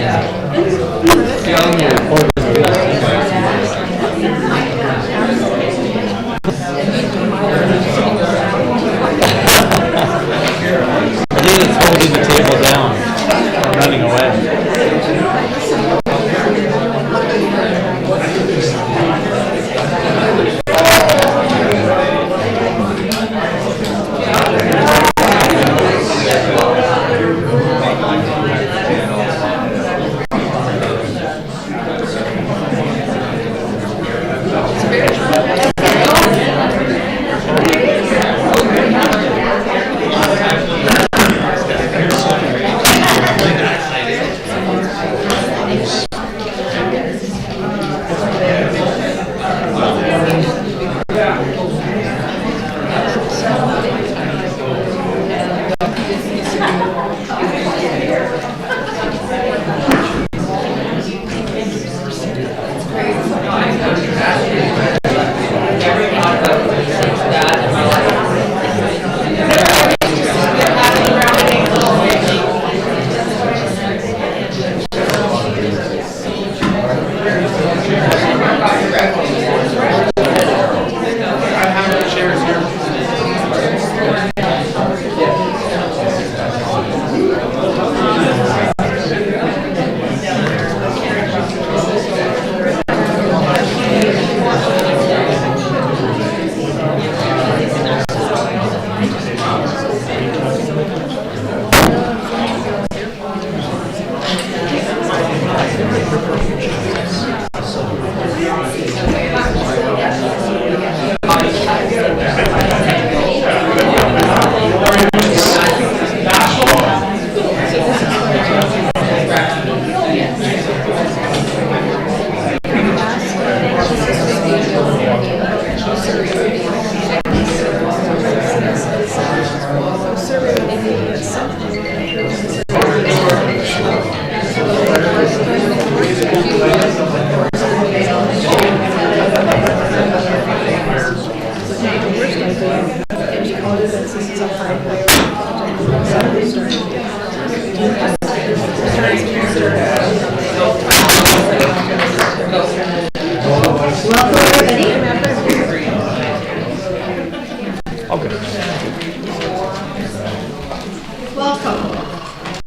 I think it's holding the table down, running away.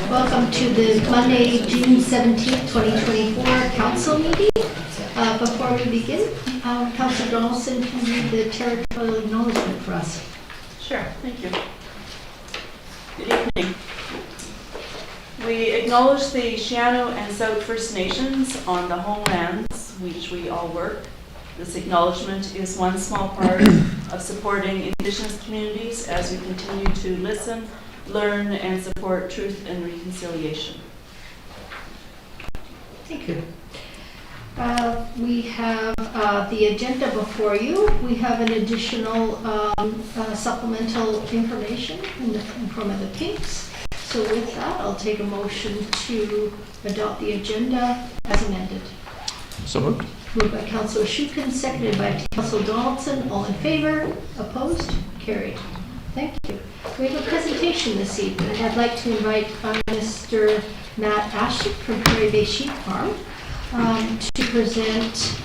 Welcome to the Monday, June 17th, 2024 council meeting. Before we begin, Councillor Donaldson, can you read the territorial acknowledgement for us? Sure, thank you. Good evening. We acknowledge the Siano and South First Nations on the homelands which we all work. This acknowledgement is one small part of supporting Indigenous communities as we continue to listen, learn, and support truth and reconciliation. Thank you. We have the agenda before you. We have an additional supplemental information in front of the Pinks. So with that, I'll take a motion to adopt the agenda as amended. So moved. Moved by Councillor Shukin, seconded by Councillor Donaldson. All in favor? Opposed? Carried. Thank you. We have a presentation this evening. I'd like to invite Mr. Matt Ashton from Prairie Bay Sheep Farm to present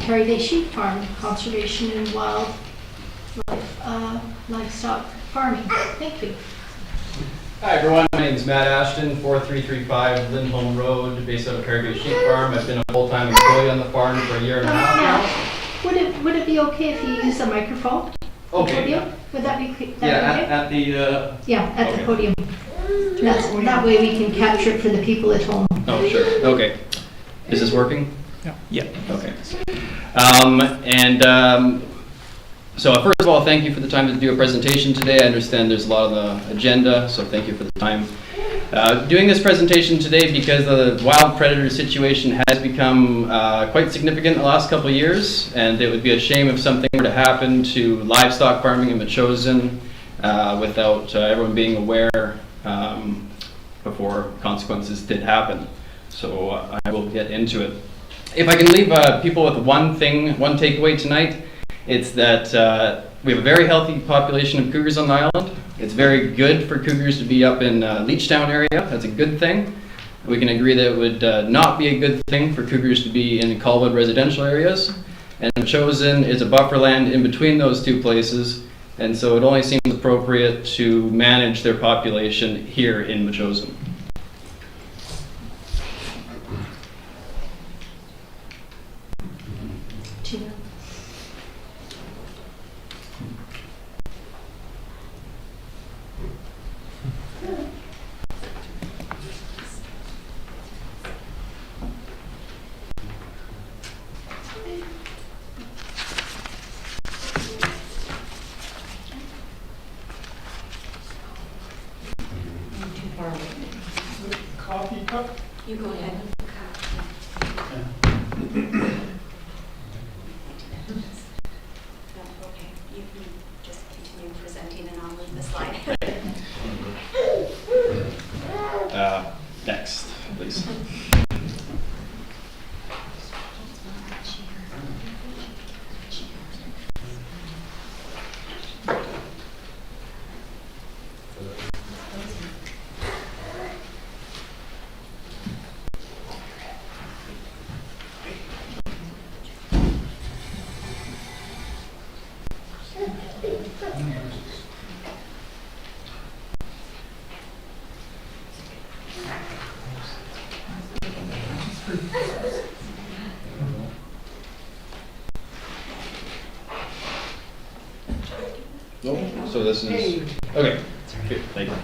Prairie Bay Sheep Farm Conservation and Wildlife Livestock Farming. Thank you. Hi everyone, my name is Matt Ashton, 4335 Lindholm Road, based out of Prairie Bay Sheep Farm. I've been a full-time employee on the farm for a year and a half now. Would it be okay if you use the microphone? Okay. Podium? Would that be okay? At the Yeah, at okay. the podium. That way we can capture it for the people at home. Oh, sure. Okay. Is this working? Yeah. Okay. So first of all, thank you for the time to do a presentation today. I understand there's a lot on the agenda, so thank you for the time. Doing this presentation today because the wild predator situation has become quite significant in the last couple of years, and it would be a shame if something were to happen to livestock farming in the Chosen without everyone being aware before consequences did happen. So I will get into it. If I can leave people with one takeaway tonight, it's that we have a very healthy population of cougars on the island. It's very good for cougars to be up in Leechtown area. That's a good thing. We can agree that it would not be a good thing for cougars to be in Colwood residential areas, and Metchosin is a buffer land in between those two places, and so it only seems appropriate to manage their population here in Metchosin. Tina? Coffee cup? You go ahead. Okay, you can just continue presenting and I'll move the slide. Next, please. Nope. So this is, okay. Good, thank you.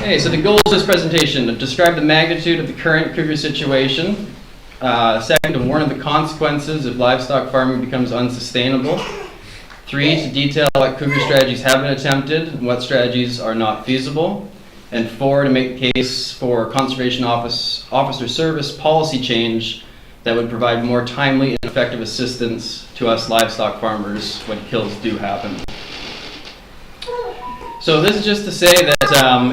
Okay, so the goals of this presentation: to describe the magnitude of the current cougar situation. Second, to warn of the consequences if livestock farming becomes unsustainable. 3, to detail what cougar strategies have been attempted and what strategies are not feasible. And 4, to make the case for conservation officer service policy change that would provide more timely and effective assistance to us livestock farmers when kills do happen. So this is just to say that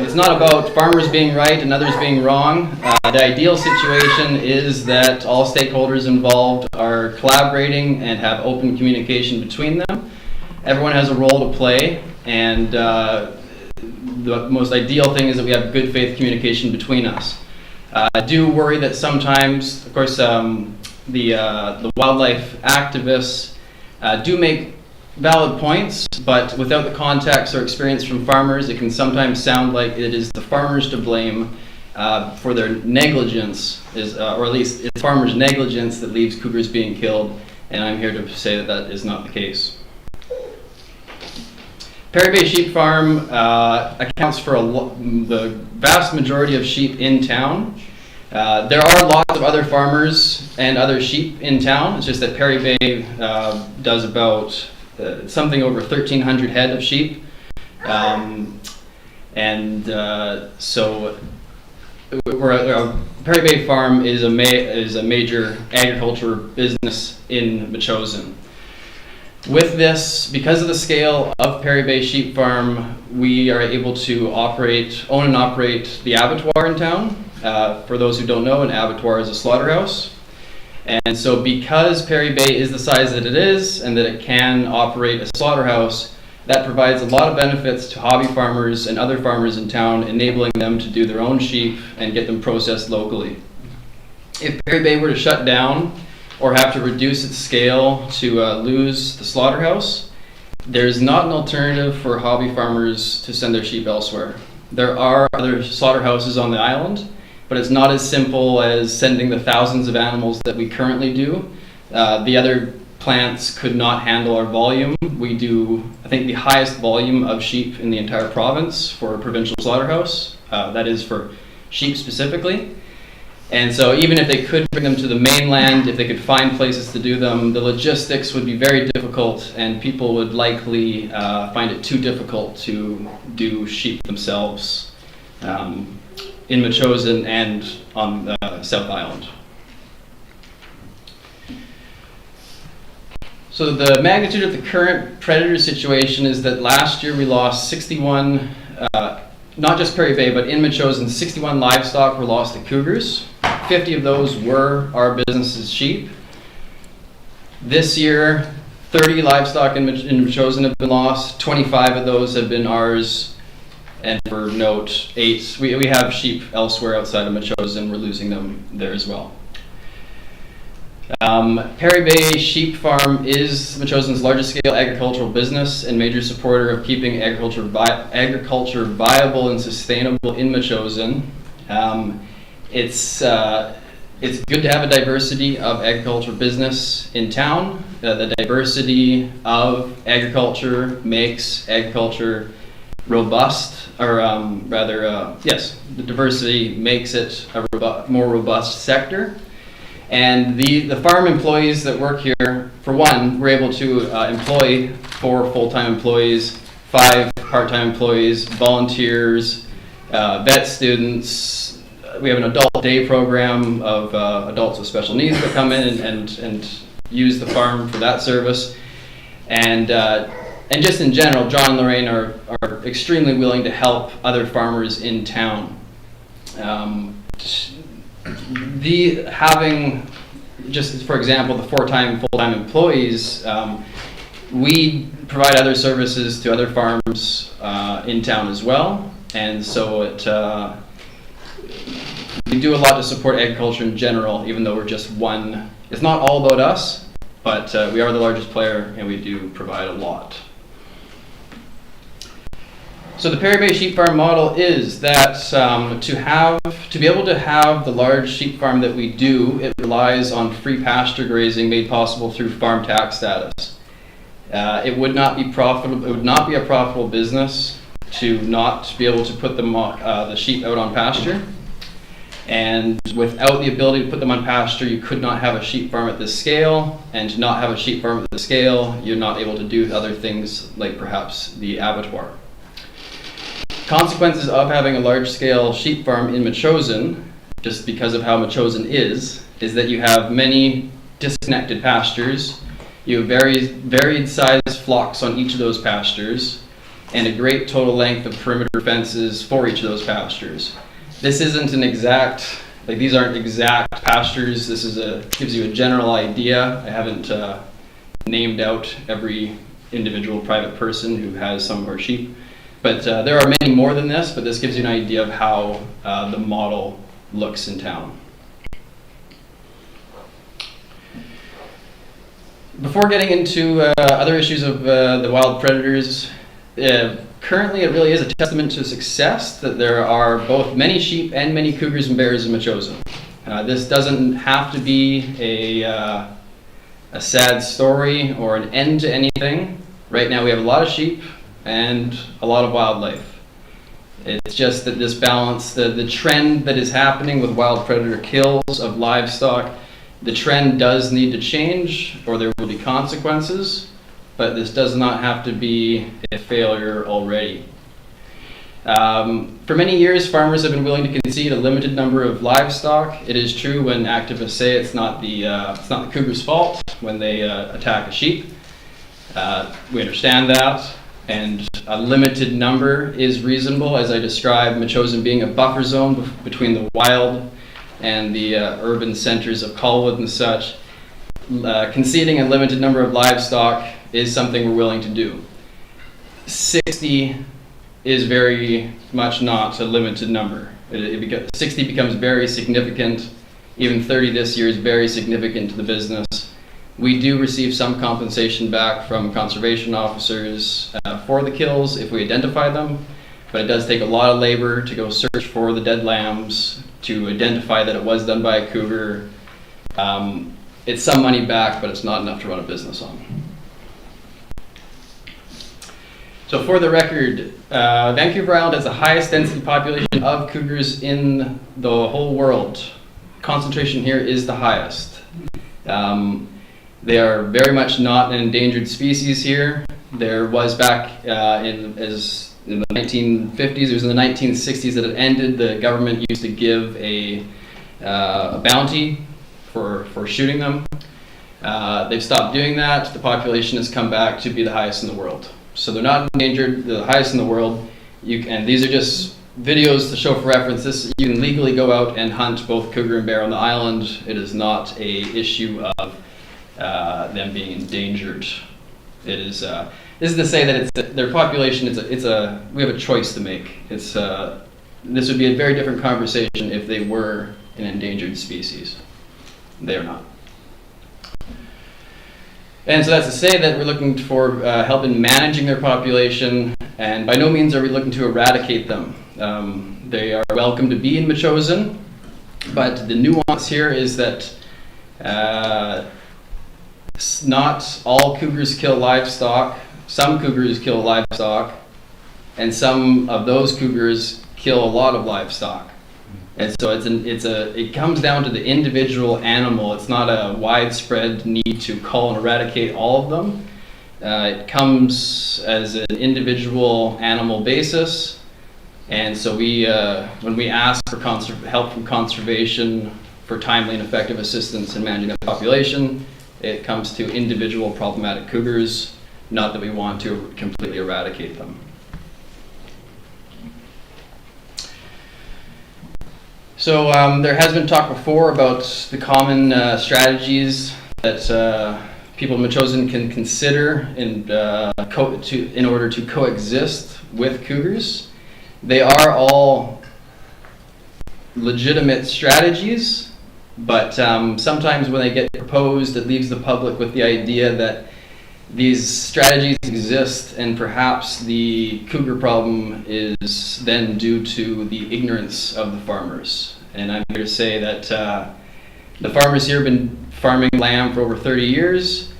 it's not about farmers being right and others being wrong. The ideal situation is that all stakeholders involved are collaborating and have open communication between them. Everyone has a role to play, and the most ideal thing is that we have good faith communication between us. I do worry that sometimes, of course, the wildlife activists do make valid points, but without the contacts or experience from farmers, it can sometimes sound like it is the farmers to blame for their negligence, or at least it's farmers' negligence that leaves cougars being killed, and I'm here to say that that is not the case. Perry Bay Sheep Farm accounts for the vast majority of sheep in town. There are lots of other farmers and other sheep in town. It's just that Perry Bay does about something over 1,300 head of sheep. So Perry Bay Farm is a major agriculture business in Metchosin. With this, because of the scale of Perry Bay Sheep Farm, we are able to own and operate the abattoir in town. For those who don't know, an abattoir is a slaughterhouse. And so because Perry Bay is the size that it is and that it can operate a slaughterhouse, that provides a lot of benefits to hobby farmers and other farmers in town, enabling them to do their own sheep and get them processed locally. If Perry Bay were to shut down or have to reduce its scale to lose the slaughterhouse, there's not an alternative for hobby farmers to send their sheep elsewhere. There are other slaughterhouses on the island, but it's not as simple as sending the thousands of animals that we currently do. The other plants could not handle our volume. We do, I think, the highest volume of sheep in the entire province for a provincial slaughterhouse. That is for sheep specifically. And so even if they could bring them to the mainland, if they could find places to do them, the logistics would be very difficult, and people would likely find it too difficult to do sheep themselves in Metchosin and on the South Island. So the magnitude of the current predator situation is that last year we lost 61, not just Perry Bay, but in Metchosin, 61 livestock were lost to cougars. 50 of those were our business's sheep. This year, 30 livestock in Metchosin have been lost. 25 of those have been ours. And for note 8, we have sheep elsewhere outside of Metchosin. We're losing them there as well. Perry Bay Sheep Farm is Metchosin's largest scale agricultural business and major supporter of keeping agriculture viable and sustainable in Metchosin. It's good to have a diversity of agricultural business in town. The diversity of agriculture makes agriculture robust, or the diversity makes it a more robust sector. And the farm employees that work here, for one, we're able to employ 4 full-time employees, 5 part-time employees, volunteers, vet students. We have an adult day program of adults with special needs that come in and use the farm for that service. And just in general, John and Lorraine are extremely willing to help other farmers in town. Having, just for example, the 4 full-time employees, we provide other services to other farms in town as well, and so we do a lot to support agriculture in general, even though we're just one. It's not all about us, but we are the largest player, and we do provide a lot. So the Perry Bay Sheep Farm model is that to be able to have the large sheep farm that we do, it relies on free pasture grazing made possible through farm tax status. It would not be profitable. It would not be a profitable business to not be able to put the sheep out on pasture. And without the ability to put them on pasture, you could not have a sheep farm at this scale. And to not have a sheep farm at this scale, you're not able to do other things like perhaps the abattoir. Consequences of having a large-scale sheep farm in Metchosin, just because of how Metchosin is that you have many disconnected pastures, you have varied sized flocks on each of those pastures, and a great total length of perimeter fences for each of those pastures. This isn't an exact, these aren't exact pastures. This gives you a general idea. I haven't named out every individual private person who has some of our sheep. But there are many more than this, but this gives you an idea of how the model looks in town. Before getting into other issues of the wild predators, currently it really is a testament to success that there are both many sheep and many cougars and bears in Metchosin. This doesn't have to be a sad story or an end to anything. Right now we have a lot of sheep and a lot of wildlife. It's just that this balance, the trend that is happening with wild predator kills of livestock, the trend does need to change or there will be consequences, but this does not have to be a failure already. For many years, farmers have been willing to concede a limited number of livestock. It is true when activists say it's not the cougar's fault when they attack a sheep. We understand that. And a limited number is reasonable, as I described Metchosin being a buffer zone between the wild and the urban centers of Colwood and such. Conceding a limited number of livestock is something we're willing to do. 60 is very much not a limited number. 60 becomes very significant. Even 30 this year is very significant to the business. We do receive some compensation back from conservation officers for the kills if we identify them, but it does take a lot of labor to go search for the dead lambs, to identify that it was done by a cougar. It's some money back, but it's not enough to run a business on. So for the record, Vancouver Island has the highest density population of cougars in the whole world. Concentration here is the highest. They are very much not an endangered species here. There was back in the 1950s, it was in the 1960s that it ended. The government used to give a bounty for shooting them. They've stopped doing that. The population has come back to be the highest in the world. So they're not endangered, they're the highest in the world. And these are just videos to show for reference. You can legally go out and hunt both cougar and bear on the island. It is not a issue of them being endangered It is. This is to say that their population. We have a choice to make. This would be a very different conversation if they were an endangered species. They are not. And so that's to say that we're looking for help in managing their population, and by no means are we looking to eradicate them. They are welcome to be in Metchosin, but the nuance here is that not all cougars kill livestock. Some cougars kill livestock, and some of those cougars kill a lot of livestock. And so it comes down to the individual animal. It's not a widespread need to cull and eradicate all of them. It comes as an individual animal basis. And so when we ask for help from conservation for timely and effective assistance in managing the population, it comes to individual problematic cougars, not that we want to completely eradicate them. So there has been talk before about the common strategies that people in Metchosin can consider in order to coexist with cougars. They are all legitimate strategies, but sometimes when they get proposed, it leaves the public with the idea that these strategies exist and perhaps the cougar problem is then due to the ignorance of the farmers. And I'm here to say that the farmers here have been farming lamb for over 30 years.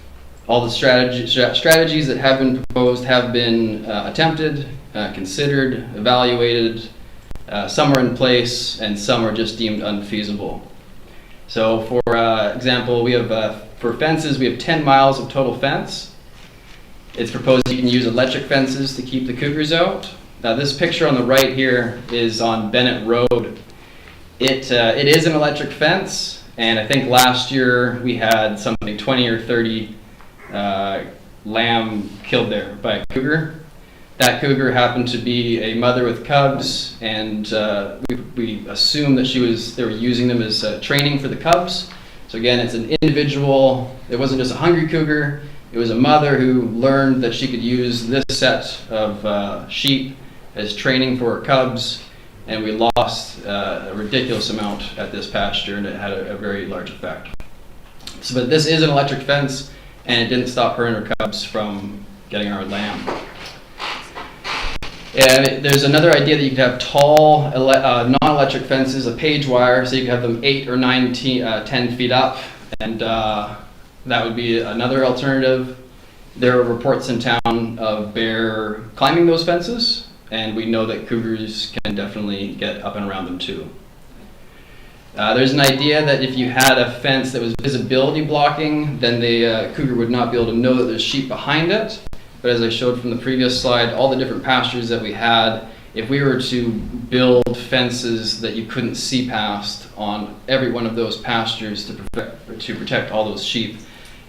All the strategies that have been proposed have been attempted, considered, evaluated. Some are in place and some are just deemed unfeasible. So for example, we have for fences, we have 10 miles of total fence. It's proposed you can use electric fences to keep the cougars out. Now this picture on the right here is on Bennett Road. It is an electric fence, and I think last year we had something 20 or 30 lamb killed there by a cougar. That cougar happened to be a mother with cubs, and we assume that they were using them as training for the cubs. So again, it's an individual. It wasn't just a hungry cougar. It was a mother who learned that she could use this set of sheep as training for her cubs, and we lost a ridiculous amount at this pasture, and it had a very large effect. So, but this is an electric fence, and it didn't stop her and her cubs from getting our lamb. And there's another idea that you could have tall non-electric fences, a page wire, so you could have them 8 or 9, 10 feet up, and that would be another alternative. There are reports in town of bear climbing those fences, and we know that cougars can definitely get up and around them too. There's an idea that if you had a fence that was visibility blocking, then the cougar would not be able to know that there's sheep behind it. But as I showed from the previous slide, all the different pastures that we had, if we were to build fences that you couldn't see past on every one of those pastures to protect all those sheep,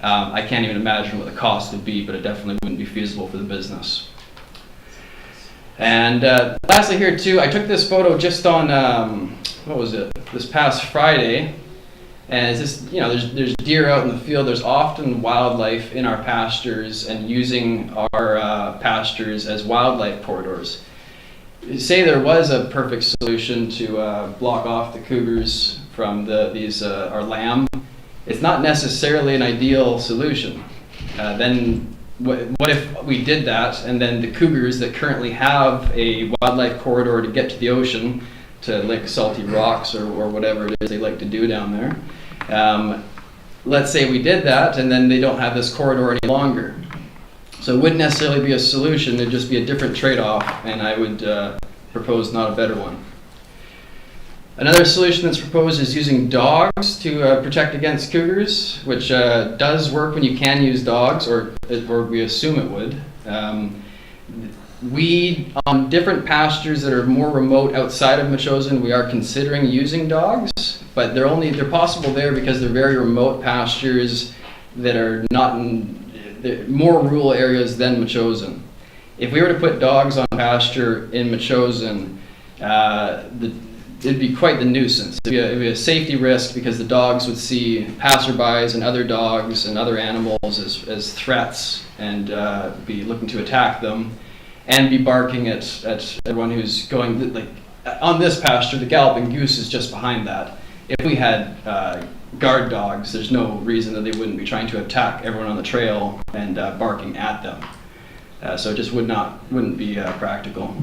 I can't even imagine what the cost would be, but it definitely wouldn't be feasible for the business. And lastly here too, I took this photo just on, this past Friday. And it's just, there's deer out in the field. There's often wildlife in our pastures and using our pastures as wildlife corridors. Say there was a perfect solution to block off the cougars from our lamb. It's not necessarily an ideal solution. Then what if we did that, and then the cougars that currently have a wildlife corridor to get to the ocean, to lick salty rocks or whatever it is they like to do down there. Let's say we did that, and then they don't have this corridor any longer. So it wouldn't necessarily be a solution, it'd just be a different trade-off, and I would propose not a better one. Another solution that's proposed is using dogs to protect against cougars, which does work when you can use dogs, or we assume it would. We, on different pastures that are more remote outside of Metchosin, we are considering using dogs, but they're possible there because they're very remote pastures that are not in more rural areas than Metchosin. If we were to put dogs on pasture in Metchosin, it'd be quite the nuisance. It'd be a safety risk because the dogs would see passerbys and other dogs and other animals as threats and be looking to attack them, and be barking at everyone who's going, like, on this pasture, the galloping goose is just behind that. If we had guard dogs, there's no reason that they wouldn't be trying to attack everyone on the trail and barking at them. So it just wouldn't be practical.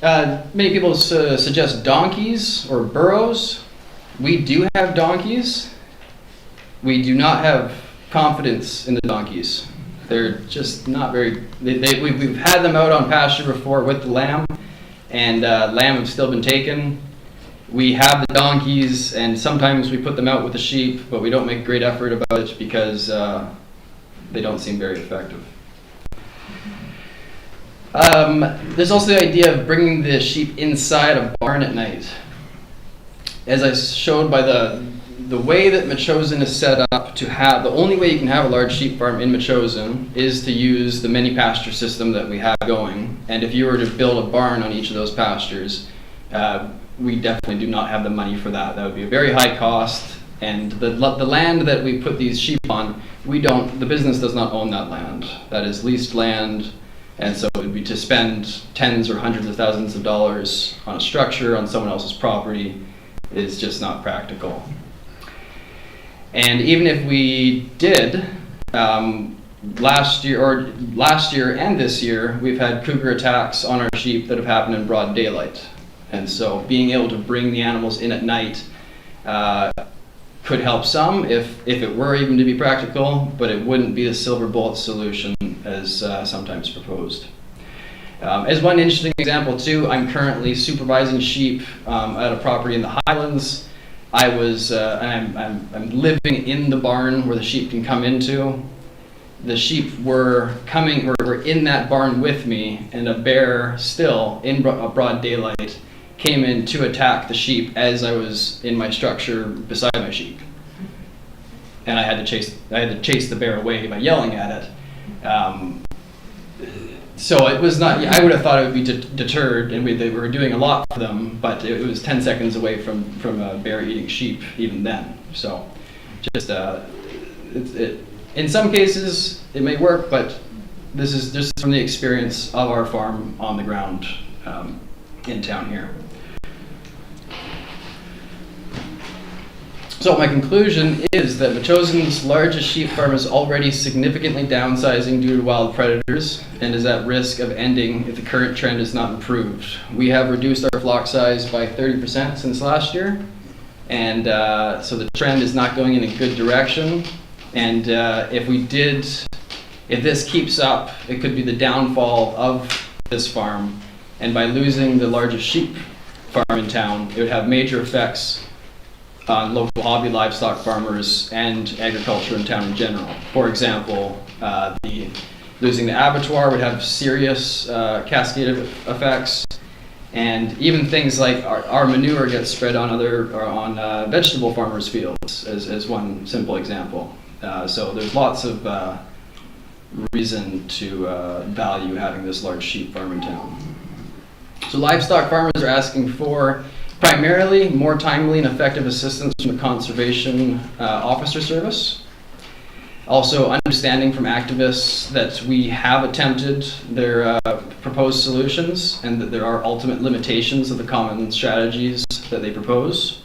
Many people suggest donkeys or burros. We do have donkeys. We do not have confidence in the donkeys. They're just not very, we've had them out on pasture before with the lamb, and lamb have still been taken. We have the donkeys, and sometimes we put them out with the sheep, but we don't make great effort about it because they don't seem very effective. There's also the idea of bringing the sheep inside a barn at night. As I showed by the way that Metchosin is set up to have, the only way you can have a large sheep farm in Metchosin is to use the mini pasture system that we have going. And if you were to build a barn on each of those pastures, we definitely do not have the money for that. That would be a very high cost. And the land that we put these sheep on, the business does not own that land. That is leased land. And so it would be to spend tens or hundreds of thousands of dollars on a structure on someone else's property is just not practical. And even if we did, last year and this year, we've had cougar attacks on our sheep that have happened in broad daylight. And so being able to bring the animals in at night could help some if it were even to be practical, but it wouldn't be a silver bullet solution as sometimes proposed. As one interesting example too, I'm currently supervising sheep at a property in the Highlands. I'm living in the barn where the sheep can come into. The sheep were in that barn with me, and a bear still in broad daylight came in to attack the sheep as I was in my structure beside my sheep. And I had to chase the bear away by yelling at it. So it was not, I would have thought it would be deterred, and we were doing a lot for them, but it was 10 seconds away from a bear eating sheep even then. So just, in some cases it may work, but this is just from the experience of our farm on the ground in town here. So my conclusion is that Metchosin's largest sheep farm is already significantly downsizing due to wild predators and is at risk of ending if the current trend is not improved. We have reduced our flock size by 30% since last year, and so the trend is not going in a good direction. And if this keeps up, it could be the downfall of this farm. And by losing the largest sheep farm in town, it would have major effects on local hobby livestock farmers and agriculture in town in general. For example, losing the abattoir would have serious cascade effects, and even things like our manure gets spread on vegetable farmers' fields, as one simple example. So there's lots of reason to value having this large sheep farm in town. So livestock farmers are asking for primarily more timely and effective assistance from the Conservation Officer Service. Also understanding from activists that we have attempted their proposed solutions and that there are ultimate limitations of the common strategies that they propose.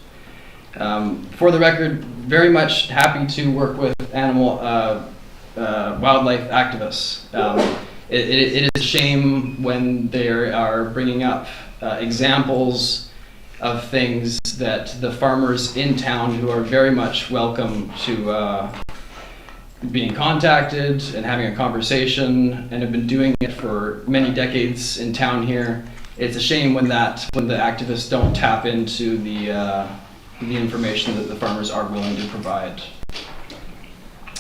For the record, very much happy to work with wildlife activists. It is a shame when they are bringing up examples of things that the farmers in town, who are very much welcome to being contacted and having a conversation and have been doing it for many decades in town here. It's a shame when the activists don't tap into the information that the farmers are willing to provide.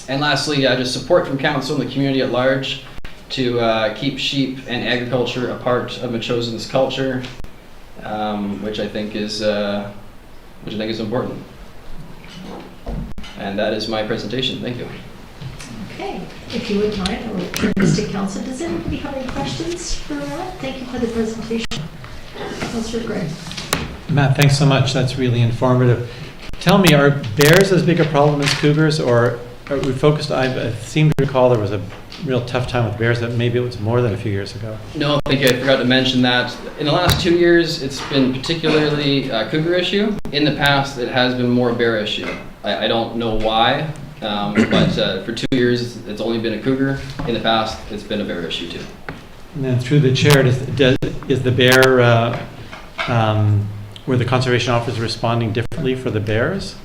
And lastly, just support from council and the community at large to keep sheep and agriculture a part of Metchosin's culture, which I think is important. And that is my presentation. Thank you. Okay, if you would mind, I will turn this to council. Does anybody have any questions for Matt? Thank you for the presentation. Councillor Gray. Matt, thanks so much. That's really informative. Tell me, are bears as big a problem as cougars, or we focused, I seem to recall there was a real tough time with bears, that maybe it was more than a few years ago. No, thank you. I forgot to mention that. In the last 2 years, it's been particularly a cougar issue. In the past, it has been more a bear issue. I don't know why, but for 2 years, it's only been a cougar. In the past, it's been a bear issue too. And then through the chair, is the bear, were the conservation officers responding differently for the bears?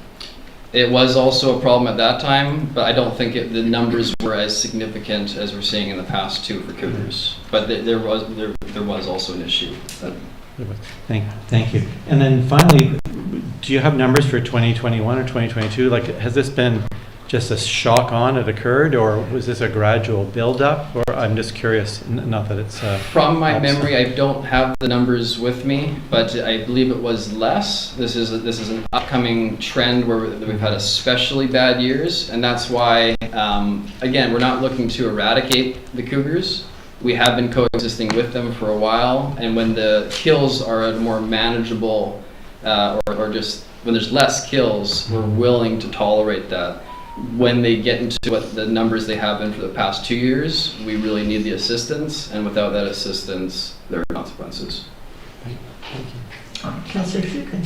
It was also a problem at that time, but I don't think the numbers were as significant as we're seeing in the past too for cougars. But there was also an issue. Thank you. And then finally, do you have numbers for 2021 or 2022? Like, has this been just a shock on it occurred, or was this a gradual build-up? Or I'm just curious, not that it's... From my memory, I don't have the numbers with me, but I believe it was less. This is an upcoming trend where we've had especially bad years, and that's why, again, we're not looking to eradicate the cougars. We have been coexisting with them for a while, and when the kills are at a more manageable, or just when there's less kills, we're willing to tolerate that. When they get into what the numbers they have been for the past 2 years, we really need the assistance, and without that assistance, there are consequences. Councillor Shukin.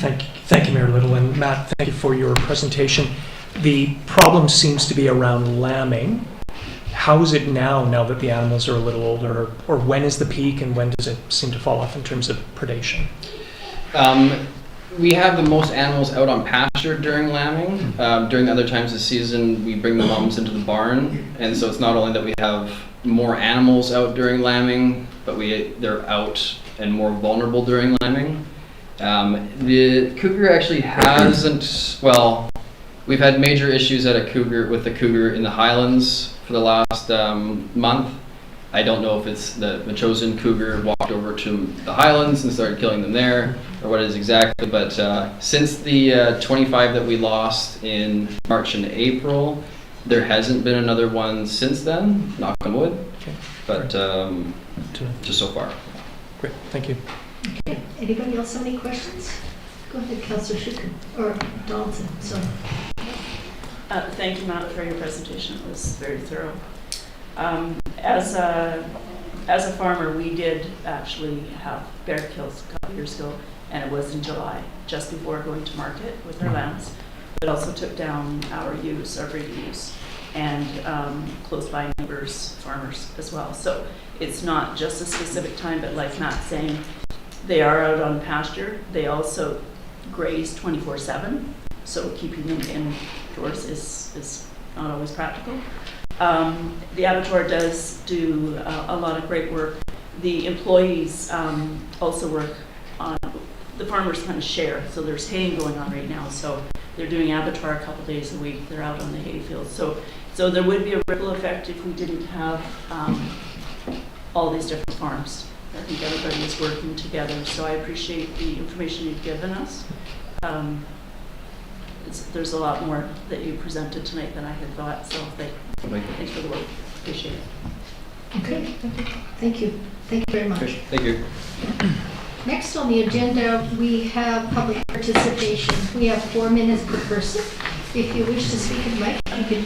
Thank you, Mayor Little, and Matt, thank you for your presentation. The problem seems to be around lambing. How is it now that the animals are a little older, or when is the peak and when does it seem to fall off in terms of predation? We have the most animals out on pasture during lambing. During the other times of the season, we bring the mums into the barn, and so it's not only that we have more animals out during lambing, but they're out and more vulnerable during lambing. The cougar actually hasn't. Well, we've had major issues with the cougar in the Highlands for the last month. I don't know if it's the Machosen cougar walked over to the Highlands and started killing them there, or what it is exactly, but since the 25 that we lost in March and April, there hasn't been another one since then, knock on wood, Okay. but just so far. Great, thank you. Okay, anybody else have any questions? Go ahead, Councillor Shukin, or Donaldson, sorry. Thank you, Matt, for your presentation. It was very thorough. As a farmer, we did actually have bear kills a couple years ago, and it was in July, just before going to market with our lambs. It also took down our ewes, our breeding ewes, and close by neighbors, farmers as well. So it's not just a specific time, but like Matt's saying, they are out on pasture. They also graze 24/7, so keeping them indoors is not always practical. The abattoir does do a lot of great work. The employees also work on, the farmers kind of share, so there's haying going on right now, so they're doing abattoir a couple days a week. They're out on the hay field. So there would be a ripple effect if we didn't have all these different farms. I think everybody is working together, so I appreciate the information you've given us. There's a lot more that you presented tonight than I had thought, so thanks for the work. Appreciate it. Okay, thank you. Thank you very much. Thank you. Next on the agenda, we have public participation. We have 4 minutes per person. If you wish to speak in the mic, you can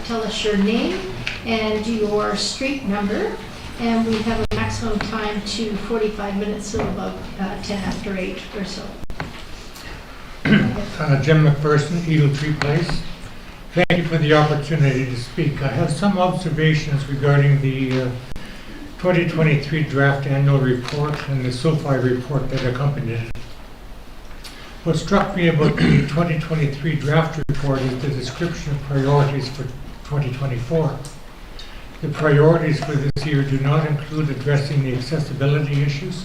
tell us your name and your street number. And we have a maximum time to 45 minutes, so about 10 after 8 or so. Jim McPherson, Eagle Tree Place. Thank you for the opportunity to speak. I have some observations regarding the 2023 draft annual report and the SOFI report that accompanied it. What struck me about the 2023 draft report is the description of priorities for 2024. The priorities for this year do not include addressing the accessibility issues,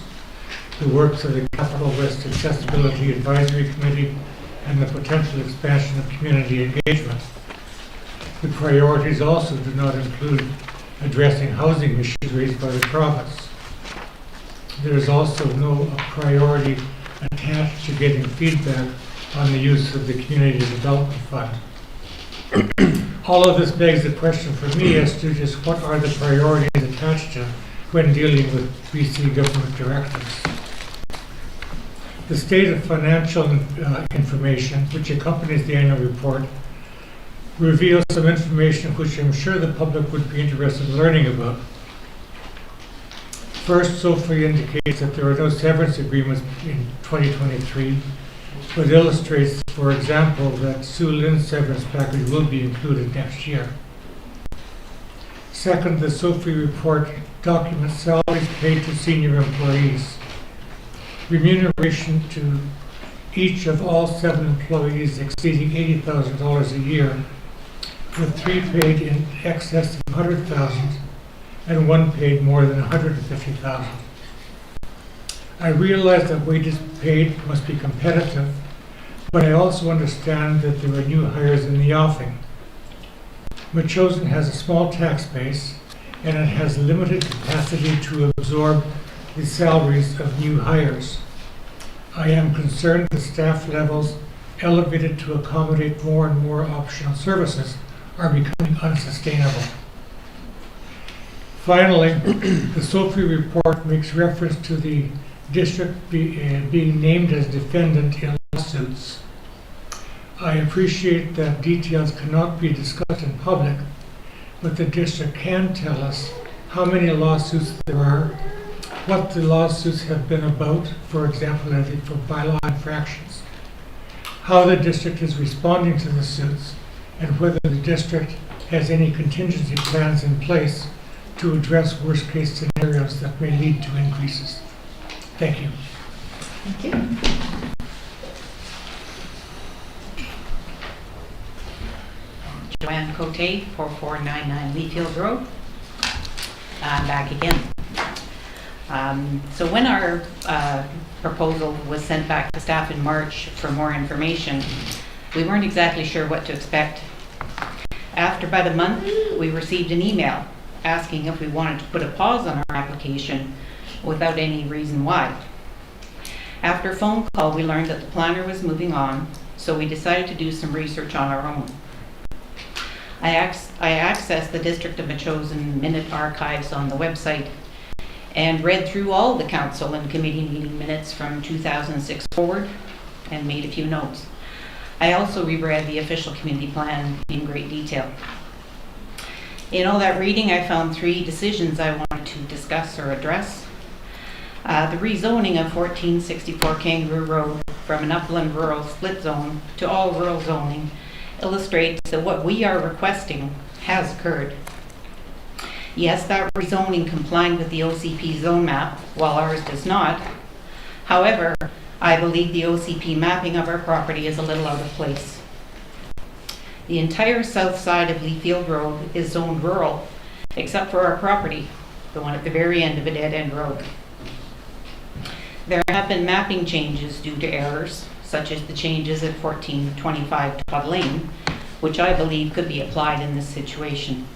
the works of the Capital West Accessibility Advisory Committee, and the potential expansion of community engagement. The priorities also do not include addressing housing issues raised by the province. There is also no priority attached to getting feedback on the use of the Community Development Fund. All of this begs the question for me as to just what are the priorities attached to when dealing with BC government directives. The state of financial information, which accompanies the annual report, reveals some information which I'm sure the public would be interested in learning about. First, SOFI indicates that there are no severance agreements in 2023, but illustrates, for example, that Sue Lynn's severance package will be included next year. Second, the SOFI report documents salaries paid to senior employees. Remuneration to each of all 7 employees exceeding $80,000 a year, with 3 paid in excess of $100,000 and 1 paid more than $150,000. I realize that wages paid must be competitive, but I also understand that there are new hires in the offing. Metchosin has a small tax base, and it has limited capacity to absorb the salaries of new hires. I am concerned that staff levels elevated to accommodate more and more optional services are becoming unsustainable. Finally, the SOFI report makes reference to the district being named as defendant in lawsuits. I appreciate that details cannot be discussed in public, but the district can tell us how many lawsuits there are, what the lawsuits have been about, for example, for bylaw infractions, how the district is responding to the suits, and whether the district has any contingency plans in place to address worst-case scenarios that may lead to increases. Thank you. Thank you. Joanne Cote, 4499 Leafield Road. I'm back again. So when our proposal was sent back to staff in March for more information, we weren't exactly sure what to expect. After about a month, we received an email asking if we wanted to put a pause on our application without any reason why. After a phone call, we learned that the planner was moving on, so we decided to do some research on our own. I accessed the District of Metchosin minute archives on the website and read through all the council and committee meeting minutes from 2006 forward and made a few notes. I also reread the official community plan in great detail. In all that reading, I found 3 decisions I wanted to discuss or address. The rezoning of 1464 Kangaroo Road from an upland rural split zone to all rural zoning illustrates that what we are requesting has occurred. Yes, that rezoning complied with the OCP zone map, while ours does not. However, I believe the OCP mapping of our property is a little out of place. The entire south side of Leafield Road is zoned rural, except for our property, the one at the very end of a dead-end road. There have been mapping changes due to errors, such as the changes at 1425 Todd Lane, which I believe could be applied in this situation.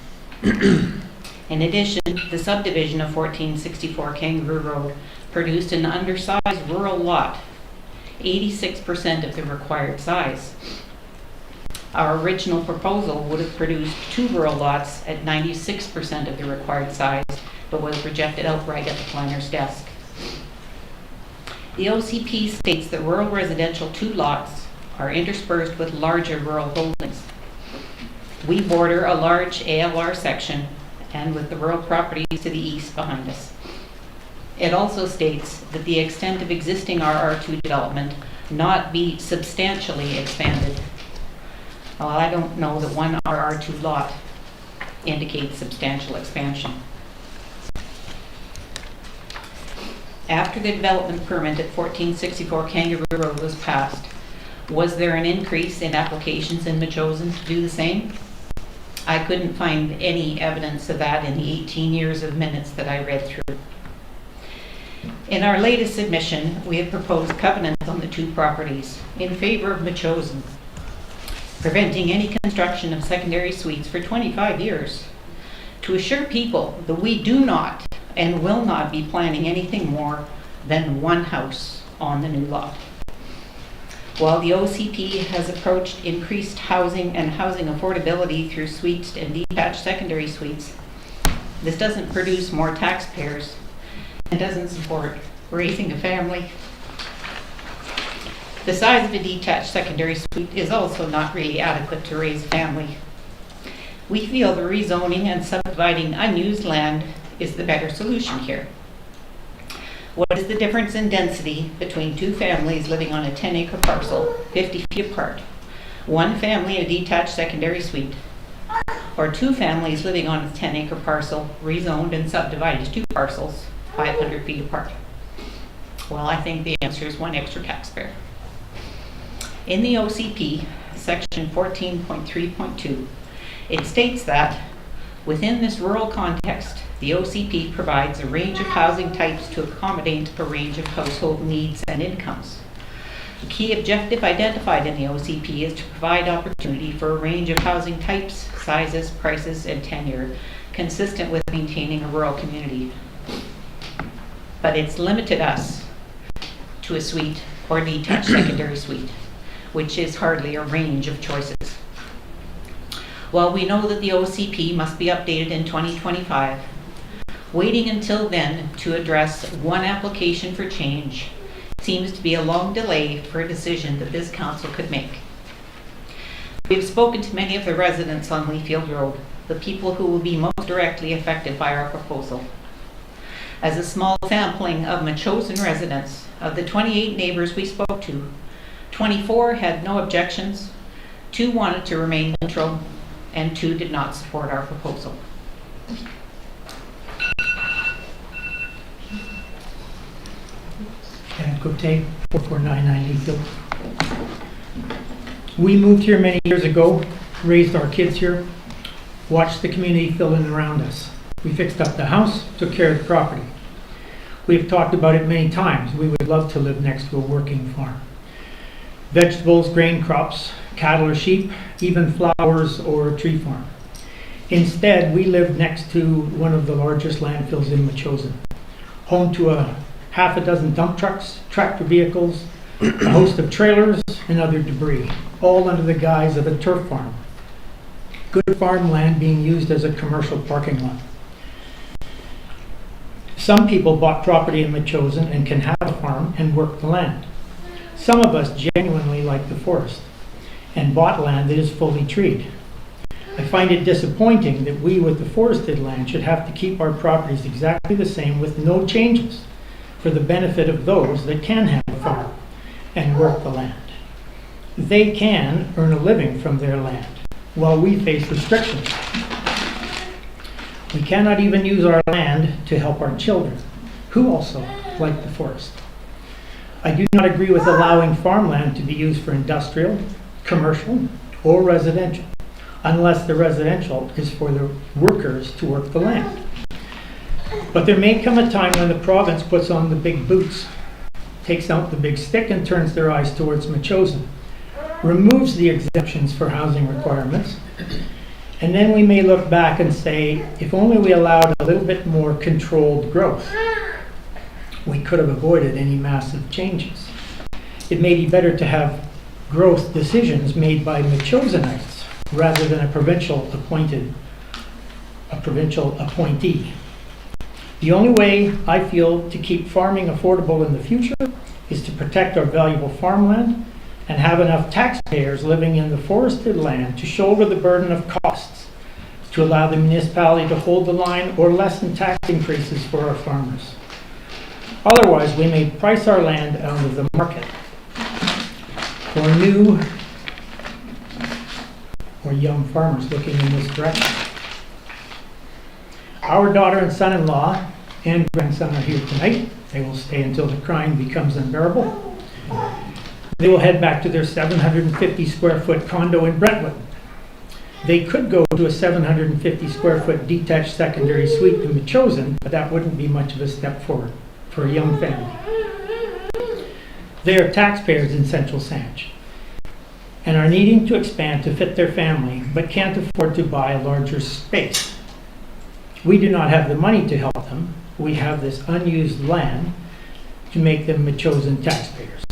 In addition, the subdivision of 1464 Kangaroo Road produced an undersized rural lot, 86% of the required size. Our original proposal would have produced 2 rural lots at 96% of the required size, but was rejected outright at the planner's desk. The OCP states that rural residential 2 lots are interspersed with larger rural holdings. We border a large ALR section and with the rural properties to the east behind us. It also states that the extent of existing RR2 development not be substantially expanded. Well, I don't know that one RR2 lot indicates substantial expansion. After the development permit at 1464 Kangaroo Road was passed, was there an increase in applications in Metchosin to do the same? I couldn't find any evidence of that in the 18 years of minutes that I read through. In our latest submission, we have proposed covenants on the 2 properties in favor of Metchosin, preventing any construction of secondary suites for 25 years, to assure people that we do not and will not be planning anything more than 1 house on the new lot. While the OCP has approached increased housing and housing affordability through suites and detached secondary suites, this doesn't produce more taxpayers and doesn't support raising a family. The size of a detached secondary suite is also not really adequate to raise a family We feel the rezoning and subdividing unused land is the better solution here. What is the difference in density between two families living on a 10-acre parcel, 50 feet apart? One family a detached secondary suite, or two families living on a 10-acre parcel, rezoned and subdivided to two parcels, 500 feet apart? Well, I think the answer is one extra taxpayer. In the OCP, section 14.3.2, it states that within this rural context, the OCP provides a range of housing types to accommodate a range of household needs and incomes. The key objective identified in the OCP is to provide opportunity for a range of housing types, sizes, prices, and tenure consistent with maintaining a rural community. But it's limited us to a suite or detached secondary suite, which is hardly a range of choices. While we know that the OCP must be updated in 2025, waiting until then to address one application for change seems to be a long delay for a decision that this council could make. We've spoken to many of the residents on Leafield Road, the people who will be most directly affected by our proposal. As a small sampling of Metchosin residents, of the 28 neighbors we spoke to, 24 had no objections, 2 wanted to remain neutral, and 2 did not support our proposal. And Cote, 4499 Leafield. We moved here many years ago, raised our kids here, watched the community fill in around us. We fixed up the house, took care of the property. We've talked about it many times. We would love to live next to a working farm. Vegetables, grain crops, cattle or sheep, even flowers or a tree farm. Instead, we lived next to one of the largest landfills in Metchosin, home to a half a dozen dump trucks, tractor vehicles, a host of trailers, and other debris, all under the guise of a turf farm. Good farmland being used as a commercial parking lot. Some people bought property in Metchosin and can have a farm and work the land. Some of us genuinely like the forest and bought land that is fully treed. I find it disappointing that we with the forested land should have to keep our properties exactly the same with no changes for the benefit of those that can have a farm and work the land. They can earn a living from their land while we face restrictions. We cannot even use our land to help our children, who also like the forest. I do not agree with allowing farmland to be used for industrial, commercial, or residential, unless the residential is for the workers to work the land. But there may come a time when the province puts on the big boots, takes out the big stick and turns their eyes towards Metchosin, removes the exemptions for housing requirements, and then we may look back and say, if only we allowed a little bit more controlled growth, we could have avoided any massive changes. It may be better to have growth decisions made by Metchosinites rather than a provincial appointee. The only way I feel to keep farming affordable in the future is to protect our valuable farmland and have enough taxpayers living in the forested land to shoulder the burden of costs to allow the municipality to hold the line or lessen tax increases for our farmers. Otherwise, we may price our land out of the market for new or young farmers looking in this direction. Our daughter and son-in-law and grandson are here tonight. They will stay until the crying becomes unbearable. They will head back to their 750 square foot condo in Brentwood. They could go to a 750 square foot detached secondary suite in Metchosin, but that wouldn't be much of a step forward for a young family. They are taxpayers in Central Saanich and are needing to expand to fit their family, but can't afford to buy a larger space. We do not have the money to help them. We have this unused land to make them Metchosin taxpayers.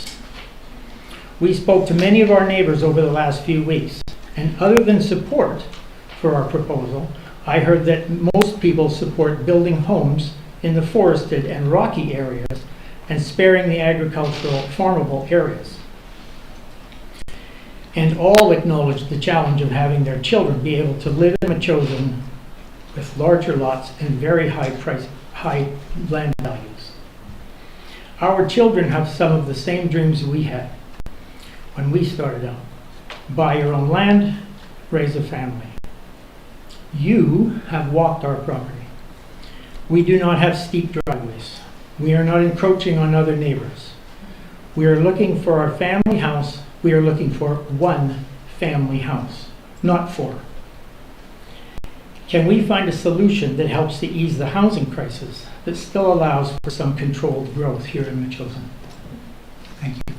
We spoke to many of our neighbors over the last few weeks, and other than support for our proposal, I heard that most people support building homes in the forested and rocky areas and sparing the agricultural farmable areas. and all acknowledge the challenge of having their children be able to live in Metchosin with larger lots and very high land values. Our children have some of the same dreams we had when we started out. Buy your own land, raise a family. You have walked our property. We do not have steep driveways. We are not encroaching on other neighbors. We are looking for our family house. We are looking for one family house, not four. Can we find a solution that helps to ease the housing crisis that still allows for some controlled growth here in Metchosin? Thank you.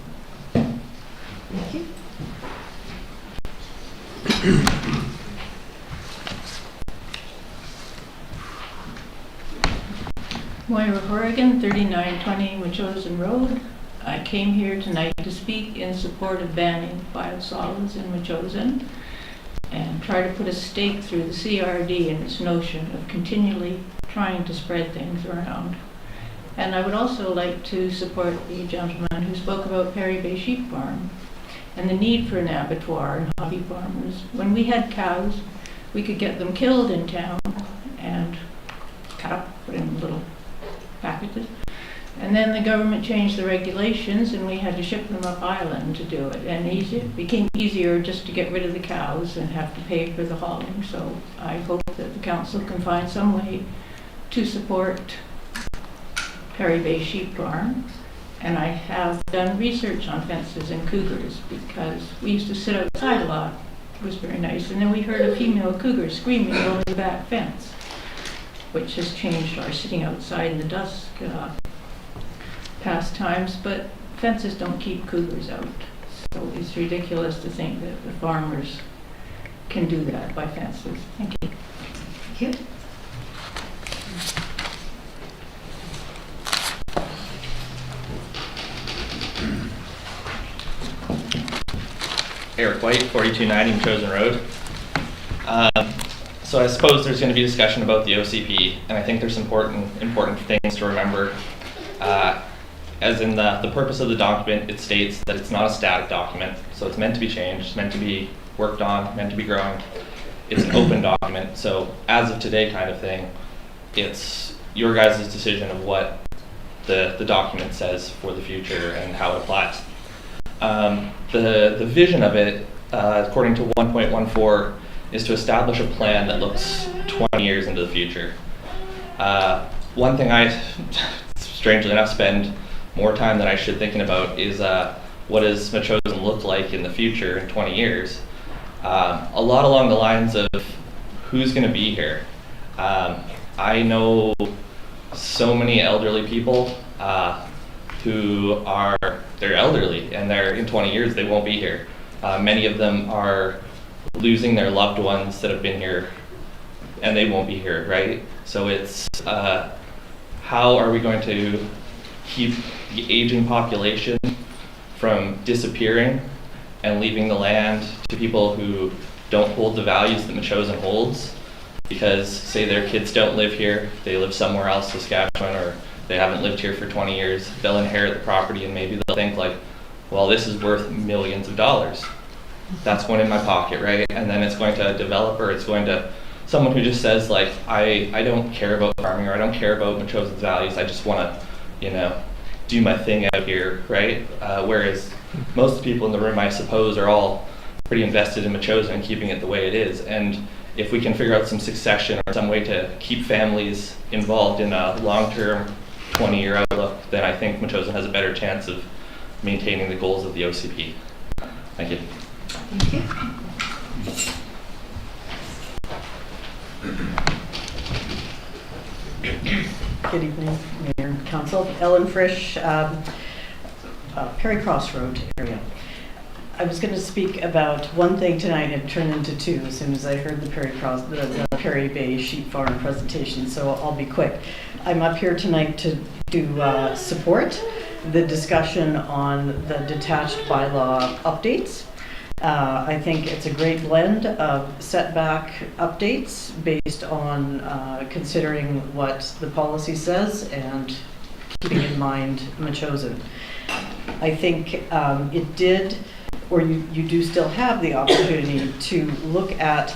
Thank you. Moira Horrigan, 3920 Metchosin Road. I came here tonight to speak in support of banning biosolids in Metchosin and try to put a stake through the CRD and its notion of continually trying to spread things around. And I would also like to support the gentleman who spoke about Perry Bay Sheep Farm and the need for an abattoir and hobby farmers. When we had cows, we could get them killed in town and cut up, put in little packages. And then the government changed the regulations and we had to ship them up island to do it. And it became easier just to get rid of the cows and have to pay for the hauling. So I hope that the council can find some way to support Perry Bay Sheep Farm. And I have done research on fences and cougars because we used to sit outside a lot. It was very nice. And then we heard a female cougar screaming over the back fence, which has changed our sitting outside in the dusk past times. But fences don't keep cougars out. So it's ridiculous to think that the farmers can do that by fences. Thank you. Thank you. Eric White, 4290 Chosen Road. So I suppose there's going to be discussion about the OCP, and I think there's important things to remember. As in the purpose of the document, it states that it's not a static document, so it's meant to be changed, meant to be worked on, meant to be growing. It's an open document, so as of today kind of thing, it's your guys' decision of what the document says for the future and how it applies. The vision of it, according to 1.14, is to establish a plan that looks 20 years into the future. One thing I, strangely enough, spend more time than I should thinking about is what does Metchosin look like in the future in 20 years? A lot along the lines of who's going to be here. I know so many elderly people who they're elderly and they're in 20 years they won't be here. Many of them are losing their loved ones that have been here and they won't be here, right? So it's how are we going to keep the aging population from disappearing and leaving the land to people who don't hold the values that Metchosin holds because say their kids don't live here, they live somewhere else, Saskatchewan, or they haven't lived here for 20 years, they'll inherit the property and maybe they'll think like, well, this is worth millions of dollars. That's going in my pocket, right? And then it's going to a developer, it's going to someone who just says like, I don't care about farming or I don't care about Metchosin's values, I just want to, do my thing out here, right? Whereas most people in the room, I suppose, are all pretty invested in Metchosin and keeping it the way it is. And if we can figure out some succession or some way to keep families involved in a long-term 20-year outlook, then I think Metchosin has a better chance of maintaining the goals of the OCP. Thank you. Thank you. Good evening, Mayor and Council. Ellen Frisch, Perry Cross Road area. I was going to speak about one thing tonight and turn into two as soon as I heard the Perry Bay Sheep Farm presentation, so I'll be quick. I'm up here tonight to support the discussion on the detached bylaw updates. I think it's a great blend of setback updates based on considering what the policy says and keeping in mind Metchosin. I think it did or you do still have the opportunity to look at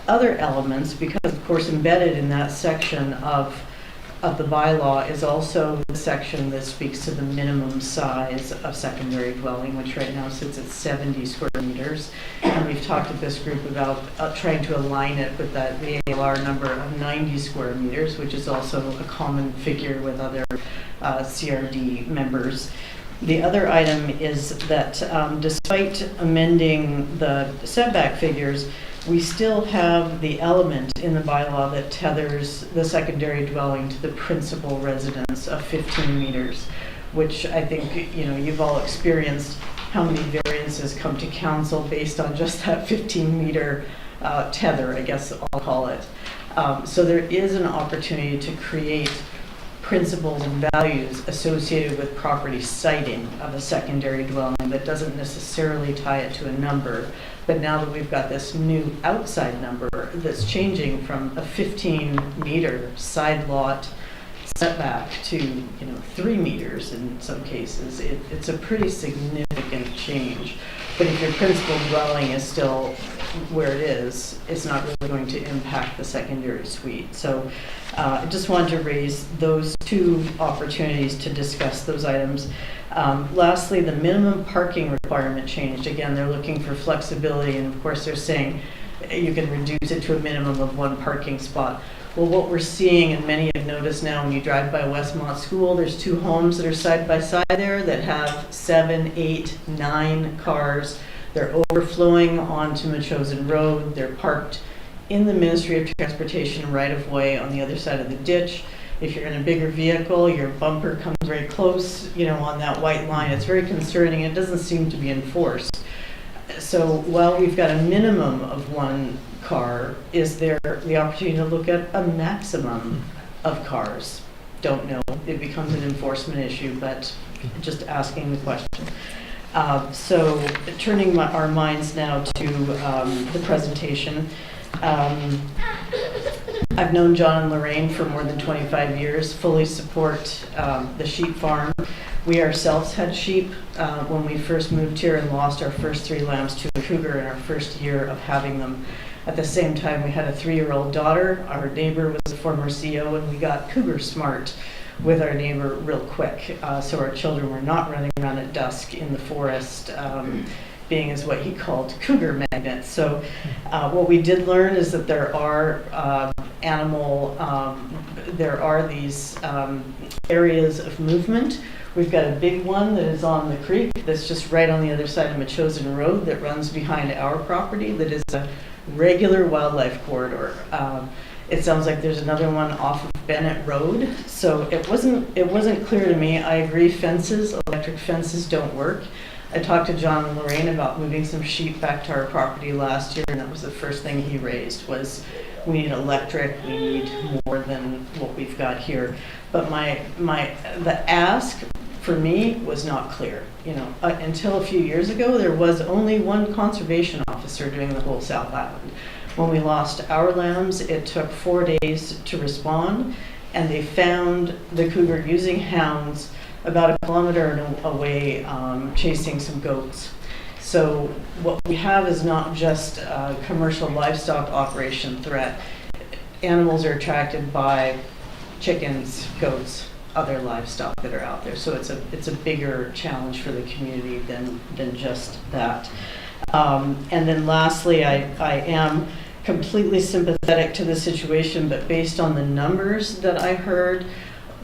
other elements, because of course embedded in that section of the bylaw is also the section that speaks to the minimum size of secondary dwelling, which right now sits at 70 square meters. And we've talked at this group about trying to align it with that VALR number of 90 square meters, which is also a common figure with other CRD members. The other item is that despite amending the setback figures, we still have the element in the bylaw that tethers the secondary dwelling to the principal residence of 15 meters, which I think, you've all experienced how many variances come to council based on just that 15-meter tether, I guess I'll call it. So there is an opportunity to create principles and values associated with property siting of a secondary dwelling that doesn't necessarily tie it to a number. But now that we've got this new outside number that's changing from a 15-meter side lot setback to 3 meters in some cases, it's a pretty significant change. But if your principal dwelling is still where it is, it's not really going to impact the secondary suite. So I just wanted to raise those two opportunities to discuss those items. Lastly, the minimum parking requirement changed. Again, they're looking for flexibility, and of course they're saying you can reduce it to a minimum of 1 parking spot. Well, what we're seeing, and many have noticed now when you drive by Westmont School, there's 2 homes that are side by side there that have 7, 8, 9 cars. They're overflowing onto Machosen Road. They're parked in the Ministry of Transportation right-of-way on the other side of the ditch. If you're in a bigger vehicle, your bumper comes very close, on that white line. It's very concerning. It doesn't seem to be enforced. So while we've got a minimum of 1 car, is there the opportunity to look at a maximum of cars? Don't know. It becomes an enforcement issue, but just asking the question. So turning our minds now to the presentation. I've known John and Lorraine for more than 25 years, fully support the sheep farm. We ourselves had sheep when we first moved here and lost our first 3 lambs to a cougar in our first year of having them. At the same time, we had a 3-year-old daughter. Our neighbor was a former CO, and we got cougar smart with our neighbor real quick. So our children were not running around at dusk in the forest, being as what he called cougar magnets. So what we did learn is that there are there are these areas of movement. We've got a big one that is on the creek that's just right on the other side of Machosen Road that runs behind our property that is a regular wildlife corridor. It sounds like there's another one off of Bennett Road. So it wasn't clear to me. I agree, electric fences don't work. I talked to John and Lorraine about moving some sheep back to our property last year, and that was the first thing he raised was we need electric, we need more than what we've got here. But the ask for me was not clear. Until a few years ago, there was only 1 conservation officer doing the whole South Island. When we lost our lambs, it took 4 days to respond, and they found the cougar using hounds about 1 kilometer away, chasing some goats. So what we have is not just a commercial livestock operation threat. Animals are attracted by chickens, goats, other livestock that are out there. So it's a bigger challenge for the community than just that. And then lastly, I am completely sympathetic to the situation, but based on the numbers that I heard,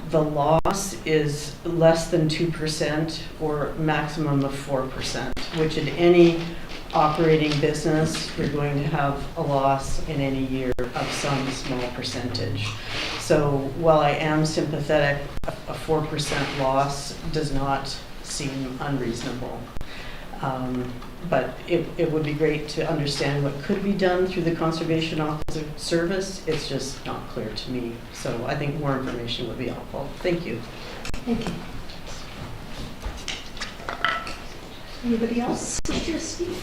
the loss is less than 2% or maximum of 4%, which in any operating business, you're going to have a loss in any year of some small percentage. So while I am sympathetic, a 4% loss does not seem unreasonable. But it would be great to understand what could be done through the Conservation Officer Service. It's just not clear to me. So I think more information would be helpful. Thank you. Thank you. Anybody else wish to speak?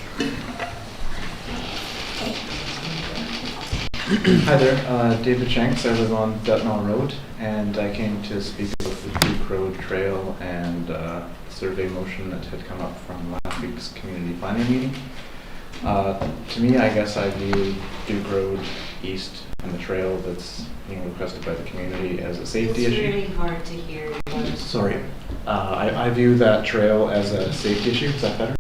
Hi there, David Shanks. I live on Dutnall Road, and I came to speak about the Duke Road Trail and survey motion that had come up from last week's community planning meeting. To me, I guess I view Duke Road East and the trail that's being requested by the community as a safety issue. It's really hard to hear. Sorry. I view that trail as a safety issue. Is that better?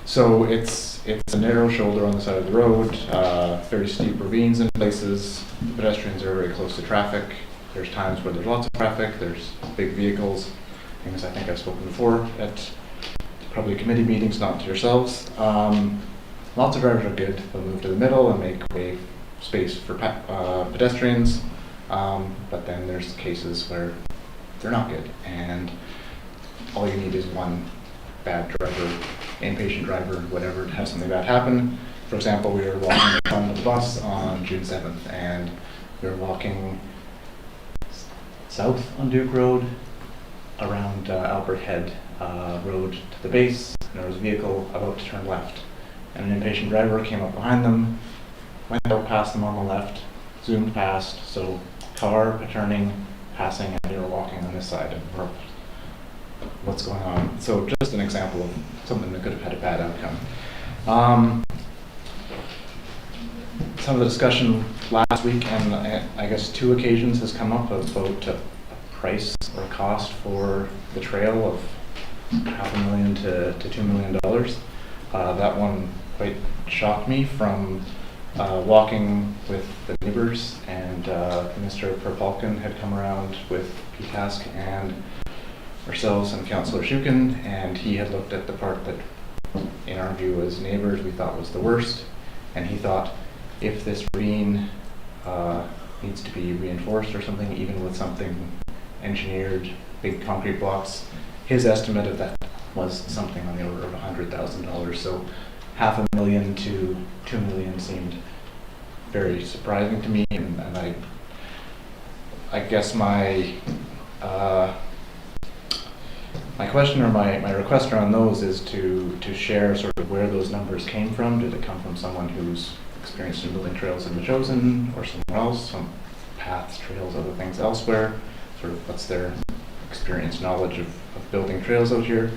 So it's a narrow shoulder on the side of the road, very steep ravines in places. The pedestrians are very close to traffic. There's times where there's lots of traffic, there's big vehicles, things I think I've spoken before at probably committee meetings, not to yourselves. Lots of drivers are good. They'll move to the middle and make way space for pedestrians. But then there's cases where they're not good, and all you need is one bad driver, impatient driver, whatever, to have something bad happen. For example, we were walking in front of the bus on June 7th, and we were walking south on Duke Road around Albert Head Road to the base, and there was a vehicle about to turn left. And an impatient driver came up behind them, went out past them on the left, zoomed past, so car turning, passing, and they were walking on this side, and we're, what's going on? So just an example of something that could have had a bad outcome. Some of the discussion last week, and I guess 2 occasions, has come up about a price or cost for the trail of $500,000 to $2 million. That one quite shocked me from walking with the neighbors, and Mr. Perpolkin had come around with PTASC and ourselves and Councillor Shukin, and he had looked at the part that, in our view as neighbors, we thought was the worst, and he thought if this ravine needs to be reinforced or something, even with something engineered, big concrete blocks, his estimate of that was something on the order of $100,000. So $500,000 to $2 million seemed very surprising to me, and I guess my question or my request around those is to share sort of where those numbers came from. Did it come from someone who's experienced in building trails in Metchosin, or someone else, some paths, trails, other things elsewhere? Sort of what's their experience, knowledge of building trails out here?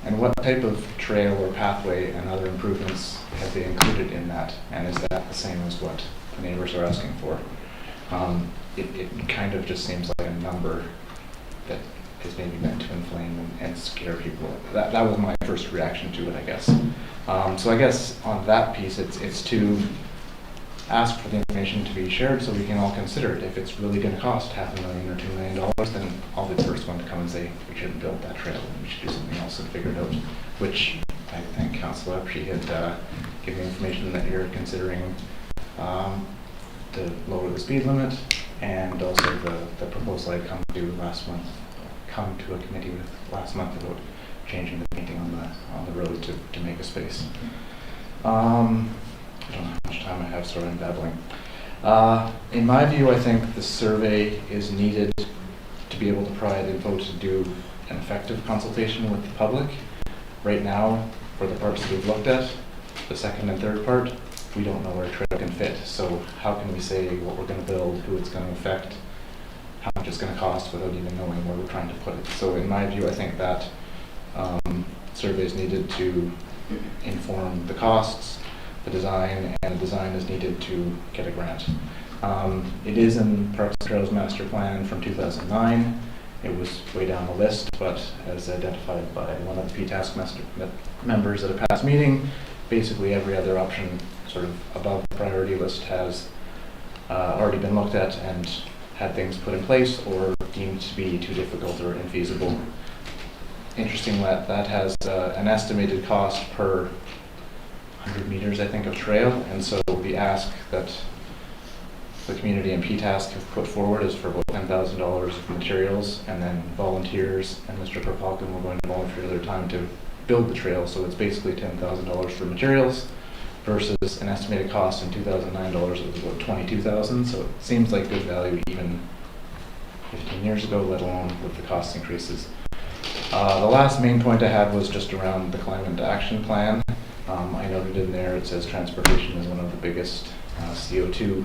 And what type of trail or pathway and other improvements have they included in that? And is that the same as what the neighbors are asking for? It kind of just seems like a number that is maybe meant to inflame and scare people. That was my first reaction to it, I guess. So I guess on that piece, it's to ask for the information to be shared so we can all consider it. If it's really going to cost $500,000 or $2 million, then I'll be the first one to come and say we shouldn't build that trail and we should do something else and figure it out. Which I think Councillor Epshy had given information that you're considering to lower the speed limit, and also the proposal I'd come to a committee with last month about changing the painting on the road to make a space. I don't know how much time I have, so I'm babbling. In my view, I think the survey is needed to be able to provide info to do an effective consultation with the public. Right now, for the parts that we've looked at, the second and third part, we don't know where a trail can fit. So how can we say what we're going to build, who it's going to affect, how much it's going to cost without even knowing where we're trying to put it? So in my view, I think that survey is needed to inform the costs, the design, and the design is needed to get a grant. It is in Parks and Trails Master Plan from 2009. It was way down the list, but as identified by one of the PTASC members at a past meeting, basically every other option sort of above the priority list has already been looked at and had things put in place or deemed to be too difficult or infeasible. Interesting that has an estimated cost per 100 meters, I think, of trail, and so the ask that the community and PTASC have put forward is for about $10,000 of materials, and then volunteers and Mr. Perpolkin were going to volunteer their time to build the trail, so it's basically $10,000 for materials versus an estimated cost in 2009 dollars of about $22,000, so it seems like good value even 15 years ago, let alone with the cost increases. The last main point I had was just around the climate action plan. I noted in there it says transportation is one of the biggest CO2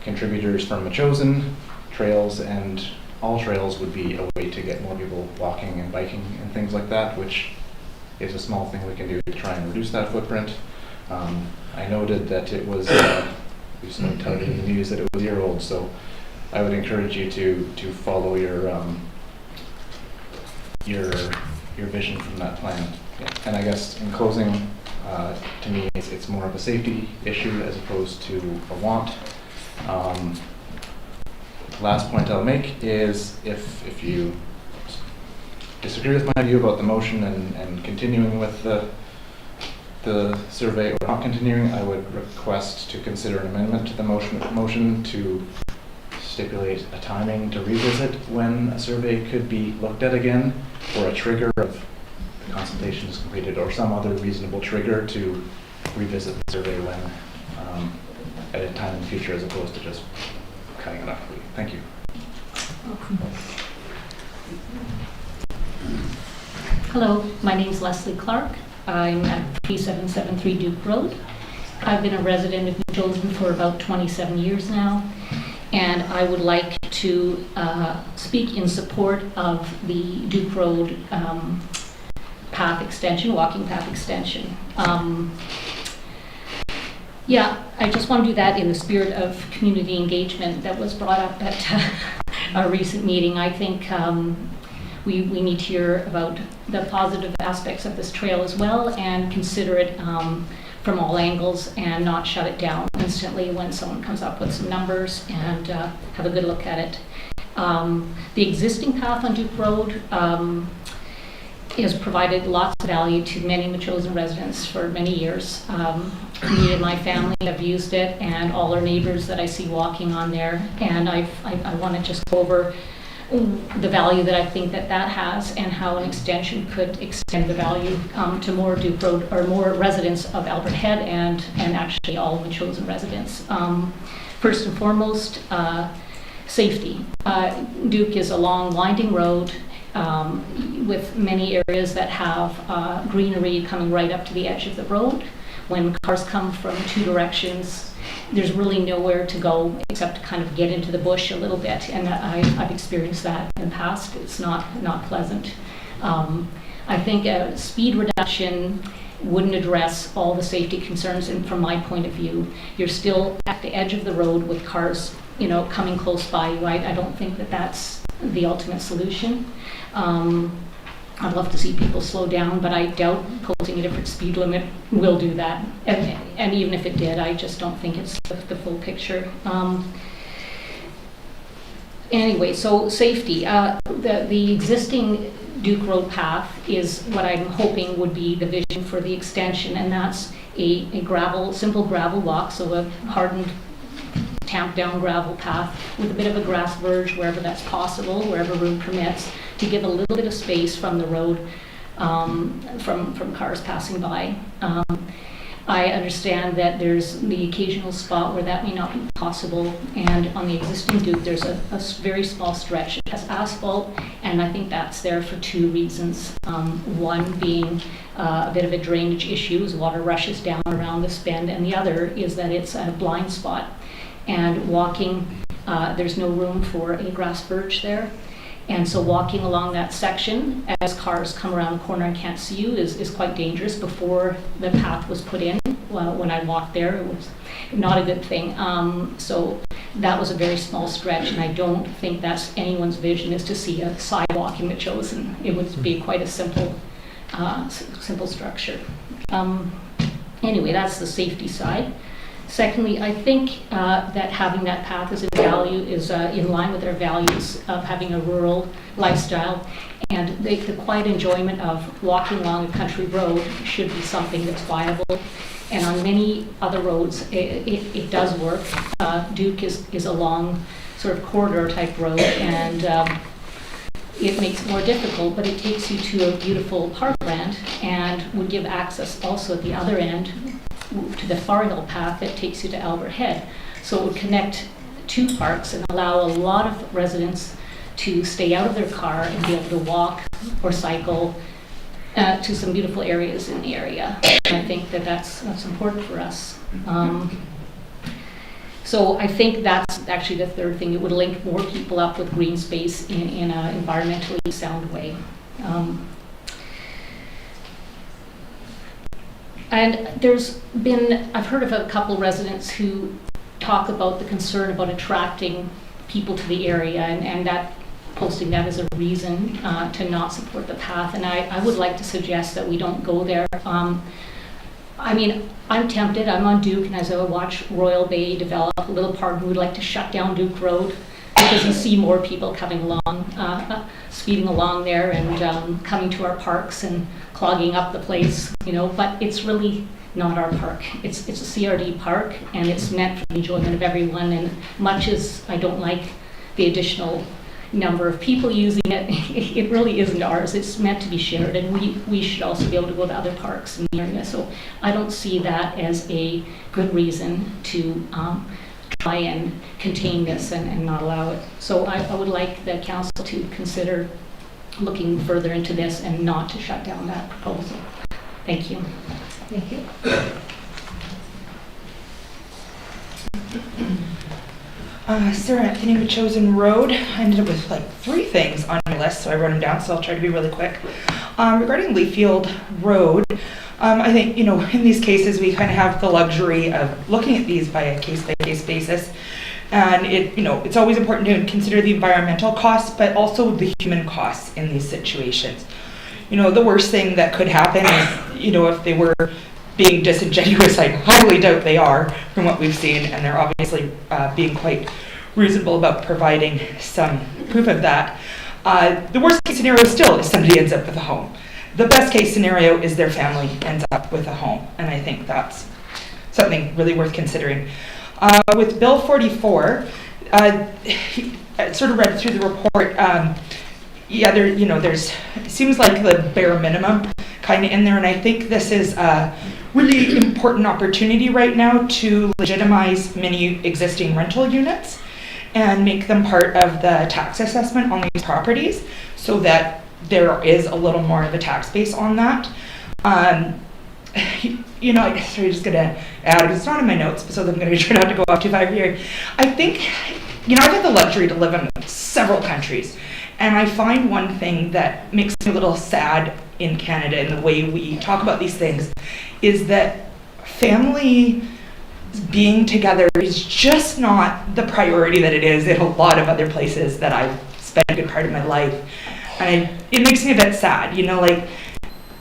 contributors from Metchosin. Trails and all trails would be a way to get more people walking and biking and things like that, which is a small thing we can do to try and reduce that footprint. I noted that it was recently touted in the news that it was a year old, so I would encourage you to follow your vision from that plan. Yeah. And I guess in closing, to me, it's more of a safety issue as opposed to a want. Last point I'll make is if you disagree with my view about the motion and continuing with the survey or not continuing, I would request to consider an amendment to the motion to stipulate a timing to revisit when a survey could be looked at again, or a trigger of the consultation is completed, or some other reasonable trigger to revisit the survey when at a time in the future, as opposed to just cutting it off. Thank you. Hello, my name is Leslie Clark. I'm at 3773 Duke Road. I've been a resident of New Chosen for about 27 years now, and I would like to speak in support of the Duke Road path extension, walking path extension. Yeah, I just want to do that in the spirit of community engagement that was brought up at our recent meeting. I think we need to hear about the positive aspects of this trail as well, and consider it from all angles, and not shut it down instantly when someone comes up with some numbers, and have a good look at it. The existing path on Duke Road has provided lots of value to many Metchosin residents for many years. Me and my family have used it, and all our neighbors that I see walking on there, and I want to just go over the value that I think that has, and how an extension could extend the value to more Duke Road, or more residents of Albert Head, and actually all of Metchosin residents. First and foremost, safety. Duke is a long winding road with many areas that have greenery coming right up to the edge of the road. When cars come from two directions, there's really nowhere to go except to kind of get into the bush a little bit, and I've experienced that in the past. It's not pleasant. I think a speed reduction wouldn't address all the safety concerns, and from my point of view, you're still at the edge of the road with cars, coming close by you. I don't think that that's the ultimate solution. I'd love to see people slow down, but I doubt posting a different speed limit will do that. And even if it did, I just don't think it's the full picture. Anyway, so safety. The existing Duke Road path is what I'm hoping would be the vision for the extension, and that's a simple gravel walk, so a hardened, tamped down gravel path with a bit of a grass verge wherever that's possible, wherever room permits, to give a little bit of space from the road, from cars passing by. I understand that there's the occasional spot where that may not be possible, and on the existing Duke there's a very small stretch that has asphalt, and I think that's there for two reasons. One being a bit of a drainage issue as water rushes down around this bend, and the other is that it's a blind spot. And walking, there's no room for a grass verge there. And so walking along that section as cars come around the corner and can't see you is quite dangerous. Before the path was put in, when I walked there, it was not a good thing. So that was a very small stretch, and I don't think that's anyone's vision, is to see a sidewalk in Metchosin. It would be quite a simple structure. Anyway, that's the safety side. Secondly, I think that having that path as a value is in line with our values of having a rural lifestyle, and the quiet enjoyment of walking along a country road should be something that's viable. And on many other roads, it does work. Duke is a long sort of corridor type road, and it makes it more difficult, but it takes you to a beautiful parkland and would give access also at the other end to the Far Hill path that takes you to Albert Head. So it would connect two parks and allow a lot of residents to stay out of their car and be able to walk or cycle to some beautiful areas in the area. And I think that that's important for us. So I think that's actually the third thing. It would link more people up with green space in an environmentally sound way. And I've heard of a couple residents who talk about the concern about attracting people to the area and that posting that as a reason to not support the path. And I would like to suggest that we don't go there. I mean, I'm tempted. I'm on Duke, and as I watch Royal Bay develop, a little part of me would like to shut down Duke Road because you see more people coming along, speeding along there and coming to our parks and clogging up the place, you know, but it's really not our park. It's a CRD park, and it's meant for the enjoyment of everyone, and much as I don't like the additional number of people using it, it really isn't ours. It's meant to be shared, and we should also be able to go to other parks in the area. So I don't see that as a good reason to try and contain this and not allow it. So I would like the council to consider looking further into this and not to shut down that proposal. Thank you. Thank you. Sarah Anthony Machosen Road. I ended up with like 3 things on my list, so I wrote them down, so I'll try to be really quick. Regarding Leafield Road, I think, you know, in these cases we kind of have the luxury of looking at these by a case-by-case basis. And it's always important to consider the environmental costs, but also the human costs in these situations. You know, the worst thing that could happen is, you know, if they were being disingenuous, I highly doubt they are from what we've seen, and they're obviously being quite reasonable about providing some proof of that. The worst case scenario still is somebody ends up with a home. The best case scenario is their family ends up with a home, and I think that's something really worth considering. With Bill 44, I sort of read through the report. There's it seems like the bare minimum kind of in there, and I think this is a really important opportunity right now to legitimize many existing rental units and make them part of the tax assessment on these properties, so that there is a little more of a tax base on that. You know, I'm just going to add, because it's not in my notes, so I'm going to try not to go off too far here. I think, you know, I've had the luxury to live in several countries, and I find one thing that makes me a little sad in Canada in the way we talk about these things is that family being together is just not the priority that it is in a lot of other places that I've spent a good part of my life. And it makes me a bit sad, you know, like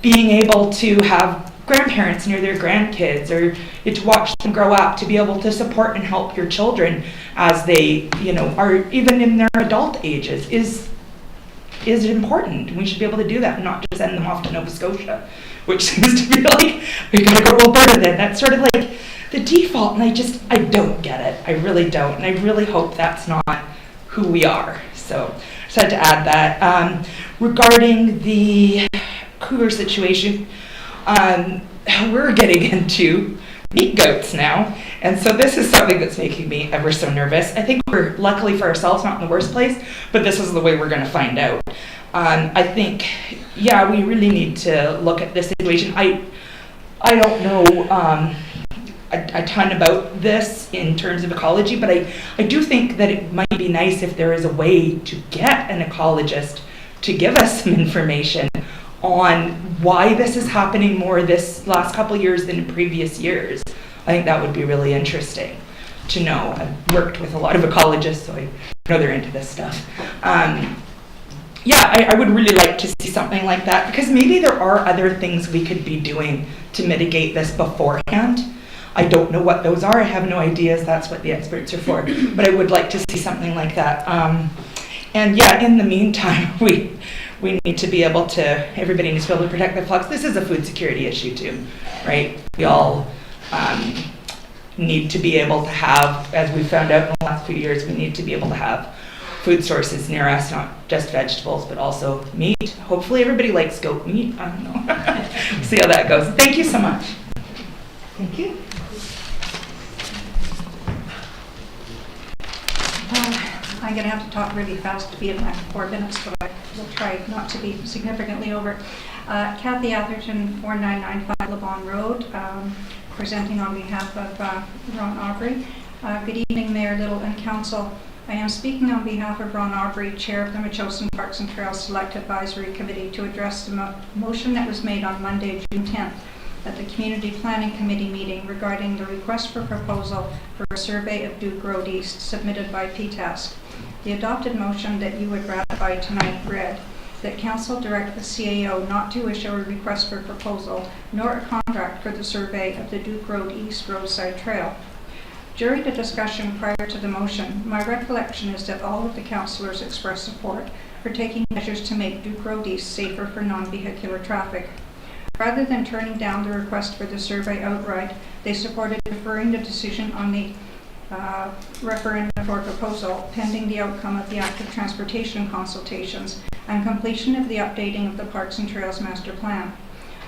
being able to have grandparents near their grandkids, or to watch them grow up, to be able to support and help your children as they, you know, are even in their adult ages is important. We should be able to do that and not just send them off to Nova Scotia, which seems to be like, we gotta go to Alberta then. That's sort of like the default, and I don't get it. I really don't, and I really hope that's not who we are. So I just had to add that. Regarding the cougar situation, we're getting into meat goats now, and so this is something that's making me ever so nervous. I think we're, luckily for ourselves, not in the worst place, but this is the way we're going to find out. I think, yeah, we really need to look at this situation. I don't know a ton about this in terms of ecology, but I do think that it might be nice if there is a way to get an ecologist to give us some information on why this is happening more this last couple of years than in previous years. I think that would be really interesting to know. I've worked with a lot of ecologists, so I know they're into this stuff. I would really like to see something like that, because maybe there are other things we could be doing to mitigate this beforehand. I don't know what those are. I have no ideas. That's what the experts are for. But I would like to see something like that. And yeah, in the meantime, we need to be able to, everybody needs to be able to protect their flocks. This is a food security issue too, right? We all need to be able to have, as we found out in the last few years, we need to be able to have food sources near us, not just vegetables, but also meat. Hopefully everybody likes goat meat. I don't know. See how that goes. Thank you so much. Thank you. I'm going to have to talk really fast to be in my 4 minutes, but I will try not to be significantly over. Kathy Atherton, 4995 Le Bon Road, presenting on behalf of Ron Aubrey. Good evening, Mayor Little and Council. I am speaking on behalf of Ron Aubrey, Chair of the Metchosin Parks and Trails Select Advisory Committee, to address the motion that was made on Monday, June 10th at the Community Planning Committee meeting regarding the request for proposal for a survey of Duke Road East submitted by PTASC. The adopted motion that you would ratify tonight read that Council direct the CAO not to issue a request for proposal nor a contract for the survey of the Duke Road East roadside trail. During the discussion prior to the motion, my recollection is that all of the councillors expressed support for taking measures to make Duke Road East safer for non-vehicular traffic. Rather than turning down the request for the survey outright, they supported deferring the decision on the referendum for proposal pending the outcome of the active transportation consultations and completion of the updating of the Parks and Trails Master Plan.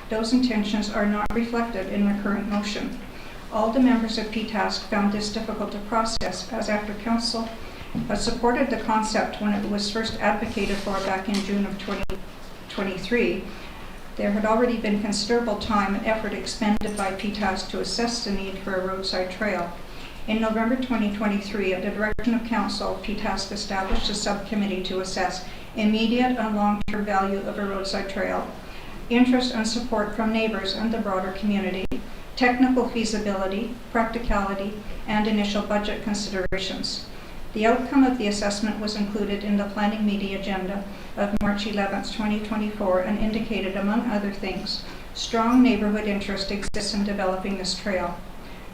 Those intentions are not reflected in the current motion. All the members of PTASC found this difficult to process, as after Council supported the concept when it was first advocated for back in June of 2023, there had already been considerable time and effort expended by PTASC to assess the need for a roadside trail. In November 2023, at the direction of Council, PTASC established a subcommittee to assess immediate and long-term value of a roadside trail, interest and support from neighbors and the broader community, technical feasibility, practicality, and initial budget considerations. The outcome of the assessment was included in the planning meeting agenda of March 11, 2024, and indicated, among other things, strong neighborhood interest exists in developing this trail.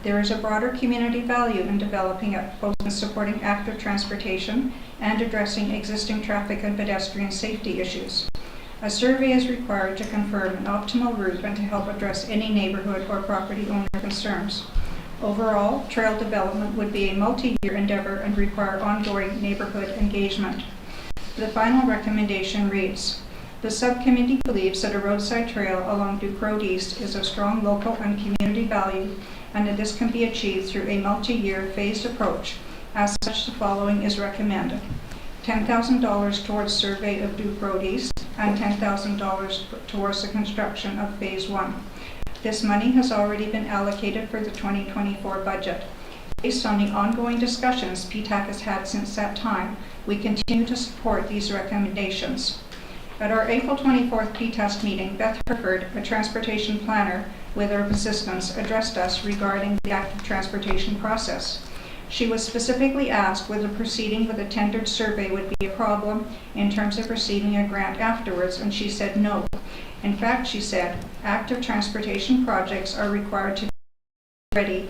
There is a broader community value in developing it, both in supporting active transportation and addressing existing traffic and pedestrian safety issues. A survey is required to confirm an optimal route and to help address any neighborhood or property owner concerns. Overall, trail development would be a multi-year endeavor and require ongoing neighborhood engagement. The final recommendation reads, the subcommittee believes that a roadside trail along Duke Road East is of strong local and community value and that this can be achieved through a multi-year phased approach. As such, the following is recommended. $10,000 towards survey of Duke Road East and $10,000 towards the construction of Phase 1. This money has already been allocated for the 2024 budget. Based on the ongoing discussions PTAC has had since that time, we continue to support these recommendations. At our April 24th PTASC meeting, Beth Herford, a transportation planner with her assistants, addressed us regarding the active transportation process. She was specifically asked whether proceeding with a tendered survey would be a problem in terms of receiving a grant afterwards, and she said no. In fact, she said, active transportation projects are required to be ready,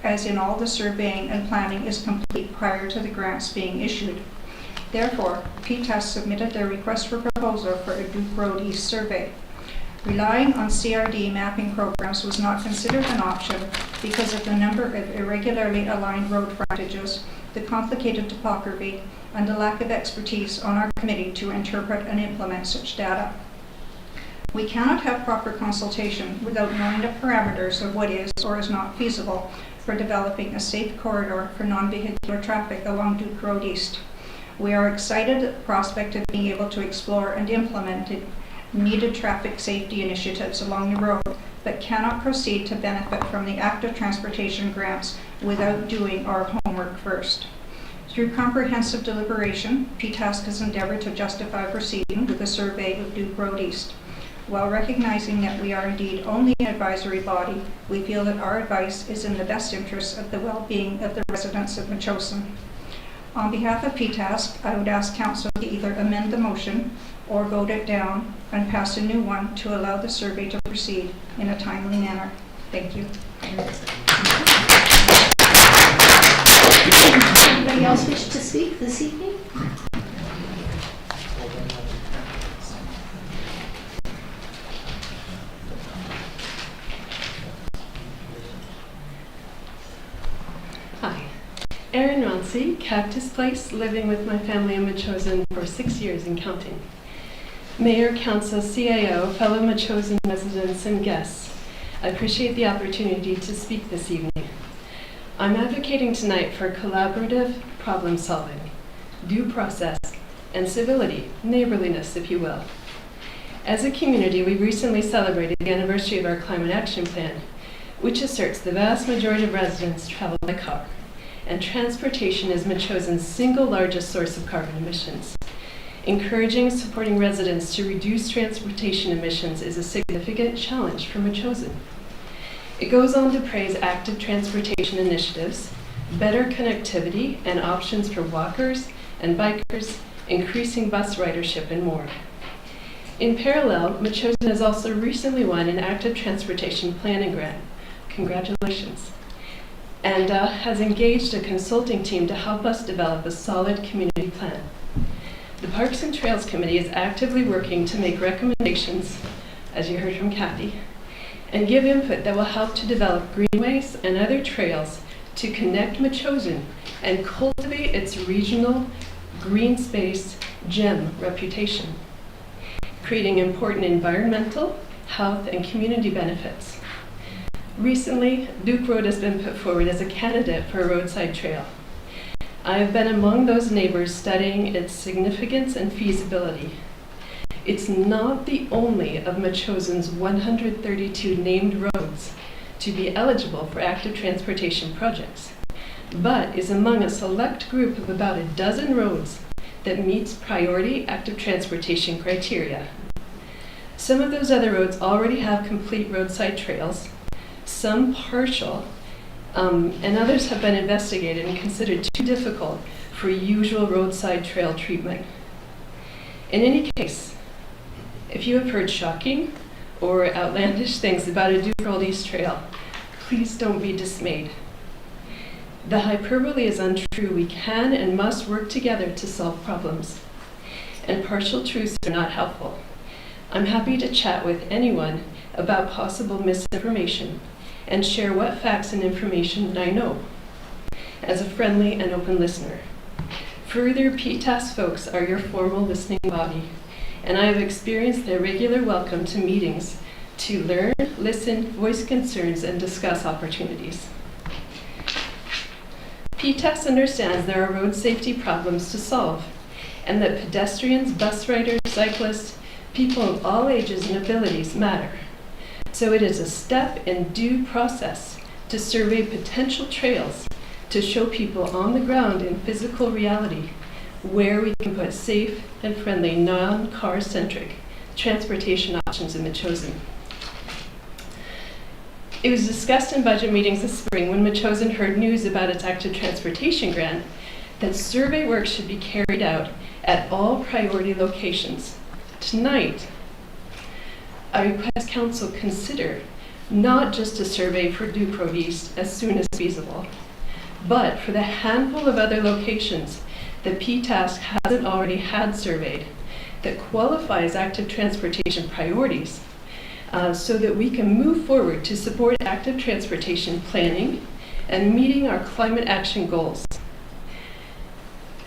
as in all the surveying and planning is complete prior to the grants being issued. Therefore, PTASC submitted their request for proposal for a Duke Road East survey. Relying on CRD mapping programs was not considered an option because of the number of irregularly aligned road frontages, the complicated topography, and the lack of expertise on our committee to interpret and implement such data. We cannot have proper consultation without knowing the parameters of what is or is not feasible for developing a safe corridor for non-vehicular traffic along Duke Road East. We are excited at the prospect of being able to explore and implement needed traffic safety initiatives along the road, but cannot proceed to benefit from the active transportation grants without doing our homework first. Through comprehensive deliberation, PTASC has endeavored to justify proceeding with a survey of Duke Road East. While recognizing that we are indeed only an advisory body, we feel that our advice is in the best interest of the well-being of the residents of Metchosin. On behalf of PTASC, I would ask Council to either amend the motion or vote it down and pass a new one to allow the survey to proceed in a timely manner. Thank you. Anybody else wish to speak this evening? Hi, Erin Ronsi, Cactus Place, living with my family in Metchosin for 6 years and counting. Mayor, Council, CAO, fellow Metchosin residents and guests, I appreciate the opportunity to speak this evening. I'm advocating tonight for collaborative problem solving, due process, and civility, neighborliness, if you will. As a community, we recently celebrated the anniversary of our Climate Action Plan, which asserts the vast majority of residents travel by car, and transportation is Metchosen's single largest source of carbon emissions. Encouraging and supporting residents to reduce transportation emissions is a significant challenge for Metchosen. It goes on to praise active transportation initiatives, better connectivity and options for walkers and bikers, increasing bus ridership, and more. In parallel, Metchosen has also recently won an active transportation planning grant. Congratulations. And has engaged a consulting team to help us develop a solid community plan. The Parks and Trails Committee is actively working to make recommendations, as you heard from Kathy, and give input that will help to develop greenways and other trails to connect Metchosen and cultivate its regional green space gem reputation, creating important environmental, health, and community benefits. Recently, Duke Road has been put forward as a candidate for a roadside trail. I have been among those neighbors studying its significance and feasibility. It's not the only of Metchosen's 132 named roads to be eligible for active transportation projects, but is among a select group of about a dozen roads that meets priority active transportation criteria. Some of those other roads already have complete roadside trails, some partial, and others have been investigated and considered too difficult for usual roadside trail treatment. In any case, if you have heard shocking or outlandish things about a Duke Road East Trail, please don't be dismayed. The hyperbole is untrue. We can and must work together to solve problems, and partial truths are not helpful. I'm happy to chat with anyone about possible misinformation and share what facts and information I know as a friendly and open listener. Further, PTAS folks are your formal listening body, and I have experienced their regular welcome to meetings to learn, listen, voice concerns, and discuss opportunities. PTAS understands there are road safety problems to solve, and that pedestrians, bus riders, cyclists, people of all ages and abilities matter. So it is a step in due process to survey potential trails to show people on the ground in physical reality where we can put safe and friendly, non-car-centric transportation options in Metchosen. It was discussed in budget meetings this spring when Metchosen heard news about its active transportation grant that survey work should be carried out at all priority locations. Tonight, I request Council consider not just a survey for Duke Road East as soon as feasible, but for the handful of other locations that PTAS hasn't already had surveyed that qualifies active transportation priorities, so that we can move forward to support active transportation planning and meeting our climate action goals.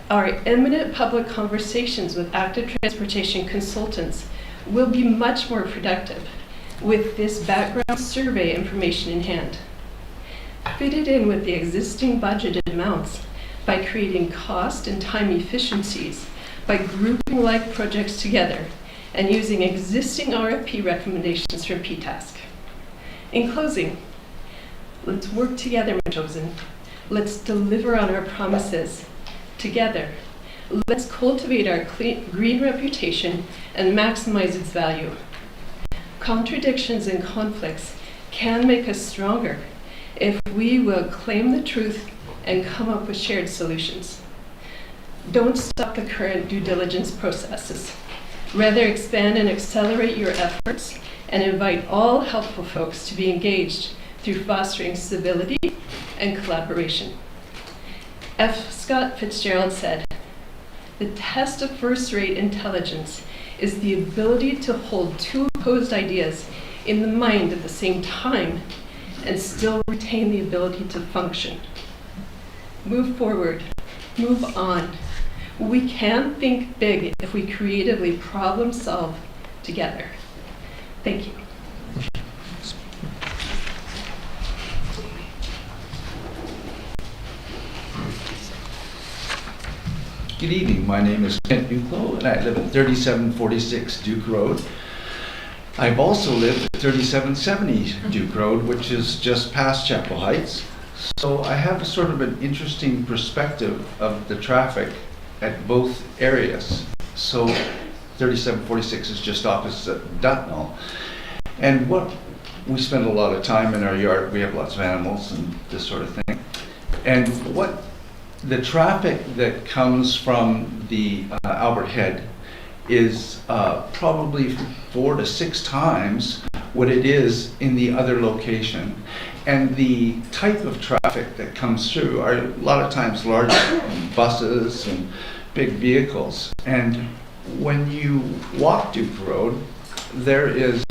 Our imminent public conversations with active transportation consultants will be much more productive with this background survey information in hand. Fit it in with the existing budgeted amounts by creating cost and time efficiencies, by grouping like projects together, and using existing RFP recommendations from PTASC. In closing, let's work together, Metchosen. Let's deliver on our promises together. Let's cultivate our green reputation and maximize its value. Contradictions and conflicts can make us stronger if we will claim the truth and come up with shared solutions. Don't stop the current due diligence processes. Rather, expand and accelerate your efforts and invite all helpful folks to be engaged through fostering civility and collaboration. F. Scott Fitzgerald said, "The test of first-rate intelligence is the ability to hold two opposed ideas in the mind at the same time and still retain the ability to function." Move forward, move on. We can think big if we creatively problem solve together. Thank you. Good evening, my name is Kent Buclo and I live at 3746 Duke Road. I've also lived at 3770 Duke Road, which is just past Chapel Heights. So I have sort of an interesting perspective of the traffic at both areas. So 3746 is just opposite Dutnall. And we spend a lot of time in our yard, we have lots of animals and this sort of thing. And what the traffic that comes from the Albert Head is probably 4 to 6 times what it is in the other location. And the type of traffic that comes through are a lot of times large buses and big vehicles. And when you walk Duke Road, there is,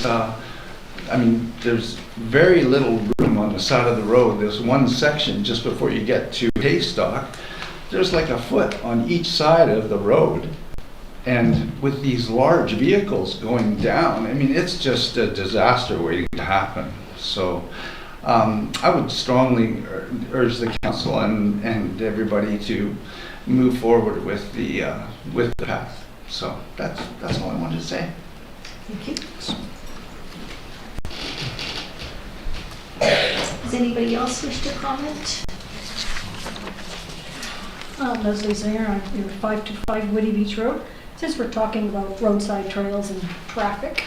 there's very little room on the side of the road. There's one section just before you get to Haystock. There's like a foot on each side of the road. And with these large vehicles going down, it's just a disaster waiting to happen. So I would strongly urge the council and everybody to move forward with the path. So that's all I wanted to say. Thank you. Does anybody else wish to comment? Leslie Zayer on 525 Woody Beach Road. Since we're talking about roadside trails and traffic,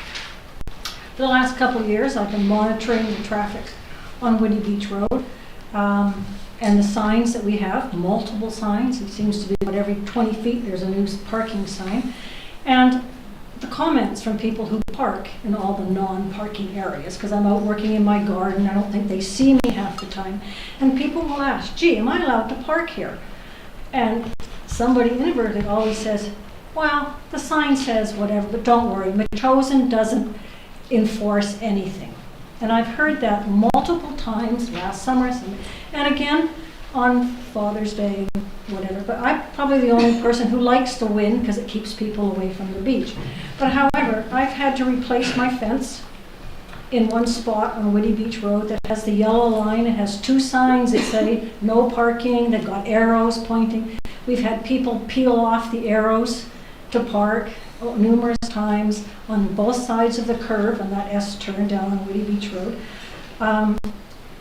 for the last couple of years I've been monitoring the traffic on Woody Beach Road and the signs that we have, multiple signs. It seems to be about every 20 feet there's a new parking sign. And the comments from people who park in all the non-parking areas, because I'm out working in my garden, I don't think they see me half the time. And people will ask, gee, am I allowed to park here? And somebody inadvertently always says, well, the sign says whatever, but don't worry, Metchosin doesn't enforce anything. And I've heard that multiple times last summer and again on Father's Day, whatever. But I'm probably the only person who likes the wind because it keeps people away from the beach. But however, I've had to replace my fence in one spot on Woody Beach Road that has the yellow line. It has 2 signs that say no parking. They've got arrows pointing. We've had people peel off the arrows to park numerous times on both sides of the curve on that S turn down on Woody Beach Road.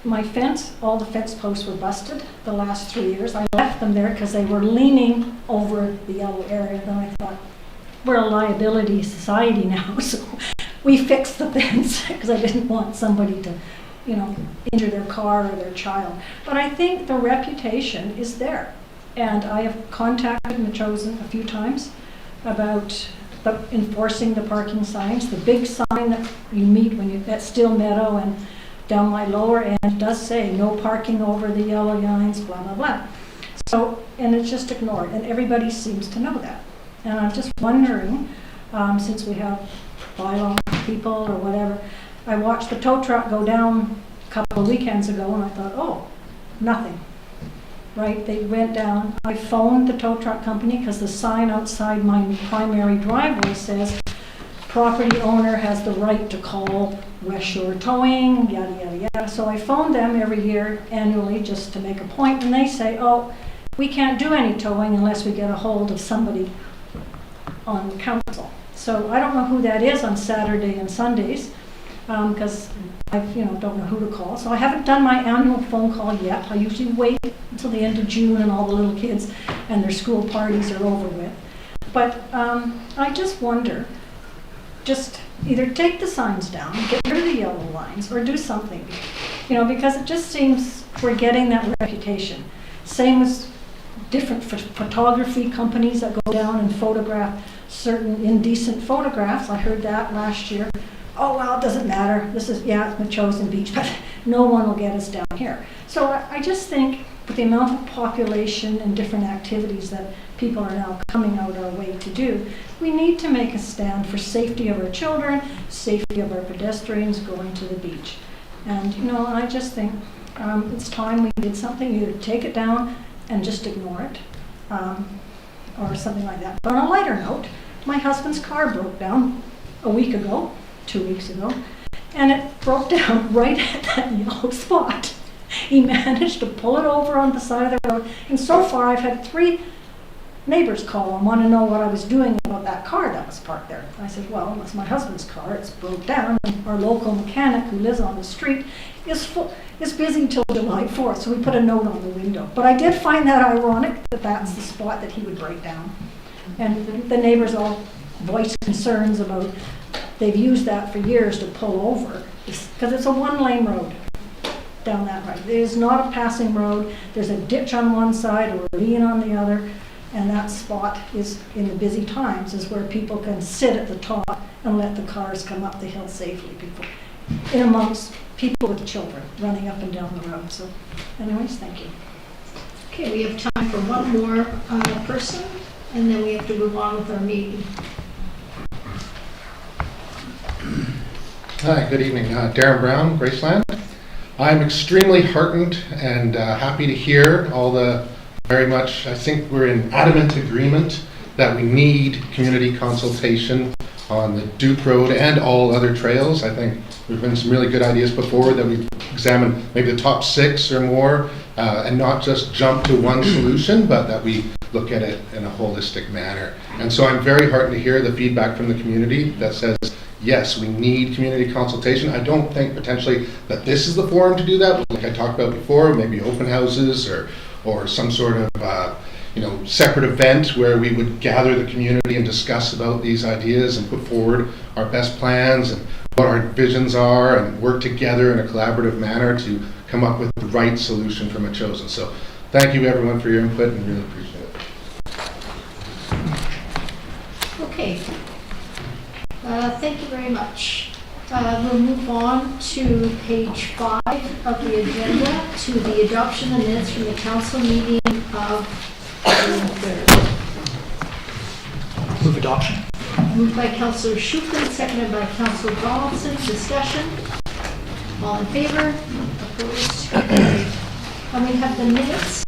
My fence, all the fence posts were busted the last 3 years. I left them there because they were leaning over the yellow area. Then I thought, we're a liability society now, so we fixed the fence because I didn't want somebody to, injure their car or their child. But I think the reputation is there. And I have contacted Metchosin a few times about enforcing the parking signs. The big sign that you meet when you're at Still Meadow and down my lower end does say no parking over the yellow lines, blah, blah, blah. So, and it's just ignored, and everybody seems to know that. And I'm just wondering, since we have bylaw people or whatever, I watched the tow truck go down a couple of weekends ago and I thought, oh, nothing. Right, they went down. I phoned the tow truck company because the sign outside my primary driveway says property owner has the right to call West Shore Towing, yada, yada, yada. So I phoned them every year annually just to make a point, and they say, oh, we can't do any towing unless we get a hold of somebody on council. So I don't know who that is on Saturday and Sundays because I don't know who to call. So I haven't done my annual phone call yet. I usually wait until the end of June and all the little kids and their school parties are over with. But I just wonder, just either take the signs down, get rid of the yellow lines, or do something. Because it just seems we're getting that reputation. Same as different photography companies that go down and photograph certain indecent photographs. I heard that last year. Oh, well, it doesn't matter. This is, it's Metchosin Beach, but no one will get us down here. So I just think with the amount of population and different activities that people are now coming out our way to do, we need to make a stand for safety of our children, safety of our pedestrians going to the beach. And, I just think it's time we did something, either take it down and just ignore it, or something like that. But on a lighter note, my husband's car broke down a week ago, 2 weeks ago, and it broke down right at that yellow spot. He managed to pull it over on the side of the road, and so far I've had 3 neighbors call and want to know what I was doing about that car that was parked there. I said, well, that's my husband's car, it's broke down. Our local mechanic who lives on the street is busy till July 4th, so we put a note on the window. But I did find that ironic that that's the spot that he would break down. And the neighbors all voiced concerns about, they've used that for years to pull over, because it's a one-lane road down that right. It is not a passing road. There's a ditch on one side or a ravine on the other, and that spot is, in the busy times, is where people can sit at the top and let the cars come up the hill safely. People, in amongst people with children running up and down the road. So, anyways, thank you. Okay, we have time for one more person, and then we have to move on with our meeting. Hi, good evening. Darren Brown, Graceland. I'm extremely heartened and happy to hear all the, very much, I think we're in adamant agreement that we need community consultation on the Duke Road and all other trails. I think there's been some really good ideas before that we've examined maybe the top 6 or more and not just jump to one solution, but that we look at it in a holistic manner. And so I'm very heartened to hear the feedback from the community that says, yes, we need community consultation. I don't think potentially that this is the forum to do that. Like I talked about before, maybe open houses or some sort of separate event where we would gather the community and discuss about these ideas and put forward our best plans and what our visions are and work together in a collaborative manner to come up with the right solution for Metchosin. So thank you everyone for your input and really appreciate it. Okay. Thank you very much. We'll move on to page 5 of the agenda, to the adoption of minutes from the council meeting of June 3rd. Move adoption. Moved by Councillor Schupin, seconded by Councillor Donaldson. Discussion? All in favor? Opposed? Carried. And we have the minutes.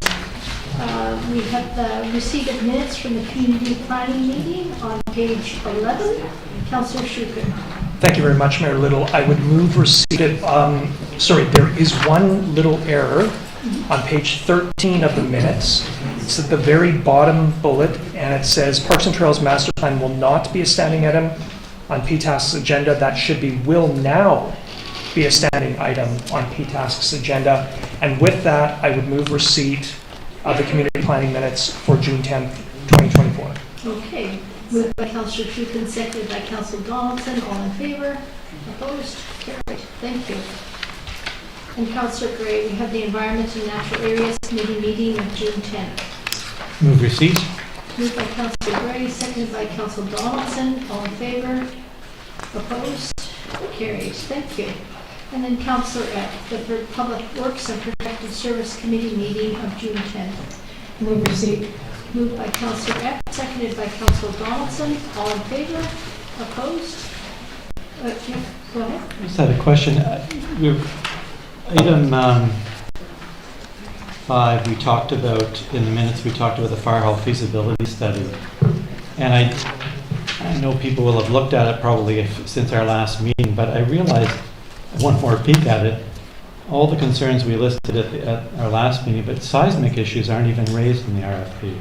We have the receipt of minutes from the community planning meeting on page 11. Councillor Schupin. Thank you very much, Mayor Little. I would move receipt of, there is one little error on page 13 of the minutes. It's at the very bottom bullet, and it says Parks and Trails Master Plan will not be a standing item on PTASK's agenda. That should be will now be a standing item on PTASK's agenda. And with that, I would move receipt of the community planning minutes for June 10th, 2024. Okay. Moved by Councillor Schupin, seconded by Councillor Donaldson. All in favor? Opposed? Carried. Thank you. And Councillor Gray, we have the Environment and Natural Areas Committee meeting of June 10th. Move receipt. Moved by Councillor Gray, seconded by Councillor Donaldson. All in favor? Opposed? Carried. Thank you. And then Councillor F, the Public Works and Protective Service Committee meeting of June 10th. Move receipt. Moved by Councillor F, seconded by Councillor Donaldson. All in favor? Opposed? Yeah, go ahead. I just had a question. Item 5, we talked about, in the minutes, we talked about the fire hall feasibility study. And I know people will have looked at it probably since our last meeting, but I realized, one more peek at it, all the concerns we listed at our last meeting, but seismic issues aren't even raised in the RFP.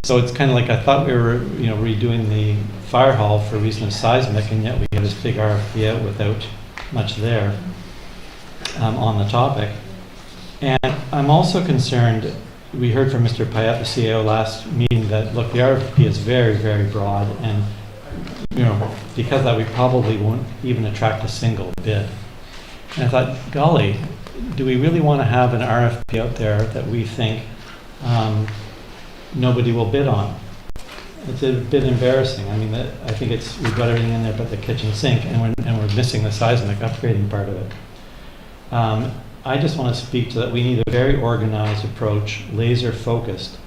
So it's kind of like I thought we were, redoing the fire hall for reason of seismic, and yet we get this big RFP out without much there on the topic. And I'm also concerned. We heard from Mr. Payette, the CAO, last meeting that look, the RFP is very, very broad, and because of that we probably won't even attract a single bid. And I thought, golly, do we really want to have an RFP out there that we think nobody will bid on? It's a bit embarrassing. I mean, I think we've got everything in there but the kitchen sink, and we're missing the seismic upgrading part of it. I just want to speak to that. We need a very organized approach, laser focused,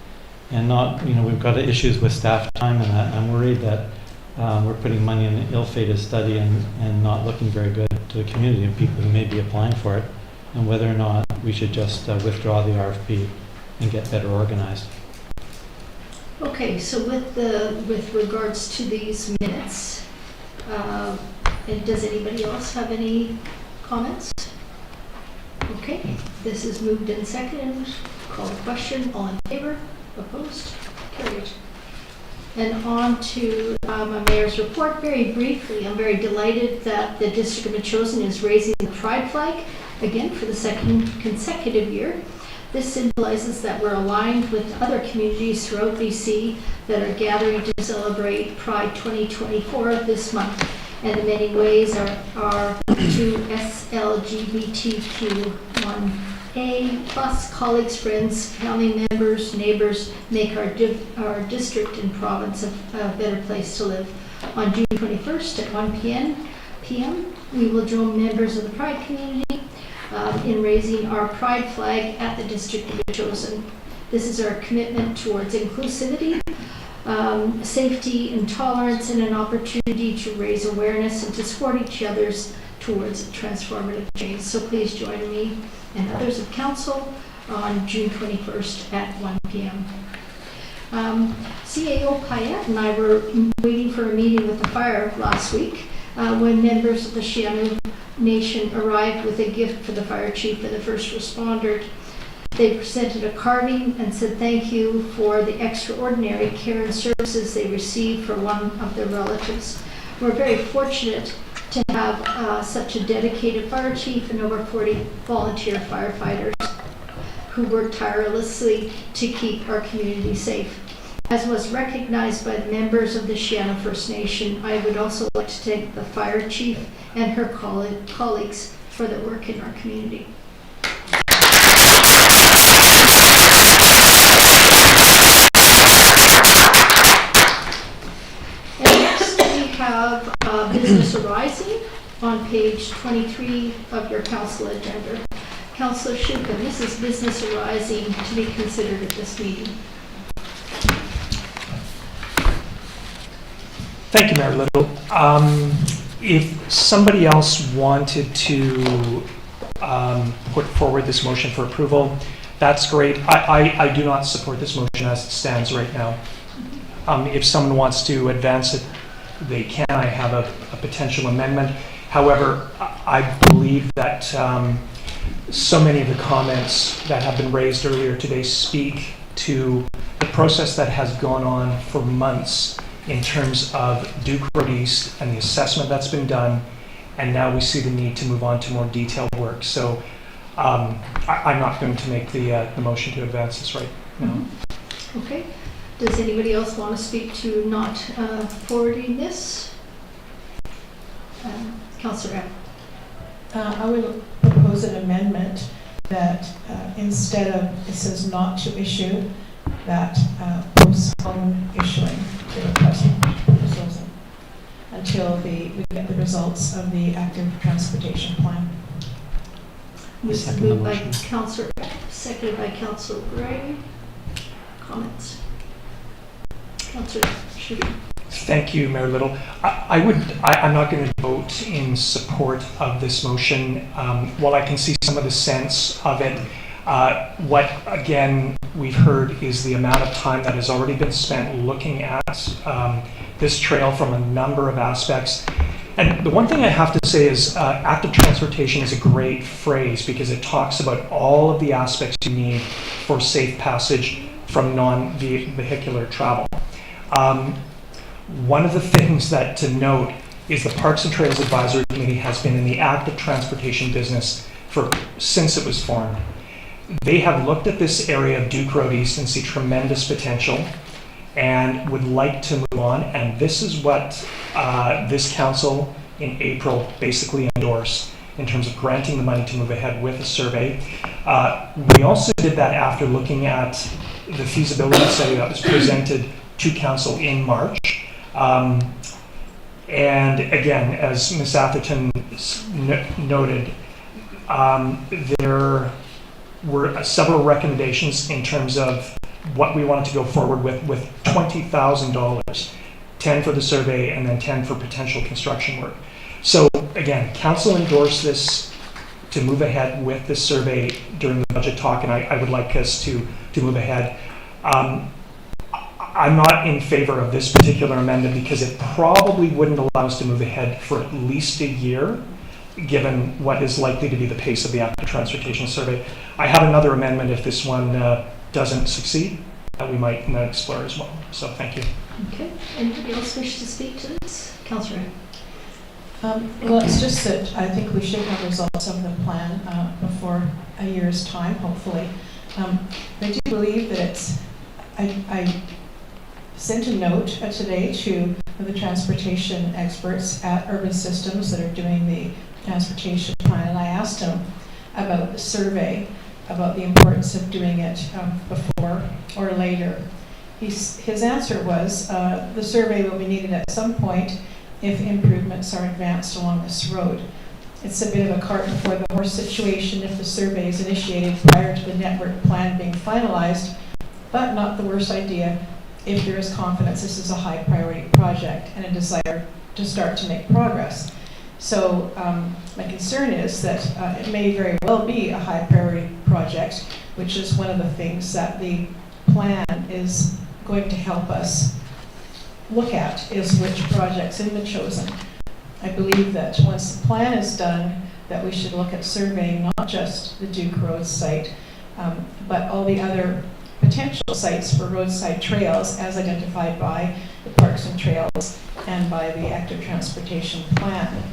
and not, we've got issues with staff time and that. And I'm worried that we're putting money in an ill-fated study and not looking very good to the community and people who may be applying for it, and whether or not we should just withdraw the RFP and get better organized. Okay, so with regards to these minutes, does anybody else have any comments? Okay, this is moved and seconded. Call the question. All in favor? Opposed? Carried. And on to my mayor's report. Very briefly, I'm very delighted that the District of Metchosin is raising the Pride flag again for the second consecutive year. This symbolizes that we're aligned with other communities throughout BC that are gathering to celebrate Pride 2024 this month. And in many ways our two SLGBTQ1A plus colleagues, friends, family members, neighbors make our district and province a better place to live. On June 21st at 1 p.m. we will join members of the Pride community in raising our Pride flag at the District of Metchosin. This is our commitment towards inclusivity, safety and tolerance, and an opportunity to raise awareness and to support each other's towards transformative change. So please join me and others of council on June 21st at 1 p.m. CAO Payette and I were waiting for a meeting with the fire last week when members of the Sienna Nation arrived with a gift for the fire chief and the first responder. They presented a carving and said thank you for the extraordinary care and services they received for one of their relatives. We're very fortunate to have such a dedicated fire chief and over 40 volunteer firefighters who work tirelessly to keep our community safe. As was recognized by the members of the Sienna First Nation, I would also like to thank the fire chief and her colleagues for their work in our community. And next we have Business Arising on page 23 of your council agenda. Councillor Shukin, this is Business Arising to be considered at this meeting. Thank you, Mayor Little. If somebody else wanted to put forward this motion for approval, that's great. I do not support this motion as it stands right now. If someone wants to advance it, they can. I have a potential amendment. However, I believe that so many of the comments that have been raised earlier today speak to the process that has gone on for months in terms of Duke Road East and the assessment that's been done, and now we see the need to move on to more detailed work. So I'm not going to make the motion to advance this right now. Okay. Does anybody else want to speak to not forwarding this? Councillor Epp. I would propose an amendment that instead of, it says not to issue, that postpone issuing to the president until we get the results of the active transportation plan. This is moved by Councillor Epp, seconded by Councillor Gray. Comments? Councillor Shukin. Thank you, Mayor Little. I'm not going to vote in support of this motion. While I can see some of the sense of it, what, again, we've heard is the amount of time that has already been spent looking at this trail from a number of aspects. And the one thing I have to say is active transportation is a great phrase because it talks about all of the aspects you need for safe passage from non-vehicular travel. One of the things that to note is the Parks and Trails Advisory Committee has been in the active transportation business since it was formed. They have looked at this area of Duke Road East and see tremendous potential and would like to move on. And this is what this council in April basically endorsed in terms of granting the money to move ahead with a survey. We also did that after looking at the feasibility study that was presented to council in March. And again, as Ms. Atherton noted, there were several recommendations in terms of what we wanted to go forward with $20,000, 10 for the survey and then 10 for potential construction work. So again, council endorsed this to move ahead with this survey during the budget talk, and I would like us to move ahead. I'm not in favor of this particular amendment because it probably wouldn't allow us to move ahead for at least a year, given what is likely to be the pace of the active transportation survey. I have another amendment if this one doesn't succeed. that we might explore as well. So thank you. Okay, anybody else wish to speak to this? Councillor. Well, it's just that I think we should have results of the plan before a year's time, hopefully. I do believe that it's, I sent a note today to the transportation experts at Urban Systems that are doing the transportation plan, and I asked them about the survey, about the importance of doing it before or later. His answer was the survey will be needed at some point if improvements are advanced along this road. It's a bit of a cart before the horse situation if the survey is initiated prior to the network plan being finalized, but not the worst idea if there is confidence this is a high priority project and a desire to start to make progress. So my concern is that it may very well be a high priority project, which is one of the things that the plan is going to help us look at, is which projects in the chosen. I believe that once the plan is done, that we should look at surveying not just the Duke Road site, but all the other potential sites for roadside trails as identified by the Parks and Trails and by the active transportation plan.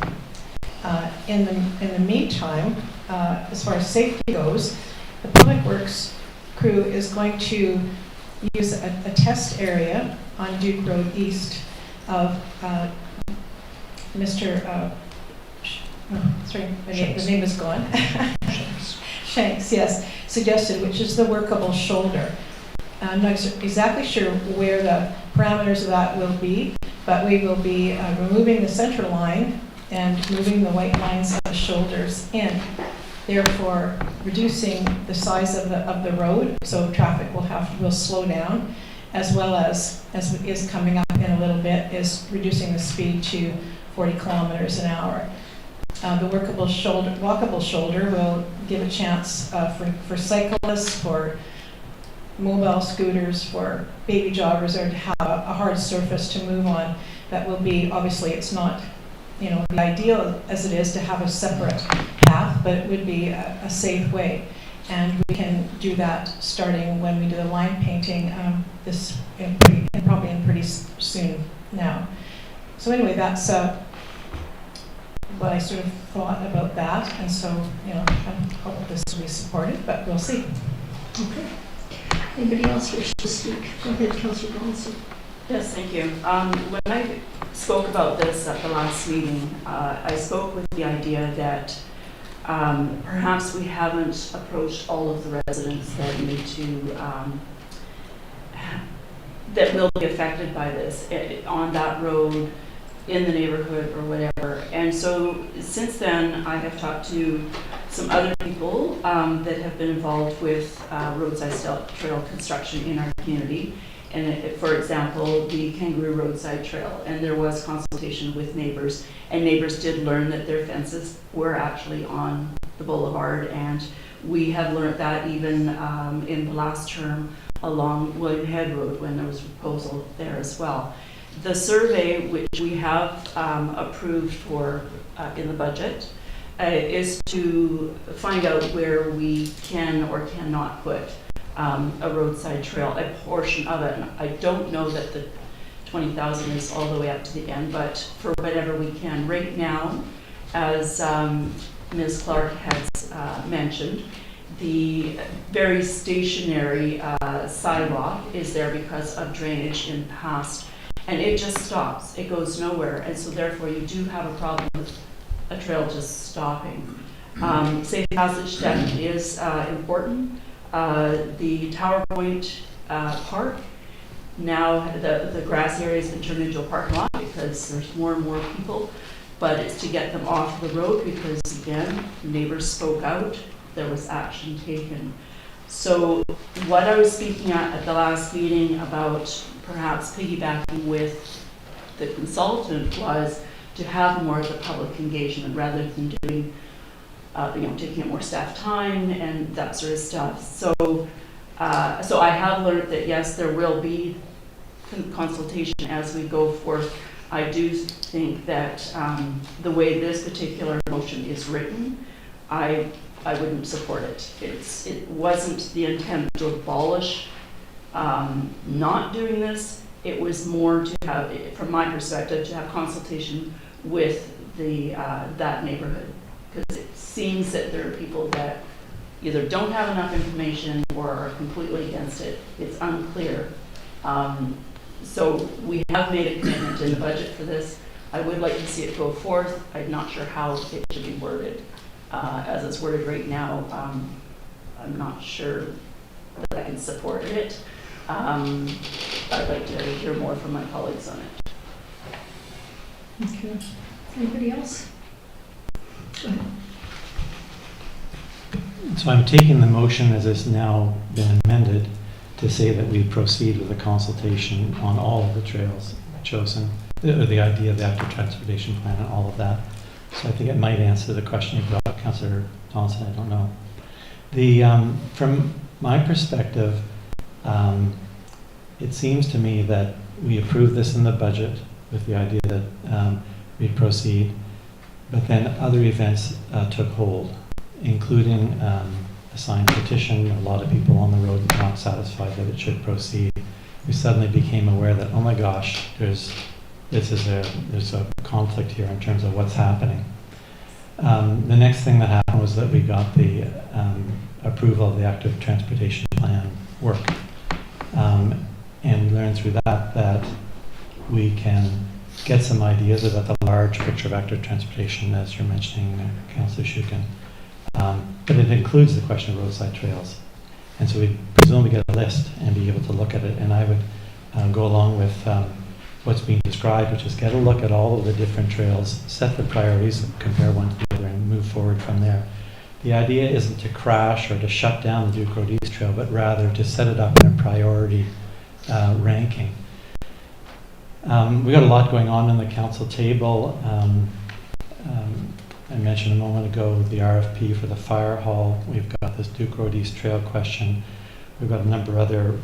In the meantime, as far as safety goes, the Public Works crew is going to use a test area on Duke Road east of Mr. Sorry, the name is gone. Shanks, yes, suggested, which is the workable shoulder. I'm not exactly sure where the parameters of that will be, but we will be removing the center line and moving the white lines of the shoulders in, therefore reducing the size of the road, so traffic will slow down, as well as is coming up in a little bit, is reducing the speed to 40 kilometers an hour. The walkable shoulder will give a chance for cyclists, for mobile scooters, for baby joggers, or to have a hard surface to move on. That will be, obviously it's not, the ideal as it is to have a separate path, but it would be a safe way. And we can do that starting when we do the line painting probably pretty soon now. So anyway, that's what I sort of thought about that, and so I hope this will be supported, but we'll see. Okay. Anybody else wish to speak? Go ahead, Councillor Donaldson. Yes, thank you. When I spoke about this at the last meeting, I spoke with the idea that perhaps we haven't approached all of the residents that need to, that will be affected by this on that road, in the neighborhood or whatever. And so since then, I have talked to some other people that have been involved with roadside trail construction in our community. And for example, the Kangaroo Roadside Trail, and there was consultation with neighbors, and neighbors did learn that their fences were actually on the boulevard, and we have learned that even in the last term along William Head Road when there was a proposal there as well. The survey, which we have approved for in the budget, is to find out where we can or cannot put a roadside trail, a portion of it. And I don't know that the 20,000 is all the way up to the end, but for whatever we can. Right now, as Ms. Clark has mentioned, the very stationary sidewalk is there because of drainage in the past. And it just stops, it goes nowhere, and so therefore you do have a problem with a trail just stopping. Safe passage definitely is important. The Tower Point Park, now the grass area has been turned into a parking lot because there's more and more people, but it's to get them off the road because again, neighbors spoke out, there was action taken. So what I was speaking at the last meeting about perhaps piggybacking with the consultant was to have more of the public engagement rather than doing, taking up more staff time and that sort of stuff. So, so I have learned that yes, there will be consultation as we go forth. I do think that the way this particular motion is written, I wouldn't support it. It wasn't the intent to abolish not doing this, it was more to have, from my perspective, to have consultation with that neighborhood. Because it seems that there are people that either don't have enough information or are completely against it. It's unclear. So we have made a commitment in the budget for this. I would like to see it go forth. I'm not sure how it should be worded. As it's worded right now, I'm not sure that I can support it. I'd like to hear more from my colleagues on it. Okay. Anybody else? Go ahead. So I'm taking the motion as it's now been amended to say that we proceed with a consultation on all of the trails chosen, or the idea of the active transportation plan and all of that. So I think it might answer the question you brought up, Councillor Thompson, I don't know. From my perspective, it seems to me that we approved this in the budget with the idea that we proceed, but then other events took hold, including a signed petition, a lot of people on the road not satisfied that it should proceed. We suddenly became aware that, oh my gosh, there's a conflict here in terms of what's happening. The next thing that happened was that we got the approval of the active transportation plan work. And we learned through that we can get some ideas about the large picture of active transportation, as you're mentioning, Councillor Shukin. But it includes the question of roadside trails. And so we presumably get a list and be able to look at it. And I would go along with what's being described, which is get a look at all of the different trails, set the priorities, compare one to the other, and move forward from there. The idea isn't to crash or to shut down the Duke Road East Trail, but rather to set it up in a priority ranking. We got a lot going on in the council table. I mentioned a moment ago the RFP for the fire hall. We've got this Duke Road East Trail question. We've got a number of other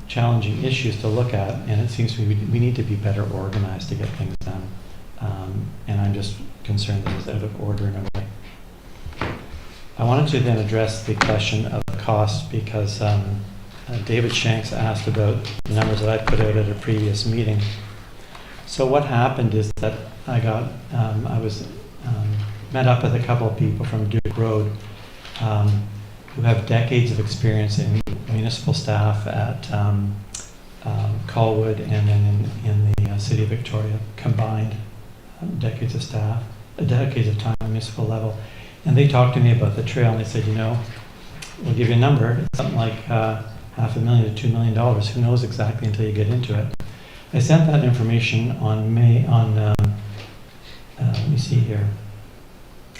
challenging issues to look at, and it seems to me we need to be better organized to get things done. And I'm just concerned that it's out of order in a way. I wanted to then address the question of the cost because David Shanks asked about the numbers that I put out at a previous meeting. So what happened is that I was met up with a couple of people from Duke Road who have decades of experience in municipal staff at Colwood and then in the City of Victoria, combined decades of staff, decades of time at municipal level. And they talked to me about the trail and they said, we'll give you a number, it's something like $500,000 to $2 million. Who knows exactly until you get into it. I sent that information on let me see here,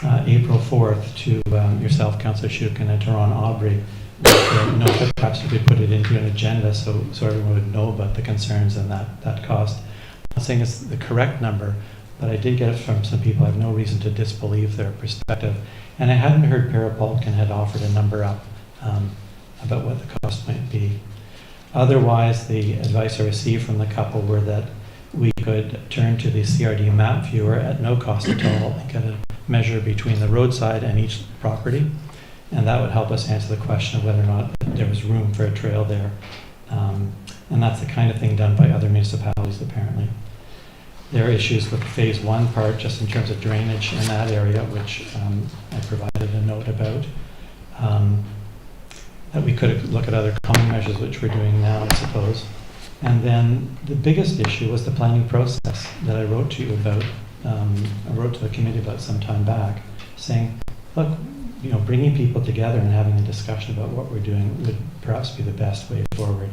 April 4th to yourself, Councillor Shukin, and to Ron Aubrey. Perhaps we could put it into an agenda so everyone would know about the concerns and that cost. I'm not saying it's the correct number, but I did get it from some people. I have no reason to disbelieve their perspective. And I hadn't heard Parapulkin had offered a number up about what the cost might be. Otherwise, the advice I received from the couple were that we could turn to the CRD map viewer at no cost at all and get a measure between the roadside and each property. And that would help us answer the question of whether or not there was room for a trail there. And that's the kind of thing done by other municipalities, apparently. There are issues with the phase 1 part, just in terms of drainage in that area, which I provided a note about. That we could look at other common measures, which we're doing now, I suppose. And then the biggest issue was the planning process that I wrote to you about. I wrote to the committee about some time back, saying, look, bringing people together and having a discussion about what we're doing would perhaps be the best way forward,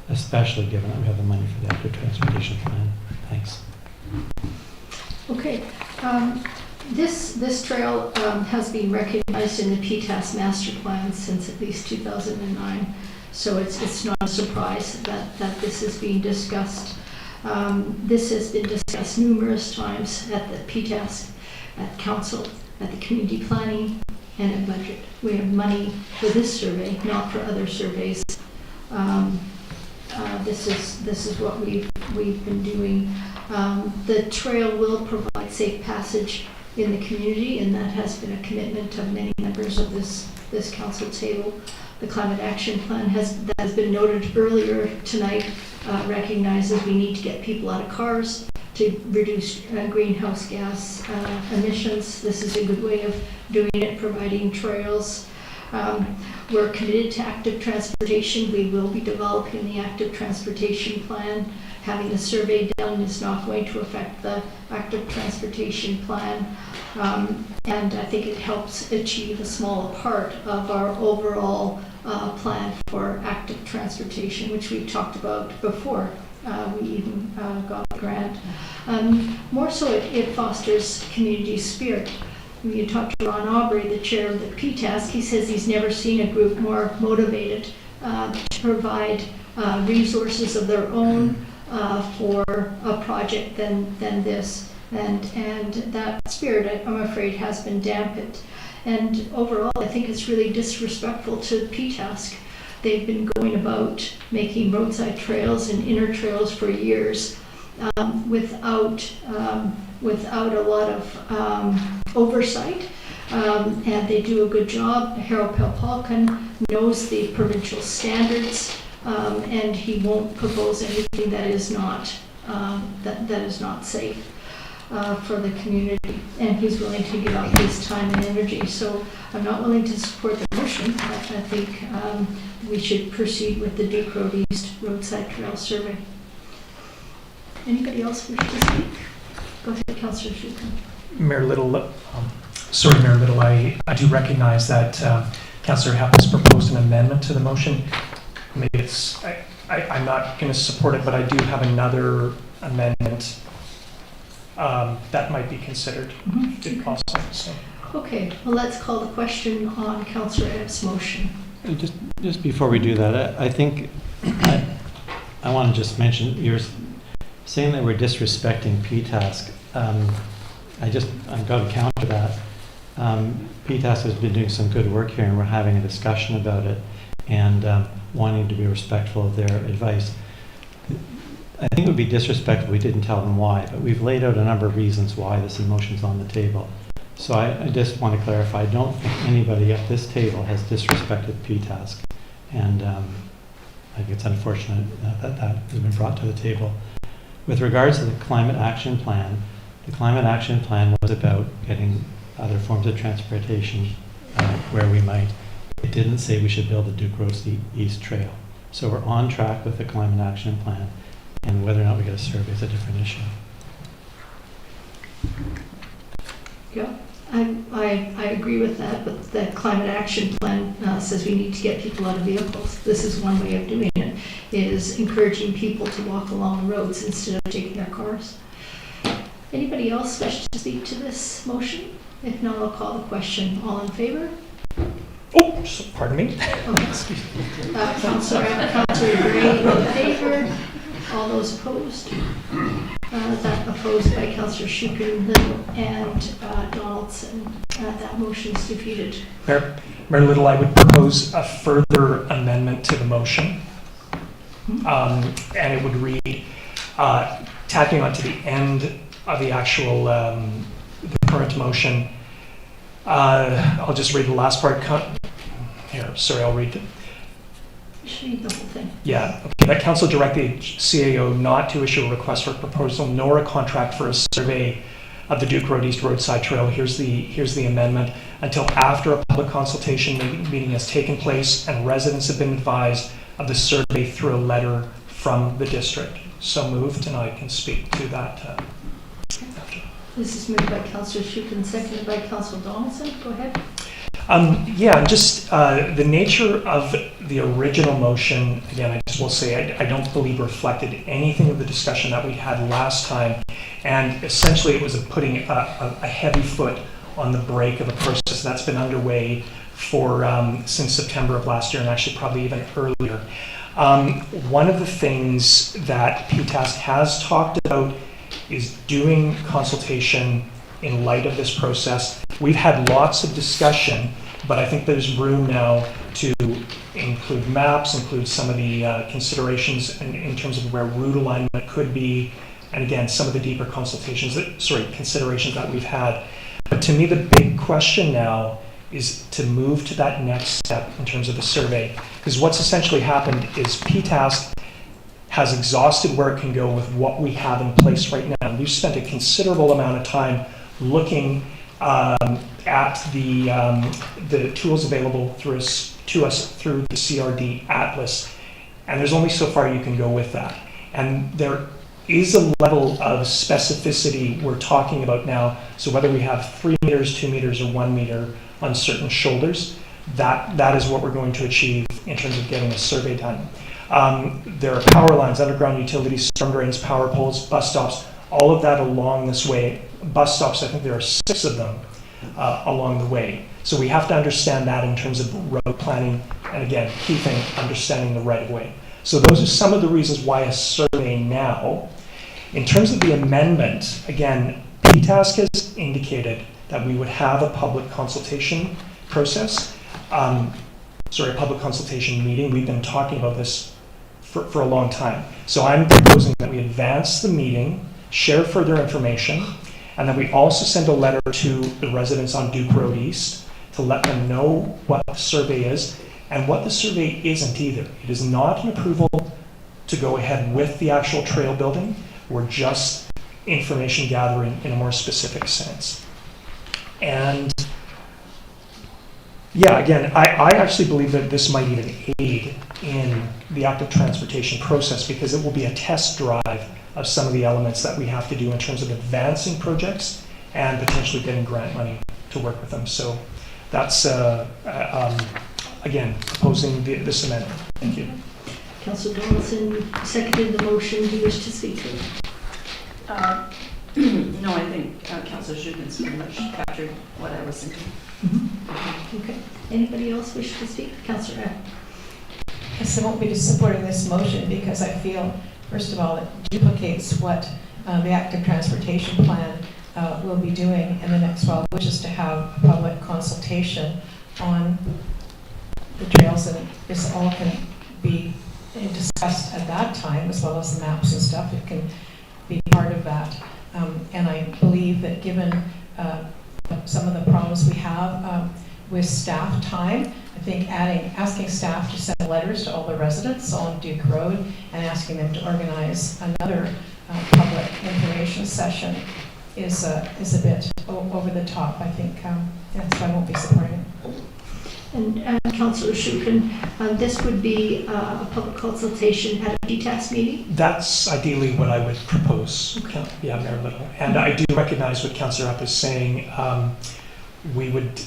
especially given that we have the money for the active transportation plan. Thanks. Okay. This trail has been recognized in the PTAS master plan since at least 2009. So it's not a surprise that this is being discussed. This has been discussed numerous times at the PTAS, at council, at the community planning, and at budget. We have money for this survey, not for other surveys. This is what we've been doing. The trail will provide safe passage in the community, and that has been a commitment of many members of this this council table. The climate action plan that has been noted earlier tonight recognizes we need to get people out of cars to reduce greenhouse gas emissions. This is a good way of doing it, providing trails. We're committed to active transportation. We will be developing the active transportation plan. Having the survey done is not going to affect the active transportation plan. And I think it helps achieve a smaller part of our overall plan for active transportation, which we talked about before. We even got a grant. More so, it fosters community spirit. When you talk to Ron Aubrey, the chair of the PTASC, he says he's never seen a group more motivated to provide resources of their own for a project than this. And that spirit, I'm afraid, has been dampened. And overall, I think it's really disrespectful to PTASC. They've been going about making roadside trails and inner trails for years without a lot of oversight, and they do a good job. Harold Pelpalkin knows the provincial standards, and he won't propose anything that is not safe for the community, and he's willing to give up his time and energy. So I'm not willing to support the motion. I think we should proceed with the Duke Road East roadside trail survey. Anybody else wish to speak? Go ahead, Councillor Schuchan. Mayor Little, Mayor Little, I do recognize that Councillor Hepp has proposed an amendment to the motion. Maybe I'm not going to support it, but I do have another amendment that might be considered, if possible. So. Okay, well, let's call the question on Councillor Hepp's motion. Just before we do that, I think I want to just mention, you're saying that we're disrespecting PTASC. I've got to counter that. PTASC has been doing some good work here, and we're having a discussion about it and wanting to be respectful of their advice. I think it would be disrespectful if we didn't tell them why, but we've laid out a number of reasons why this motion's on the table. So I just want to clarify, I don't think anybody at this table has disrespected PTASC, and I think it's unfortunate that has been brought to the table. With regards to the climate action plan, the climate action plan was about getting other forms of transportation where we might. It didn't say we should build the Duke Road East Trail. So we're on track with the climate action plan, and whether or not we get a survey is a different issue. Yeah, I agree with that, but the climate action plan says we need to get people out of vehicles. This is one way of doing it, is encouraging people to walk along the roads instead of taking their cars. Anybody else wish to speak to this motion? If not, I'll call the question. All in favor? Oh, pardon me. Okay. Councillor Gray in favor. All those opposed? That opposed by Councillor Schuchan and Donaldson. That motion is defeated. Mayor Little, I would propose a further amendment to the motion. And it would read, tacking on to the end of the actual the current motion. I'll just read the last part. Here, sorry, I'll read it. You should read the whole thing. Yeah, okay. That council direct the CAO not to issue a request for a proposal nor a contract for a survey of the Duke Road East roadside trail. Here's the amendment. Until after a public consultation meeting has taken place and residents have been advised of the survey through a letter from the district. So moved, and I can speak to that after. This is moved by Councillor Schuchan, seconded by Councillor Donaldson. Go ahead. Just the nature of the original motion, again, I just will say I don't believe reflected anything of the discussion that we had last time. And essentially it was putting a heavy foot on the brake of a process that's been underway for since September of last year, and actually probably even earlier. One of the things that PTASC has talked about is doing consultation in light of this process. We've had lots of discussion, but I think there's room now to include maps, include some of the considerations in terms of where route alignment could be, and again, some of the deeper considerations that we've had. But to me, the big question now is to move to that next step in terms of the survey. Because what's essentially happened is PTASC has exhausted where it can go with what we have in place right now. And we've spent a considerable amount of time looking at the tools available to us through the CRD Atlas. And there's only so far you can go with that. And there is a level of specificity we're talking about now. So whether we have 3 meters, 2 meters, or 1 meter on certain shoulders, that is what we're going to achieve in terms of getting a survey done. There are power lines, underground utilities, storm drains, power poles, bus stops, all of that along this way. Bus stops, I think there are 6 of them along the way. So we have to understand that in terms of road planning, and again, key thing, understanding the right of way. So those are some of the reasons why a survey now. In terms of the amendment, again, PTASC has indicated that we would have a public consultation process, a public consultation meeting. We've been talking about this for a long time. So I'm proposing that we advance the meeting, share further information, and then we also send a letter to the residents on Duke Road East to let them know what the survey is and what the survey isn't either. It is not an approval to go ahead with the actual trail building. We're just information gathering in a more specific sense. And yeah, again, I actually believe that this might even aid in the active transportation process because it will be a test drive of some of the elements that we have to do in terms of advancing projects and potentially getting grant money to work with them. So that's, again, proposing this amendment. Thank you. Councillor Donaldson seconded the motion. Do you wish to speak to it? No, I think Councillor Schugan's pretty much captured what I was thinking. Okay. Anybody else wish to speak? Councillor F. Yes, I won't be supporting this motion because I feel, first of all, it duplicates what the active transportation plan will be doing in the next 12, which is to have public consultation on the trails, and this all can be discussed at that time, as well as the maps and stuff. It can be part of that. And I believe that given some of the problems we have with staff time, I think asking staff to send letters to all the residents on Duke Road and asking them to organize another public information session is a bit over the top. I think that's why I won't be supporting it. And Councillor Schugan, this would be a public consultation at a PTAS meeting? That's ideally what I would propose, okay. Yeah, Mayor Little. And I do recognize what Councillor Up is saying. We would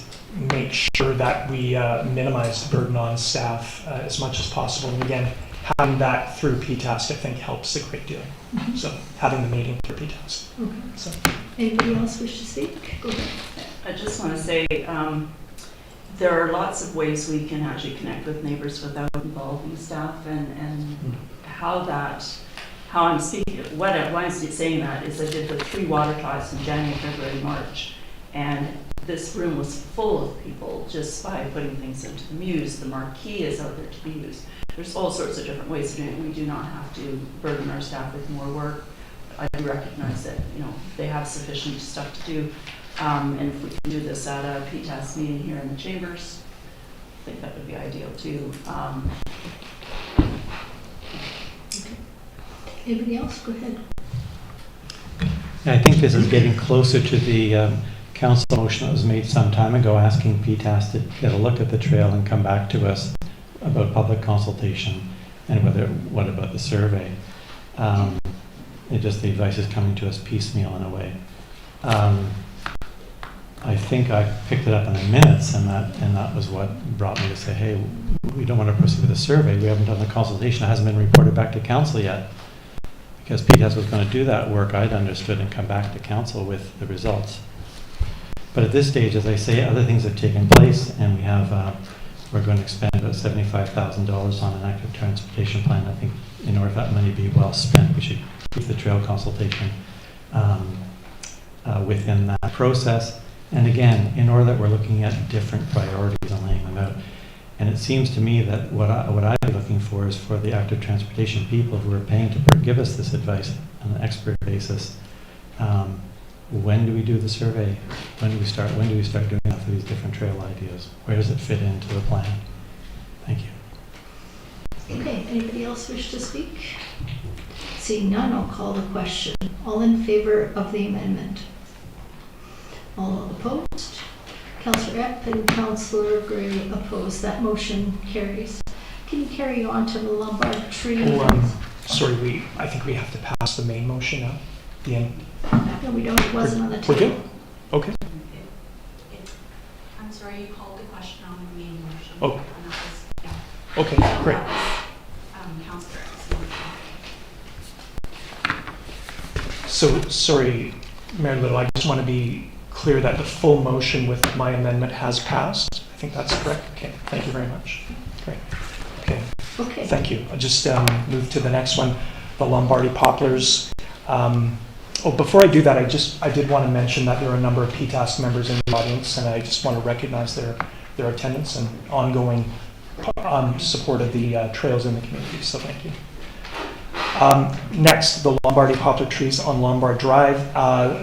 make sure that we minimize the burden on staff as much as possible. And again, having that through PTAS, I think, helps a great deal. Mm-hmm. So having the meeting through PTAS. Okay. So, anybody else wish to speak? Go ahead. I just want to say there are lots of ways we can actually connect with neighbors without involving staff, and how I'm speaking, why I'm saying that is I did the 3 water trials in January, February, March, and this room was full of people just by putting things into the Muse. The marquee is out there to be used. There's all sorts of different ways of doing it. We do not have to burden our staff with more work. I do recognize that they have sufficient stuff to do. And if we can do this at a PTAS meeting here in the chambers, I think that would be ideal too. Anybody else? Go ahead. Yeah, I think this is getting closer to the council motion that was made some time ago asking PTAS to get a look at the trail and come back to us about public consultation and what about the survey. The advice is coming to us piecemeal in a way. I think I picked it up in the minutes, and that was what brought me to say, hey, we don't want to proceed with the survey. We haven't done the consultation. It hasn't been reported back to council yet. Because PTAS was going to do that work, I'd understood, and come back to council with the results. But at this stage, as I say, other things have taken place, and we're going to expend about $75,000 on an active transportation plan. I think in order for that money to be well spent, we should keep the trail consultation within that process. And again, in order that we're looking at different priorities and laying them out. And it seems to me that what I'd be looking for is for the active transportation people who are paying to give us this advice on an expert basis when do we do the survey? When do we start doing that for these different trail ideas? Where does it fit into the plan? Thank you. Okay, anybody else wish to speak? Seeing none, I'll call the question. All in favor of the amendment? All opposed? Councillor Epp and Councillor Gray opposed. That motion carries. Can you carry on to the Lombard tree? Sorry, I think we have to pass the main motion now. The end. No, we don't. It wasn't on the table. We're good? Okay. I'm sorry, you called the question on the main motion. Oh. And that was, yeah. Okay, great. Councillor. So, sorry, Mayor Little, I just want to be clear that the full motion with my amendment has passed. I think that's correct. Okay, thank you very much. Great. Okay. Okay. Thank you. I'll just move to the next one, the Lombardy Poplars. Before I do that, I did want to mention that there are a number of PTASC members in the audience, and I just want to recognize their attendance and ongoing support of the trails in the community. So thank you. Next, the Lombardy poplar trees on Lombard Drive.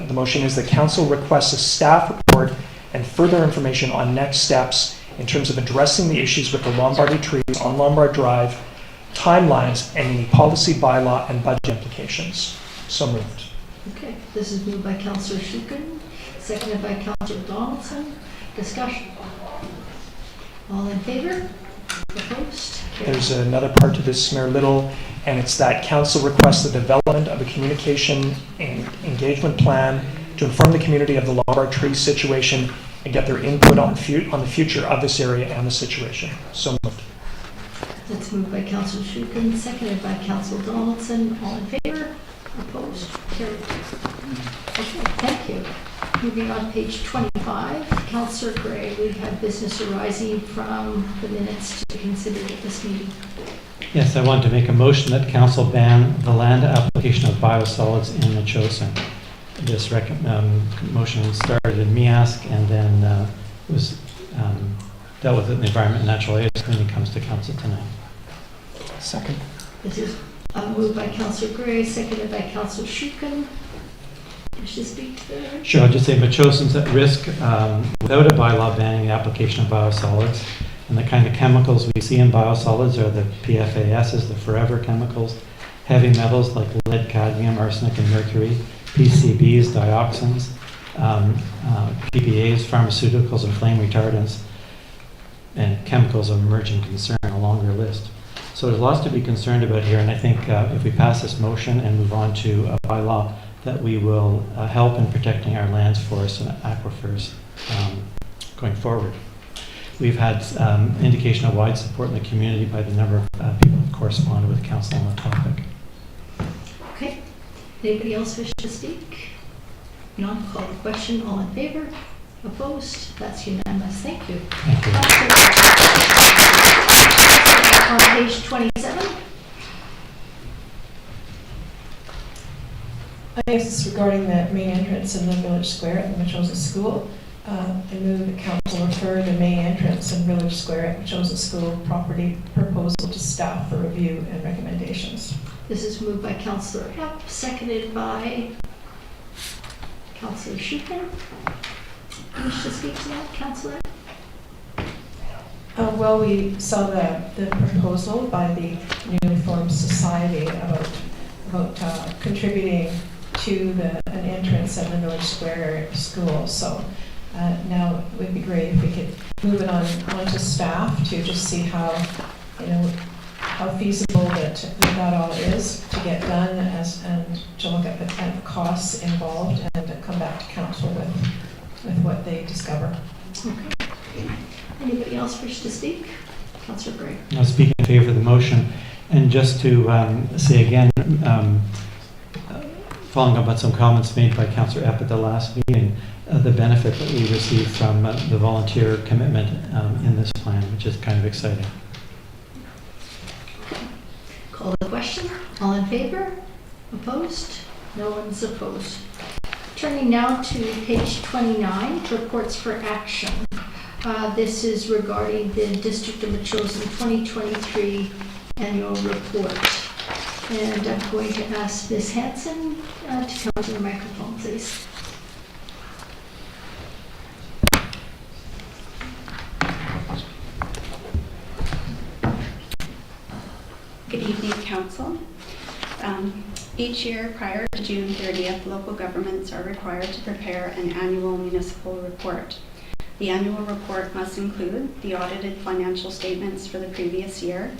The motion is that council requests a staff report and further information on next steps in terms of addressing the issues with the Lombardy trees on Lombard Drive, timelines, and any policy, bylaw, and budget implications. So moved. Okay, this is moved by Councillor Shukin, seconded by Councillor Donaldson. Discussion. All in favor? Opposed? Carried. There's another part to this, Mayor Little, and it's that council requests the development of a communication and engagement plan to inform the community of the Lombard tree situation and get their input on the future of this area and the situation. So moved. That's moved by Councillor Shukin, seconded by Councillor Donaldson. All in favor? Opposed? Carried. Okay, thank you. Moving on, page 25, Councillor Gray, we have business arising from the minutes to be considered at this meeting. Yes, I want to make a motion that council ban the land application of biosolids in Metchosin. This motion started in MEASC and then was dealt with in the Environment and Natural Areas Committee, comes to council tonight. Second. This is moved by Councillor Gray, seconded by Councillor Shukin. Wish to speak to that? Sure, I'll just say Metchosin's at risk without a bylaw banning the application of biosolids. And the kind of chemicals we see in biosolids are the PFASs, the forever chemicals, heavy metals like lead, cadmium, arsenic, and mercury, PCBs, dioxins, PPAs, pharmaceuticals, and flame retardants, and chemicals of emerging concern, a longer list. So there's lots to be concerned about here, and I think if we pass this motion and move on to a bylaw, that we will help in protecting our lands, forests, and aquifers going forward. We've had indication of wide support in the community by the number of people who have corresponded with council on the topic. Okay. Anybody else wish to speak? None. Call the question. All in favor? Opposed? That's unanimous. Thank you. Thank you. On page 27. This is regarding the main entrance in the village square at the Metchosin School. I move that council refer the main entrance in village square at Metchosin School property proposal to staff for review and recommendations. This is moved by Councillor Epp, seconded by Councillor Shukin. Wish to speak to that, Councillor? Well, we saw the proposal by the Newly Formed Society about contributing to an entrance at the village square school. So now it would be great if we could move it on to staff to just see how feasible that all is to get done and to look at the kind of costs involved and to come back to council with what they discover. Okay. Anybody else wish to speak? Councillor Gray. I'll speak in favor of the motion. And just to say again, following up on some comments made by Councillor Epp at the last meeting, the benefit that we received from the volunteer commitment in this plan, which is kind of exciting. Call the question. All in favor? Opposed? No one's opposed. Turning now to page 29, reports for action. This is regarding the District of Metchosin 2023 annual report. And I'm going to ask Ms. Hanson to come to the microphone, please. Council. Each year prior to June 30th, local governments are required to prepare an annual municipal report. The annual report must include the audited financial statements for the previous year,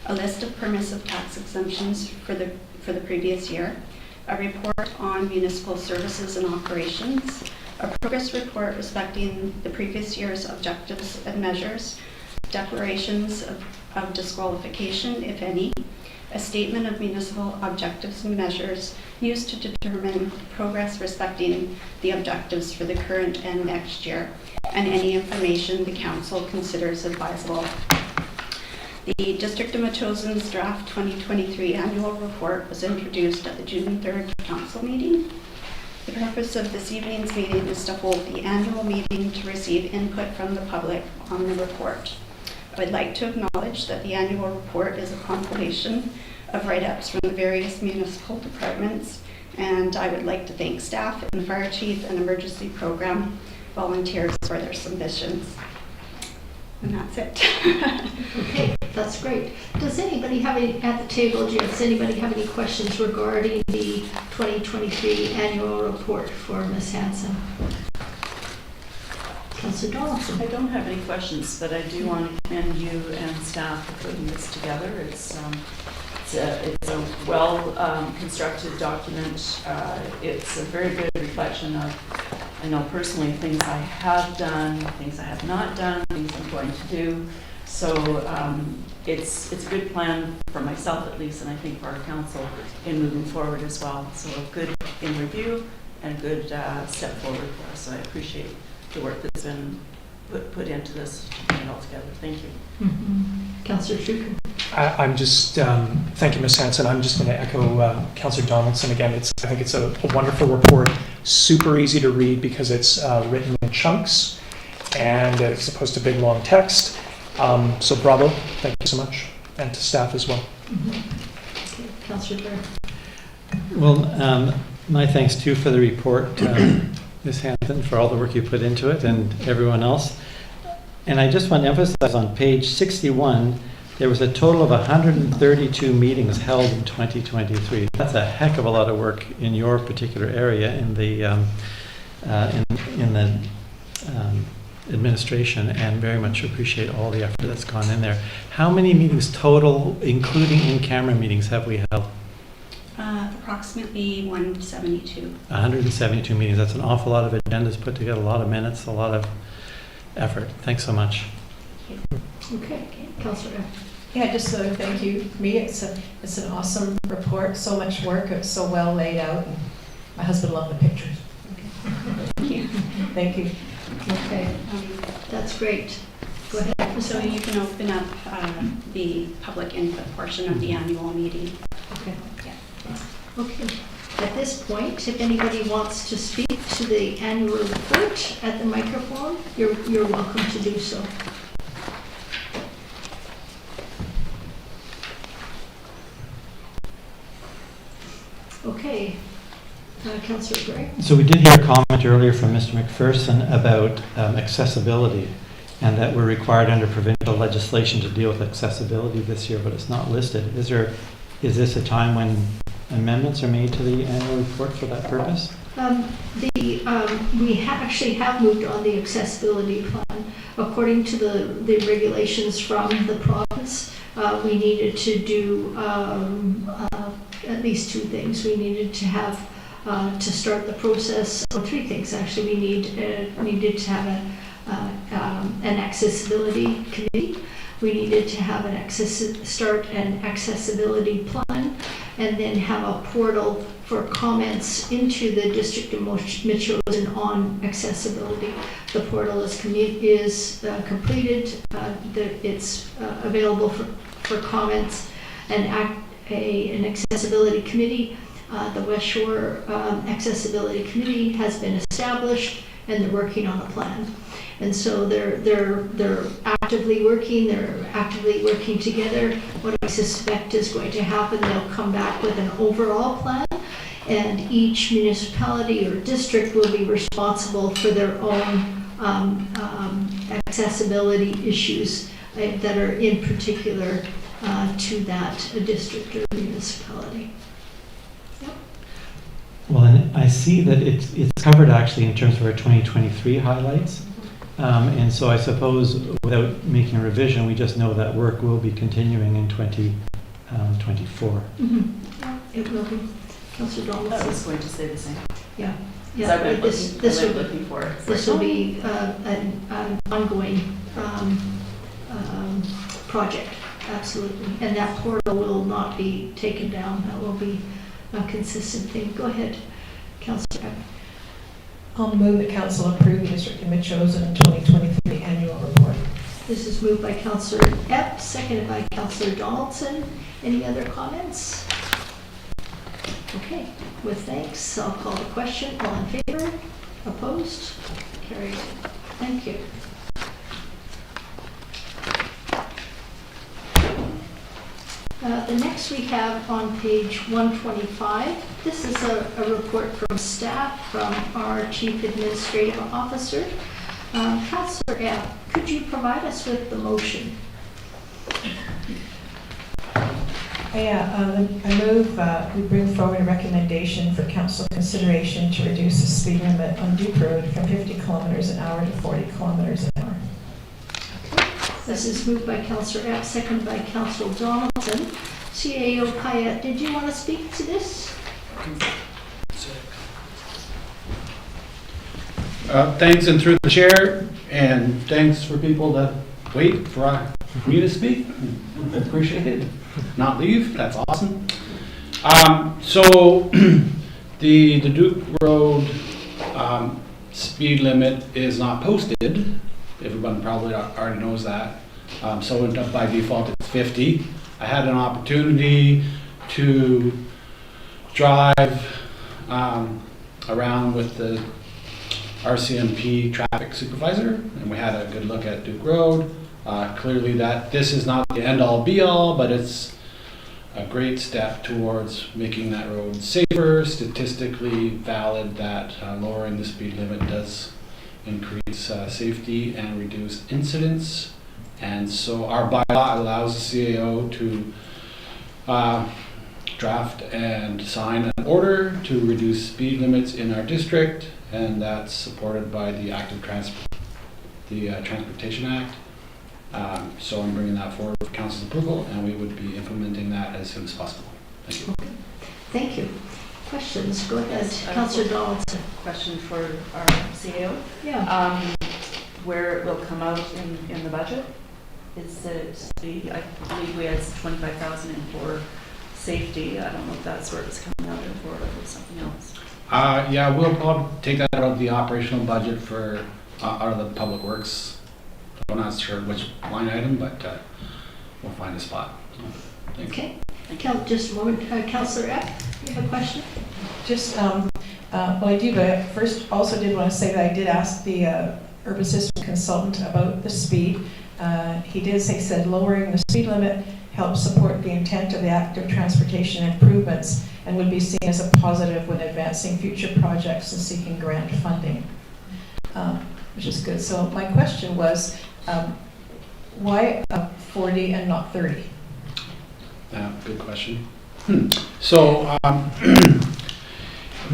a list of permissive tax exemptions for the previous year, a report on municipal services and operations, a progress report respecting the previous year's objectives and measures, declarations of disqualification, if any, a statement of municipal objectives and measures used to determine progress respecting the objectives for the current and next year, and any information the council considers advisable. The District of Metchosen's draft 2023 annual report was introduced at the June 3rd council meeting. The purpose of this evening's meeting is to hold the annual meeting to receive input from the public on the report. I would like to acknowledge that the annual report is a compilation of write-ups from the various municipal departments, and I would like to thank staff and the fire chief and emergency program volunteers for their submissions. And that's it. Okay, that's great. Does anybody have any, at the table, does anybody have any questions regarding the 2023 annual report for Ms. Hanson? Councillor Donaldson. I don't have any questions, but I do want to commend you and staff for putting this together. It's a well constructed document. It's a very good reflection of, I know personally, things I have done, things I have not done, things I'm going to do. So it's a good plan for myself at least, and I think for our council in moving forward as well. So good in review and good step forward for us. So I appreciate the work that's been put into this to bring it all together. Thank you. Mm-hmm. Councillor Shukin. I'm just, thank you, Ms. Hanson. I'm just going to echo Councillor Donaldson again. I think it's a wonderful report, super easy to read because it's written in chunks and it's opposed to big long text. So bravo, thank you so much, and to staff as well. Mm-hmm. Okay. Councillor Blair. Well, my thanks too for the report, Ms. Hanson, for all the work you put into it, and everyone else. And I just want to emphasize on page 61, there was a total of 132 meetings held in 2023. That's a heck of a lot of work in your particular area in the administration, and very much appreciate all the effort that's gone in there. How many meetings total, including in-camera meetings, have we held? Approximately 172. 172 meetings. That's an awful lot of agendas put together, a lot of minutes, a lot of effort. Thanks so much. Okay, Councillor. Yeah, just thank you. For me, it's an awesome report. So much work. It's so well laid out. And my husband loved the pictures. Thank you. Thank you. Okay, that's great. Go ahead. So you can open up the public input portion of the annual meeting. Okay. Yeah. Okay. At this point, if anybody wants to speak to the annual report at the microphone, you're welcome to do so. Okay. Councillor Gray. So we did hear a comment earlier from Mr. McPherson about accessibility, and that we're required under provincial legislation to deal with accessibility this year, but it's not listed. Is this a time when amendments are made to the annual report for that purpose? We actually have moved on the accessibility plan. According to the regulations from the province, we needed to do at least two things. We needed to have to start the process. Three things actually. We needed to have an accessibility committee. We needed to have start an accessibility plan, and then have a portal for comments into the District of Metchosen on accessibility. The portal is completed. It's available for comments, and an accessibility committee. The West Shore Accessibility Committee has been established, and they're working on a plan. And so they're actively working. They're actively working together. What I suspect is going to happen, they'll come back with an overall plan, and each municipality or district will be responsible for their own accessibility issues that are in particular to that district or municipality. Well, and I see that it's covered actually in terms of our 2023 highlights. And so I suppose without making a revision, we just know that work will be continuing in 2024. It will be. Councillor Donaldson. I was going to say the same. Yeah. Because I've been looking for it. This will be an ongoing project, absolutely. And that portal will not be taken down. That will be a consistent thing. Go ahead, Councillor. I'll move that council approve the District of Metchosin 2023 annual report. This is moved by Councillor Epp, seconded by Councillor Donaldson. Any other comments? Okay, with thanks, I'll call the question. All in favor? Opposed? Carried. Thank you. The next we have on page 125, this is a report from staff from our Chief Administrative Officer. Councillor Epp, could you provide us with the motion? I move we bring forward a recommendation for council consideration to reduce the speed limit on Duke Road from 50 kilometers an hour to 40 kilometers an hour. This is moved by Councillor Epp, seconded by Councillor Donaldson. CAO Payette, did you want to speak to this? Thanks, and through the chair, and thanks for people to wait for me to speak. Appreciate it. Not leave, that's awesome. So the Duke Road speed limit is not posted. Everyone probably already knows that. So by default it's 50. I had an opportunity to drive around with the RCMP traffic supervisor, and we had a good look at Duke Road. Clearly this is not the end-all be-all, but it's a great step towards making that road safer, statistically valid that lowering the speed limit does increase safety and reduce incidents. And so our bylaw allows the CAO to draft and sign an order to reduce speed limits in our district, and that's supported by the Transportation Act. So I'm bringing that forward for council's approval, and we would be implementing that as soon as possible. Thank you. Okay. Thank you. Questions? Go ahead, Yes, Councillor Donaldson. Question for our CEO. Yeah. Where it will come out in the budget? Is it I believe we had 25,000 in for safety. I don't know if that's where it's coming out of or if it's something else. Yeah, we'll probably take that out of the operational budget for out of the public works. I'm not sure which line item, but we'll find a spot. Thanks. Okay. Just a moment. Councillor Epp, you have a question? Just, well, I do, but I first also did want to say that I did ask the urban system consultant about the speed. He said lowering the speed limit helps support the intent of the active transportation improvements and would be seen as a positive when advancing future projects and seeking grant funding, which is good. So my question was, why 40 and not 30? Good question. So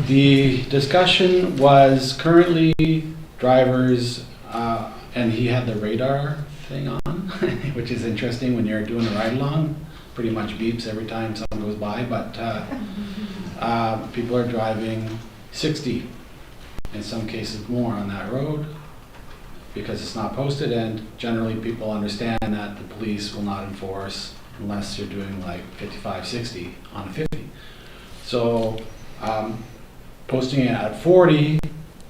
the discussion was currently drivers, and he had the radar thing on, which is interesting when you're doing a ride along. Pretty much beeps every time someone goes by, but people are driving 60, in some cases more on that road because it's not posted, and generally people understand that the police will not enforce unless you're doing like 55, 60 on a 50. So posting it at 40,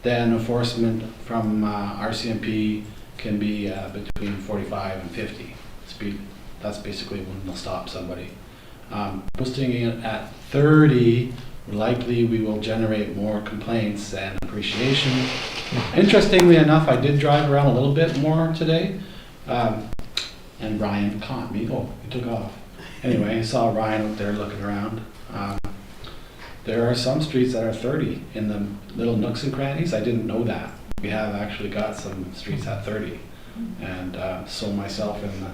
then enforcement from RCMP can be between 45 and 50 speed. That's basically when they'll stop somebody. Posting it at 30, likely we will generate more complaints and appreciation. Interestingly enough, I did drive around a little bit more today, and Ryan caught me. Oh, he took off. Anyway, I saw Ryan out there looking around. There are some streets that are 30 in the little nooks and crannies. I didn't know that. We have actually got some streets at 30. And so myself and the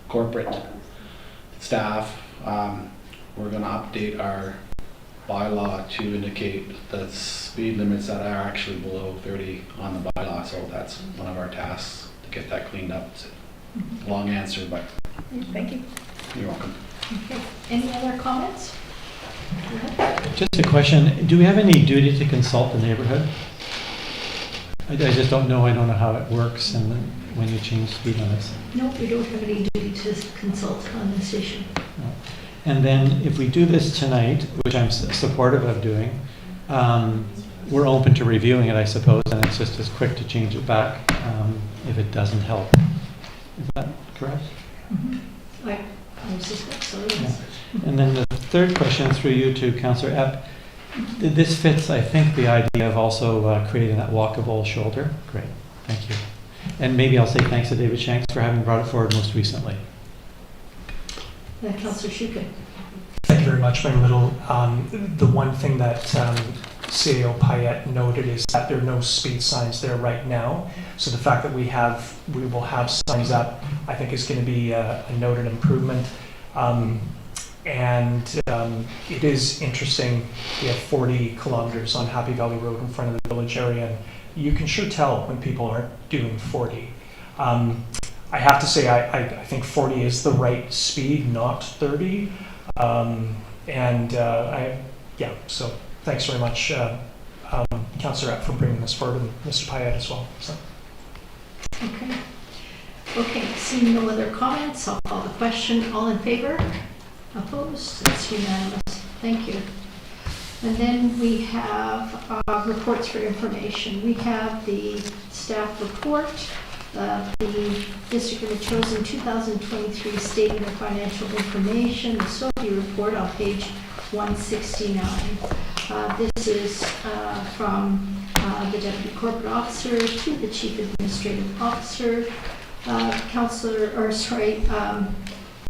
corporate staff, we're gonna update our bylaw to indicate the speed limits that are actually below 30 on the bylaw, so that's one of our tasks, to get that cleaned up. It's a long answer, but Thank you. you're welcome. Okay. Any other comments? Just a question, do we have any duty to consult the neighborhood? I just don't know how it works and when you change speed limits. No, we don't have any duty to consult on this issue. No. And then if we do this tonight, which I'm supportive of doing, we're open to reviewing it, I suppose, and it's just as quick to change it back if it doesn't help. Is that correct? I suspect so, yes. Yeah. And then the third question through you to Councillor Epp. This fits, I think, the idea of also creating that walkable shoulder. Great, thank you. And maybe I'll say thanks to David Shanks for having brought it forward most recently. Councillor Shukin. Thank you very much, Mayor Little. The one thing that CAO Payette noted is that there are no speed signs there right now. So the fact that we will have signs up, I think is going to be a noted improvement. It is interesting, we have 40 kilometers on Happy Valley Road in front of the village area, and you can sure tell when people aren't doing 40. I have to say, I think 40 is the right speed, not 30. So thanks very much, Councillor Epp, for bringing this forward, and Mr. Payette as well. So. Okay, seeing no other comments, I'll call the question. All in favor? Opposed? That's unanimous. Thank you. And then we have reports for information. We have the staff report, the District of Metchosin 2023 Statement of Financial Information, the SOFI report on page 169. This is from the Deputy Corporate Officer to the Chief Administrative Officer.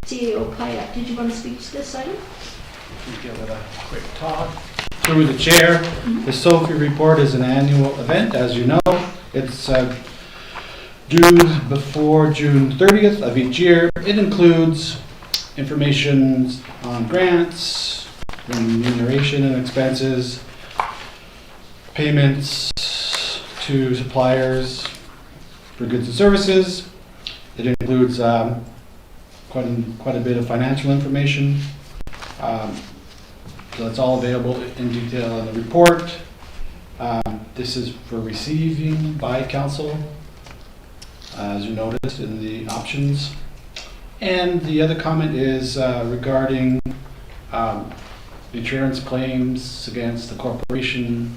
CAO Payette, did you want to speak to this item? Give it a quick talk. Through the chair, the SOFI report is an annual event, as you know. It's due before June 30th of each year. It includes information on grants, remuneration and expenses, payments to suppliers for goods and services. It includes quite a bit of financial information. So it's all available in detail in the report. This is for receiving by council, as you noticed in the options. And the other comment is regarding insurance claims against the corporation.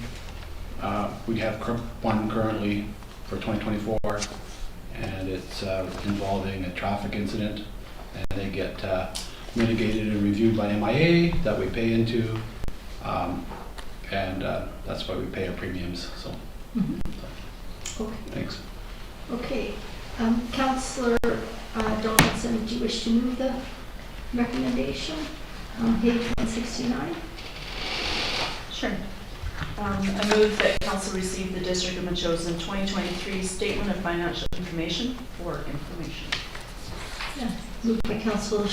We have one currently for 2024, and it's involving a traffic incident, and they get mitigated and reviewed by MIA that we pay into, and that's why we pay our premiums. So, Okay. Thanks. Okay. Councillor Donaldson, do you wish to move the recommendation on page 169? Sure. I move that council receive the District of Metchosin 2023 Statement of Financial Information for information. Yeah. Moved by Councillor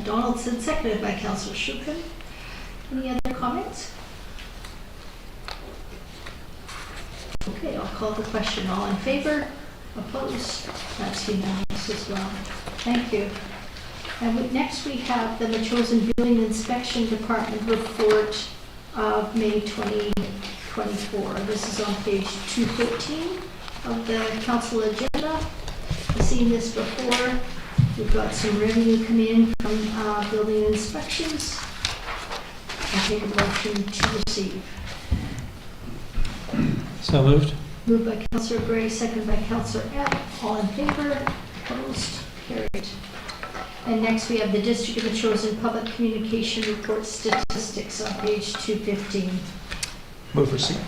Donaldson, seconded by Councillor Shukin. Any other comments? Okay, I'll call the question. All in favor? Opposed? That's unanimous as well. Thank you. And next we have the Metchosin Building Inspection Department report of May 2024. This is on page 213 of the council agenda. I've seen this before. We've got some revenue coming in from building inspections. I'll take a motion to receive. So moved. Moved by Councillor Gray, seconded by Councillor Epp. All in favor? Opposed? Carried. And next we have the District of Metchosin Public Communication Report Statistics on page 215. Move receipt.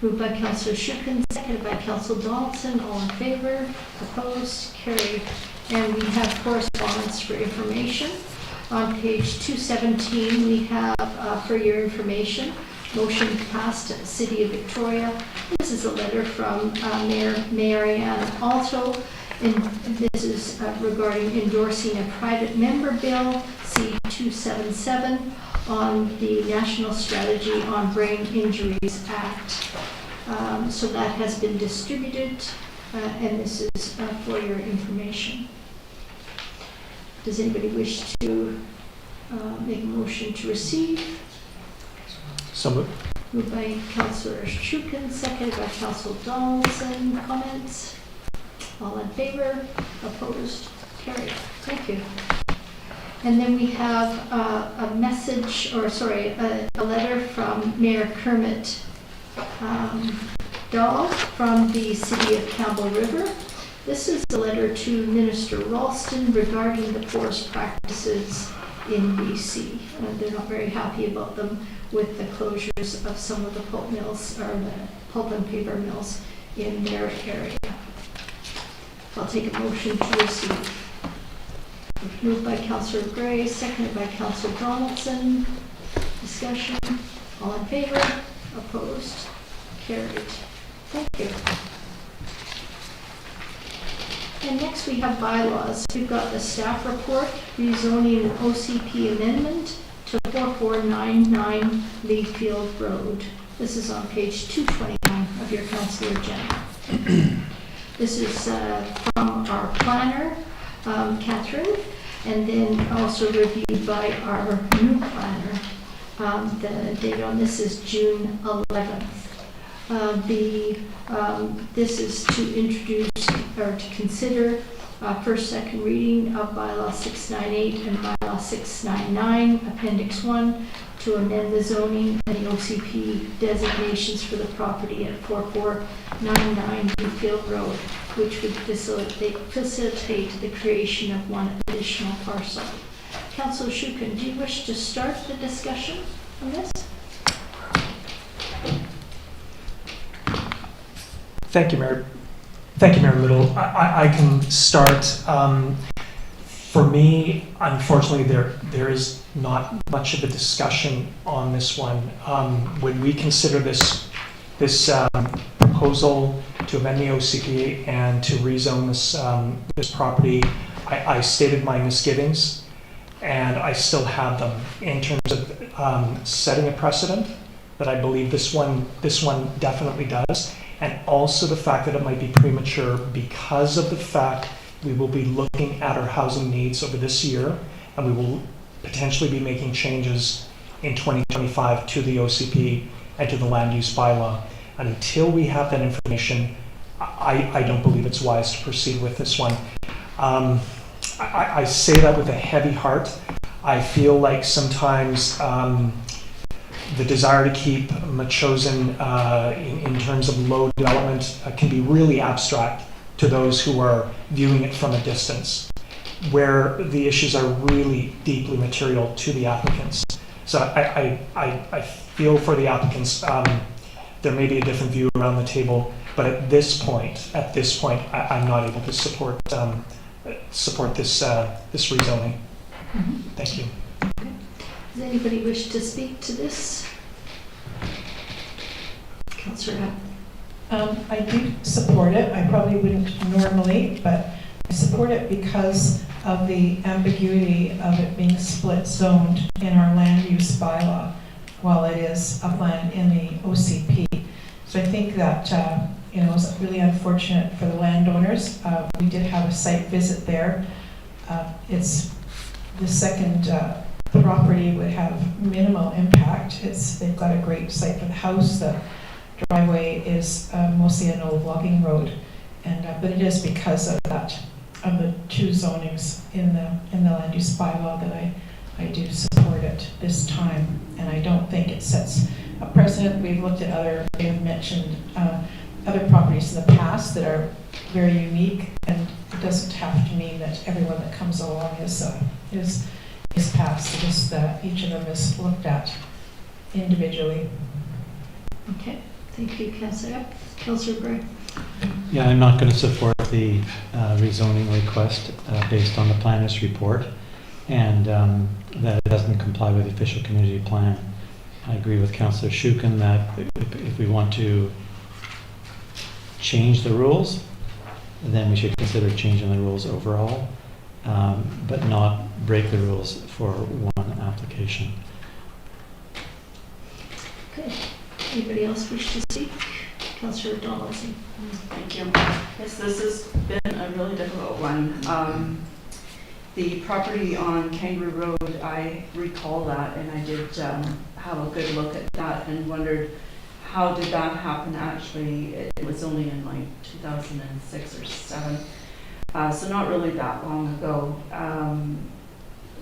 Moved by Councillor Shukin, seconded by Councillor Donaldson. All in favor? Opposed? Carried. And we have correspondence for information. On page 217, we have, for your information, motion passed at the City of Victoria. This is a letter from Mayor Marianne Alto, And this is regarding endorsing a private member bill, C-277, on the National Strategy on Brain Injuries Act. So that has been distributed, and this is for your information. Does anybody wish to make a motion to receive? So moved. Moved by Councillor Shukin, seconded by Councillor Donaldson. Comments? All in favor? Opposed? Carried. Thank you. And then we have a message, or sorry, a letter from Mayor Kermit Dahl from the City of Campbell River. This is a letter to Minister Ralston regarding the forest practices in BC. They're not very happy about them with the closures of some of the pulp mills, or the pulp and paper mills in their area. I'll take a motion to receive. Moved by Councillor Gray, seconded by Councillor Donaldson. Discussion. All in favor? Opposed? Carried. Thank you. And next we have bylaws. We've got the staff report, rezoning an OCP amendment to 4499 Leafield Road. This is on page 229 of your council agenda. This is from our planner, Catherine, and then also reviewed by our new planner. The date on this is June 11th. This is to introduce or to consider first, second reading of bylaw 698 and bylaw 699, appendix 1, to amend the zoning and the OCP designations for the property at 4499 Leafield Road, which would facilitate the creation of one additional parcel. Councillor Shukin, do you wish to start the discussion on this? Thank you, Mayor. Thank you, Mayor Little. I can start. For me, unfortunately, there is not much of a discussion on this one. When we consider this proposal to amend the OCP and to rezone this property, I stated my misgivings, and I still have them in terms of setting a precedent that I believe this one definitely does. And also the fact that it might be premature because of the fact we will be looking at our housing needs over this year, and we will potentially be making changes in 2025 to the OCP and to the land use bylaw. And until we have that information, I don't believe it's wise to proceed with this one. I say that with a heavy heart. I feel like sometimes the desire to keep Metchosin in terms of low development can be really abstract to those who are viewing it from a distance, where the issues are really deeply material to the applicants. So I feel for the applicants. There may be a different view around the table, but at this point, I'm not able to support this rezoning. Mm-hmm. Thank you. Okay. Does anybody wish to speak to this? Councillor. I do support it. I probably wouldn't normally, but I support it because of the ambiguity of it being split zoned in our land use bylaw, while it is upland in the OCP. So I think that it's really unfortunate for the landowners. We did have a site visit there. It's the second property would have minimal impact. They've got a great site for the house. The driveway is mostly an old logging road, but it is because of the two zonings in the land use bylaw that I do support it this time, and I don't think it sets a precedent. We've looked at they have mentioned other properties in the past that are very unique, and it doesn't have to mean that everyone that comes along is passed. It's just that each of them is looked at individually. Okay, thank you, Councillor. Councillor Gray. Yeah, I'm not going to support the rezoning request based on the planner's report, and that it doesn't comply with the official community plan. I agree with Councillor Shukin that if we want to change the rules, then we should consider changing the rules overall, but not break the rules for one application. Okay. Anybody else wish to speak? Councillor Donaldson. Thank you. Yes, this has been a really difficult one. The property on Kangaroo Road, I recall that, and I did have a good look at that and wondered how did that happen actually. It was only in like 2006 or 7, so not really that long ago.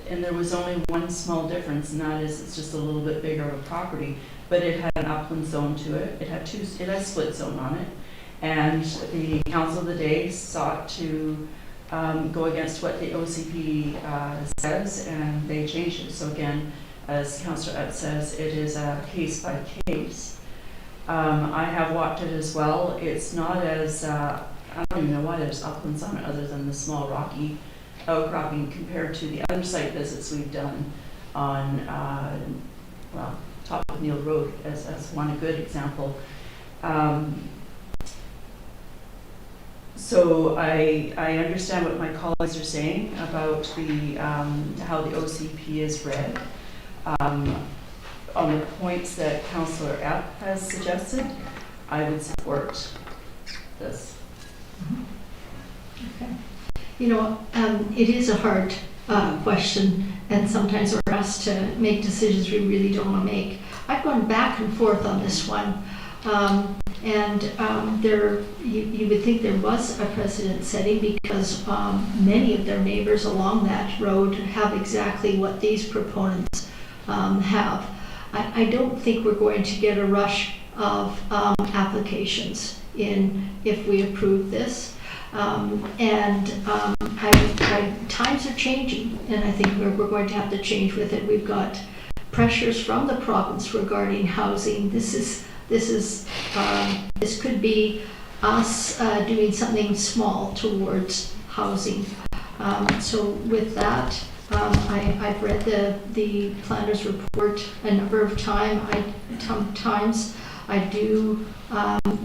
And there was only one small difference, and that is it's just a little bit bigger of a property, but it had an upland zone to it. It had a split zone on it, and the council of the day sought to go against what the OCP says, and they changed it. So again, as Councillor Ott says, it is a case by case. I have walked it as well. It's not as, I don't even know why there's uplands on it other than the small rocky outcropping compared to the other site visits we've done on, well, top of Neil Road as one a good example. So I understand what my colleagues are saying about the how the OCP is read. On the points that Councillor Epp has suggested, I would support this. Okay. You know, it is a hard question, and sometimes we're asked to make decisions we really don't want to make. I've gone back and forth on this one, you would think there was a precedent setting because many of their neighbors along that road have exactly what these proponents have. I don't think we're going to get a rush of applications if we approve this. Times are changing, and I think we're going to have to change with it. We've got pressures from the province regarding housing. This could be us doing something small towards housing. So with that, I've read the planner's report a number of times. I do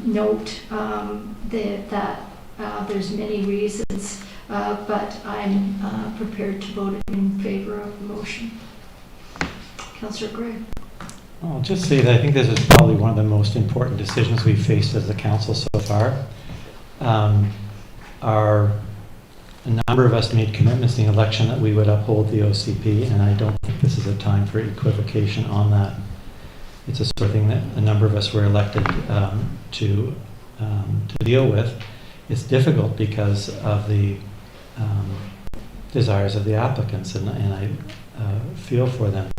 note that there's many reasons, but I'm prepared to vote in favor of the motion. Councillor Gray. I'll just say that I think this is probably one of the most important decisions we've faced as a council so far. A number of us made commitments in the election that we would uphold the OCP, and I don't think this is a time for equivocation on that. It's a sort of thing that a number of us were elected to deal with. It's difficult because of the desires of the applicants, and I feel for them.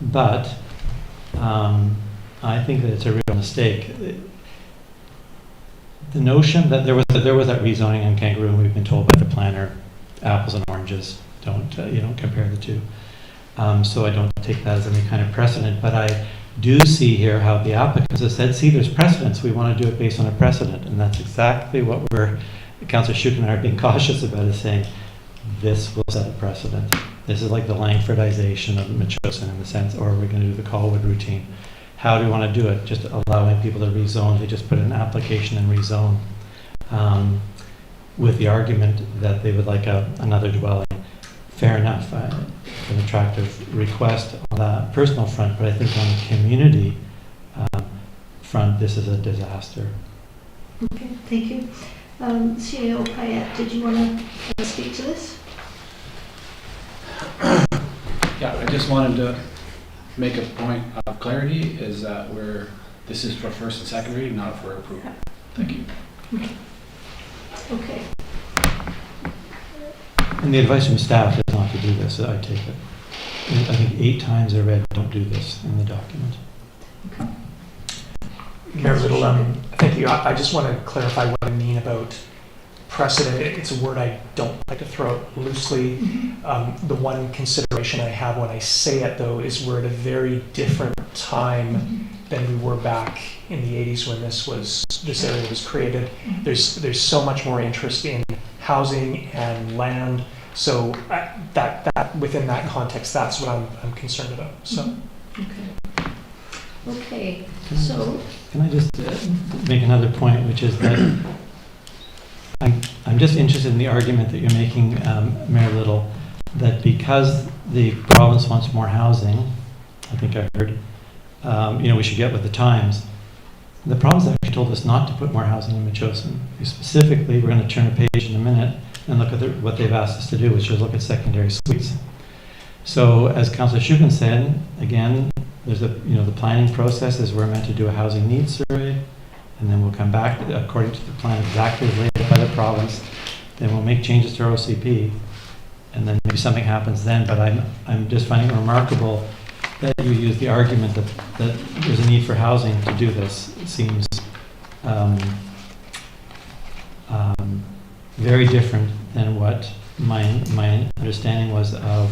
But I think that it's a real mistake. The notion that there was that rezoning on Kangaroo, and we've been told by the planner, apples and oranges, don't compare the two. So I don't take that as any kind of precedent. But I do see here how the applicants have said, see, there's precedents. We want to do it based on a precedent, and that's exactly what Councillor Schuch and I are being cautious about, is saying this will set a precedent. This is like the Langfordization of Metchosin in the sense, or we're going to do the Colwood routine. How do we want to do it? Just allowing people to rezone. They just put an application and rezone with the argument that they would like another dwelling. Fair enough. An attractive request on that personal front, but I think on the community front, this is a disaster. Okay, thank you. CAO Payette, did you want to speak to this? Yeah, I just wanted to make a point of clarity, is that this is for first and second reading, not for approval. Thank you. Okay. And the advice from staff is not to do this, I take it. I think 8 times I read, don't do this in the document. Okay. Mayor Little, thank you. I just want to clarify what I mean about precedent. It's a word I don't like to throw out loosely. The one consideration I have when I say it, though, is we're at a very different time than we were back in the 80s when this area was created. There's so much more interest in housing and land. So that within that context, that's what I'm concerned about. So. Okay. So. Can I just make another point, which is that I'm just interested in the argument that you're making, Mayor Little, that because the province wants more housing, I think I heard, we should get with the times. The province actually told us not to put more housing in Metchosin. Specifically, we're going to turn a page in a minute and look at what they've asked us to do, which is look at secondary suites. So, as Councillor Shuken said, again, there's the planning process is we're meant to do a housing needs survey, and then we'll come back according to the plan exactly as laid out by the province. Then we'll make changes to our OCP, and then maybe something happens then. But I'm just finding it remarkable that you use the argument that there's a need for housing to do this. It seems very different than what my understanding was of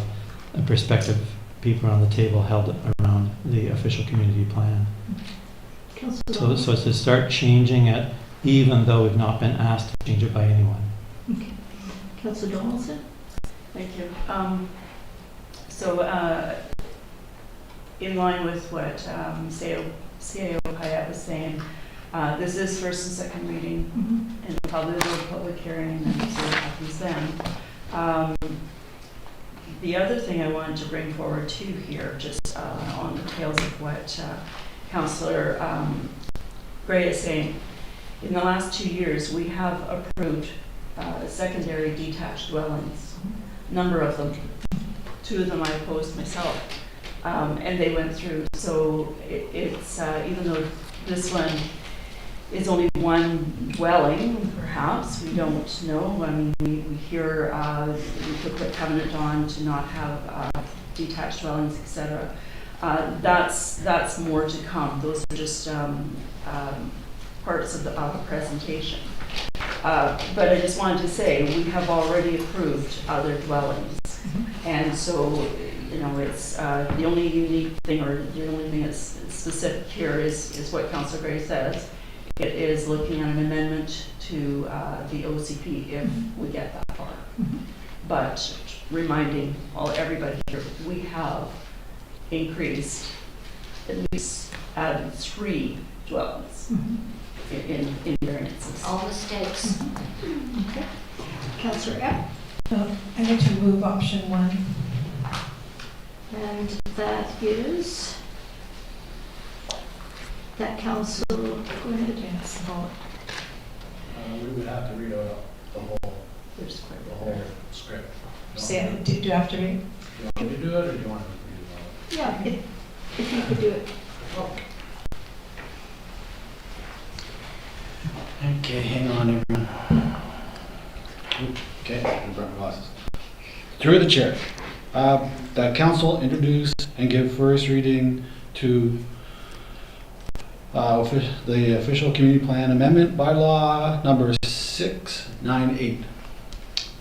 a perspective people around the table held around the official community plan. So to start changing it, even though we've not been asked to change it by anyone. Okay. Councillor Donaldson? Thank you. In line with what CAO Payette was saying, this is first and second reading, and probably a little public hearing, and then see what happens then. The other thing I wanted to bring forward too here, just on the tails of what Councillor Gray is saying, in the last 2 years, we have approved secondary detached dwellings, a number of them. 2 of them I opposed myself, and they went through. So it's even though this one is only one dwelling, perhaps, we don't know. I mean, we hear we put covenant on to not have detached dwellings, etc. That's more to come. Those are just parts of the presentation. But I just wanted to say we have already approved other dwellings, and so it's the only unique thing, or the only thing that's specific here is what Councillor Gray says. It is looking at an amendment to the OCP if we get that far. But reminding everybody here, we have increased, at least added 3 dwellings in variances. All mistakes. Okay. Councillor Epp? I need to move option 1. And that is that council. Go ahead. Yes. We would have to read out the whole script. Do you have to read? Do you want me to do it, or do you want to read it Yeah, all? if you could do it. Okay, hang on, everyone. Okay, I brought my glasses. Through the chair, that council introduce and give first reading to the official community plan amendment bylaw number 698.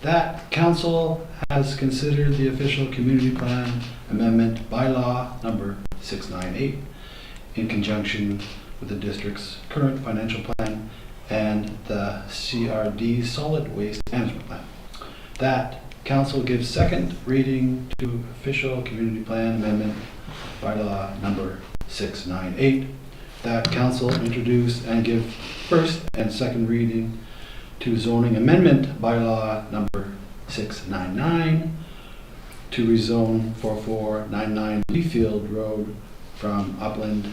That council has considered the official community plan amendment bylaw number 698 in conjunction with the district's current financial plan and the CRD solid waste management plan. That council gives second reading to official community plan amendment bylaw number 698. That council introduce and give first and second reading to zoning amendment bylaw number 699 to rezone 4499 Leafield Road from upland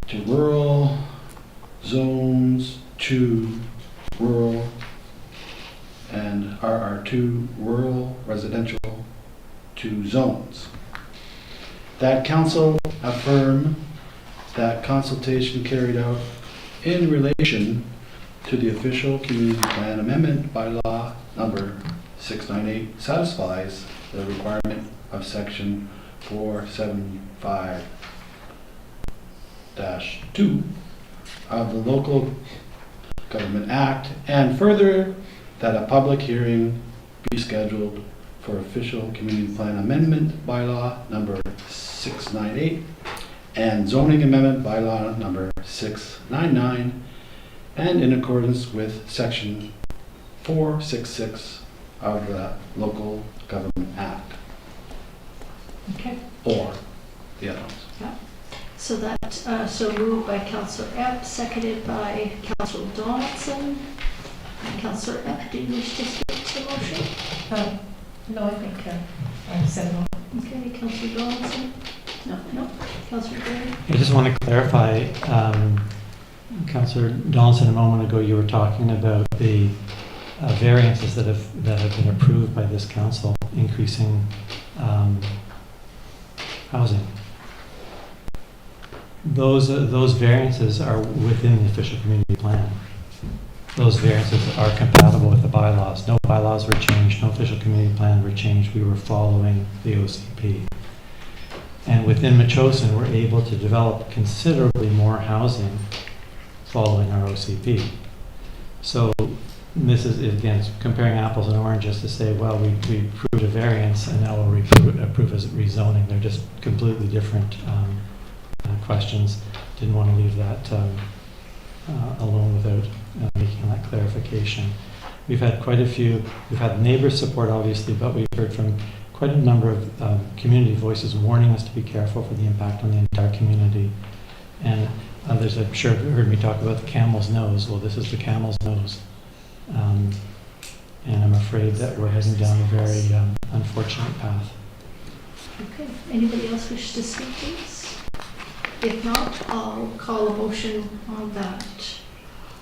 to rural zones to rural and RR2 rural residential to zones. That council affirm that consultation carried out in relation to the official community plan amendment bylaw number 698 satisfies the requirement of section 475-2 of the Local Government Act, and further that a public hearing be scheduled for official community plan amendment bylaw number 698 and zoning amendment bylaw number 699, and in accordance with section 466 of the Local Government Act. Okay. Or the other ones. Yeah. So that, so moved by Councillor Epp, seconded by Councillor Donaldson. Councillor Epp, do you wish to speak to the motion? No, I think I've said it all. Okay, Councillor Donaldson? No. Councillor Gray? I just want to clarify, Councillor Donaldson, a moment ago, you were talking about the variances that have been approved by this council, increasing housing. Those variances are within the official community plan. Those variances are compatible with the bylaws. No bylaws were changed, no official community plan were changed. We were following the OCP. And within Metchosin, we're able to develop considerably more housing following our OCP. So this is, again, comparing apples and oranges to say, well, we approved a variance and now we'll approve as rezoning. They're just completely different questions. Didn't want to leave that alone without making that clarification. We've had we've had neighbor support obviously, but we've heard from quite a number of community voices warning us to be careful for the impact on the entire community. And others I'm sure have heard me talk about the camel's nose. Well, this is the camel's nose. And I'm afraid that we're heading down a very unfortunate path. Okay, anybody else wish to speak, please? If not, I'll call a motion on that.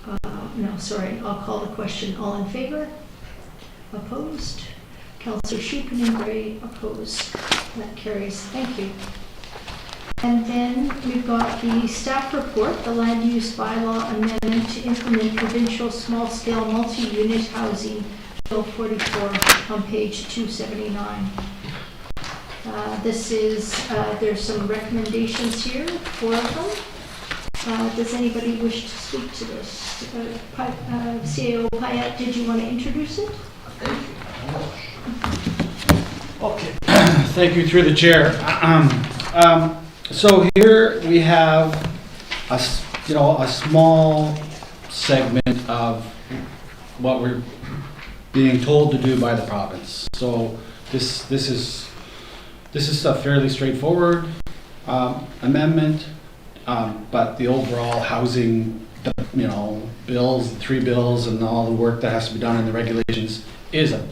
I'll call the question. All in favor? Opposed? Councillor Schuppen and Gray opposed. That carries. Thank you. And then we've got the staff report, the land use bylaw amendment to implement provincial small-scale multi-unit housing, Bill 44 on page 279. There's some recommendations here, 4 of them. Does anybody wish to speak to this? CAO Payette, did you want to introduce it? Okay, thank you through the chair. So here we have a small segment of what we're being told to do by the province. So this is a fairly straightforward amendment, but the overall housing, bills, the 3 bills, and all the work that has to be done in the regulations is a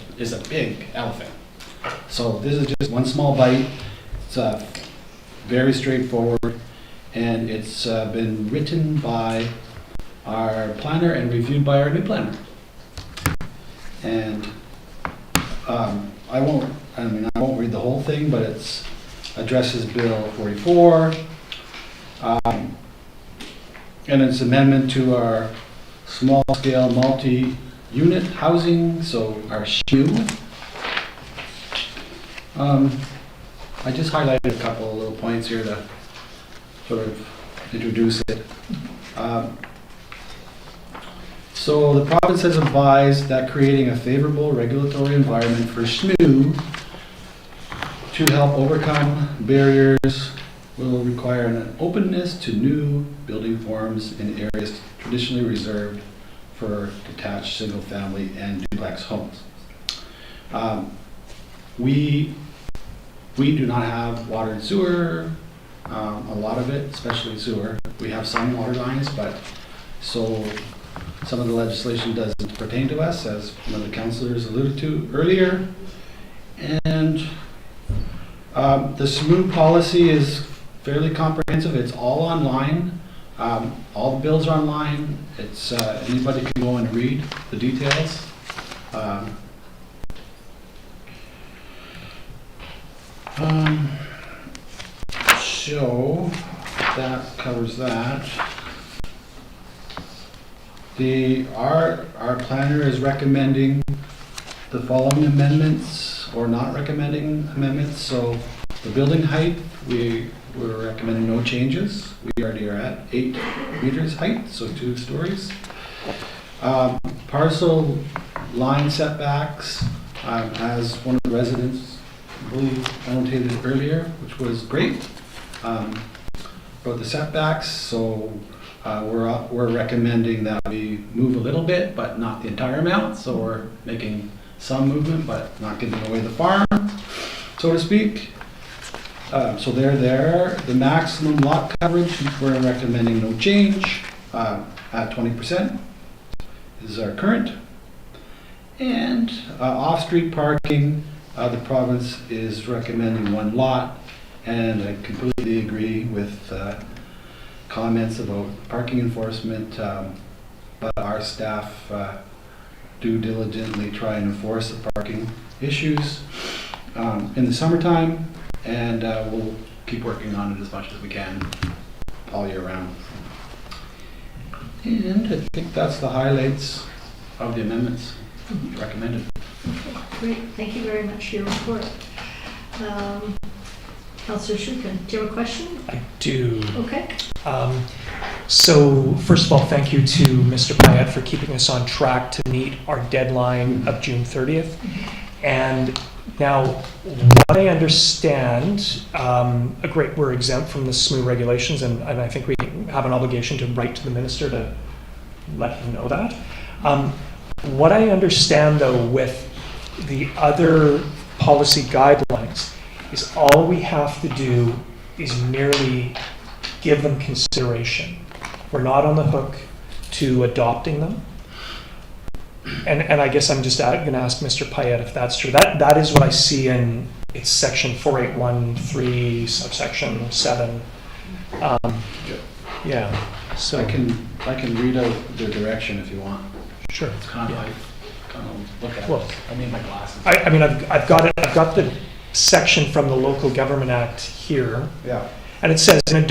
big elephant. So this is just one small bite. It's very straightforward, and it's been written by our planner and reviewed by our new planner. And I won't read the whole thing, but it addresses Bill 44, and it's amendment to our small-scale multi-unit housing, so our SHU. I just highlighted a couple of little points here to sort of introduce it. So the province has advised that creating a favorable regulatory environment for SMU to help overcome barriers will require an openness to new building forms in areas traditionally reserved for detached single-family and duplex homes. We do not have water and sewer, a lot of it, especially sewer. We have some water lines, but so some of the legislation doesn't pertain to us, as one of the councillors alluded to earlier. And the SMU policy is fairly comprehensive. It's all online. All the bills are online. It's anybody can go and read the details. So that covers that. Our planner is recommending the following amendments, or not recommending amendments. So the building height, we're recommending no changes. We already are at 8 meters height, so 2 stories. Parcel line setbacks, as one of the residents I believe annotated earlier, which was great. About the setbacks, so we're recommending that we move a little bit, but not the entire amount. So we're making some movement, but not giving away the farm, so to speak. So they're there. The maximum lot coverage, we're recommending no change at 20%. This is our current And off-street parking, the province is recommending 1 lot, and I completely agree with comments about parking enforcement, but our staff do diligently try and enforce the parking issues in the summertime, and we'll keep working on it as much as we can all year round. And I think that's the highlights of the amendments recommended. Great, thank you very much for your report. Councillor Shukin, do you have a question? I do. Okay. So first of all, thank you to Mr. Payette for keeping us on track to meet our deadline of June 30th. And now, what I understand, we're exempt from the SMU regulations, and I think we have an obligation to write to the minister to let him know that. What I understand, though, with the other policy guidelines is all we have to do is merely give them consideration. We're not on the hook to adopting them. And I guess I'm just going to ask Mr. Payette if that's true. That is what I see in it's section 4813 subsection 7. Yeah. So I can read out the direction if you want. Sure. It's kind of Yeah. like, kind of look at Well, it. I need my glasses. I mean, I've got it. I've got the section from the Local Government Act here. Yeah. And it says, in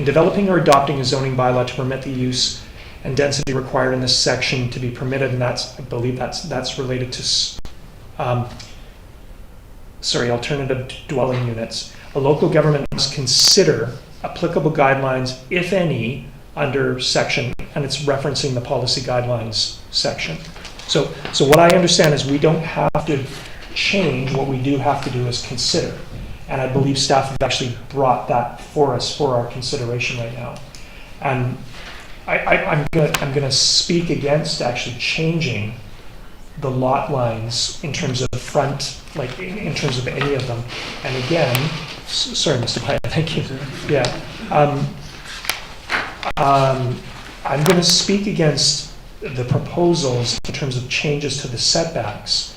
developing or adopting a zoning bylaw to permit the use and density required in this section to be permitted, and I believe that's related to, alternative dwelling units. A local government must consider applicable guidelines, if any, under section, and it's referencing the policy guidelines section. So what I understand is we don't have to change. What we do have to do is consider. And I believe staff have actually brought that for us for our consideration right now. And I'm gonna speak against actually changing the lot lines in terms of the front, like in terms of any of them. And again, sorry, Mr. Payette, thank you. Yeah. I'm gonna speak against the proposals in terms of changes to the setbacks.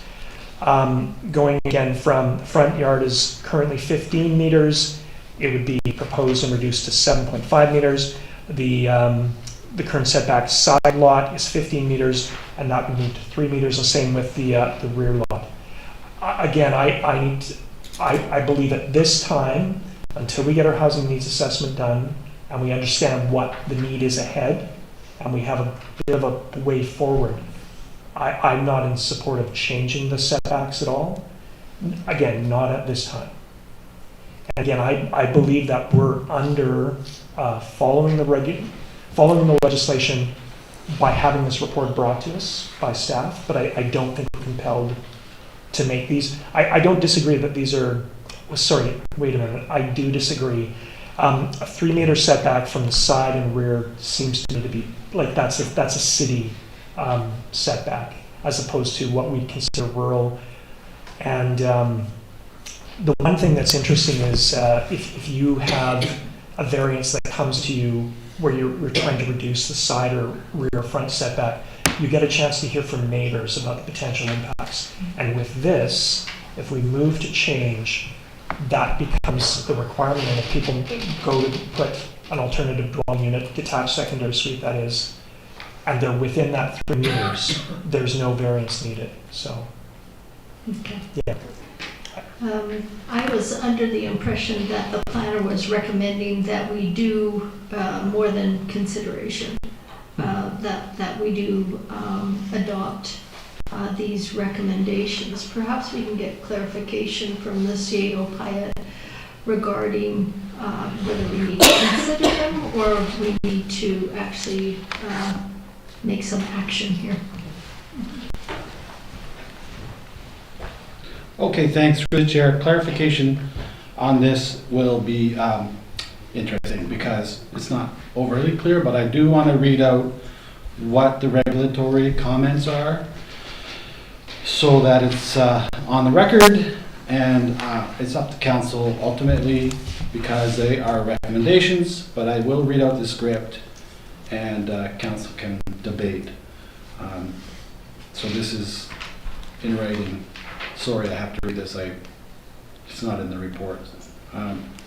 Going again from front yard is currently 15 meters. It would be proposed and reduced to 7.5 meters. The current setback side lot is 15 meters, and that would move to 3 meters. The same with the rear lot. Again, I believe at this time, until we get our housing needs assessment done and we understand what the need is ahead, and we have a bit of a way forward, I'm not in support of changing the setbacks at all. Again, not at this time. And again, I believe that we're under following the legislation by having this report brought to us by staff, but I don't think we're compelled to make these. I don't disagree that these are, sorry, wait a minute, I do disagree. A 3 meter setback from the side and rear seems to me to be, like that's a city setback, as opposed to what we consider rural. And the one thing that's interesting is if you have a variance that comes to you where you're trying to reduce the side or rear front setback, you get a chance to hear from neighbors about the potential impacts. And with this, if we move to change, that becomes the requirement. And if people go to put an alternative dwelling unit, detached secondary suite that is, and they're within that 3 meters, there's no variance needed. So, Okay. yeah. I was under the impression that the planner was recommending that we do more than consideration, that we do adopt these recommendations. Perhaps we can get clarification from the CAO Payette regarding whether we need to consider them or we need to actually make some action here. Okay, thanks for the chair. Clarification on this will be interesting because it's not overly clear, but I do want to read out what the regulatory comments are so that it's on the record, and it's up to council ultimately because they are recommendations, but I will read out the script and council can debate. So this is in writing. Sorry, I have to read this. It's not in the report.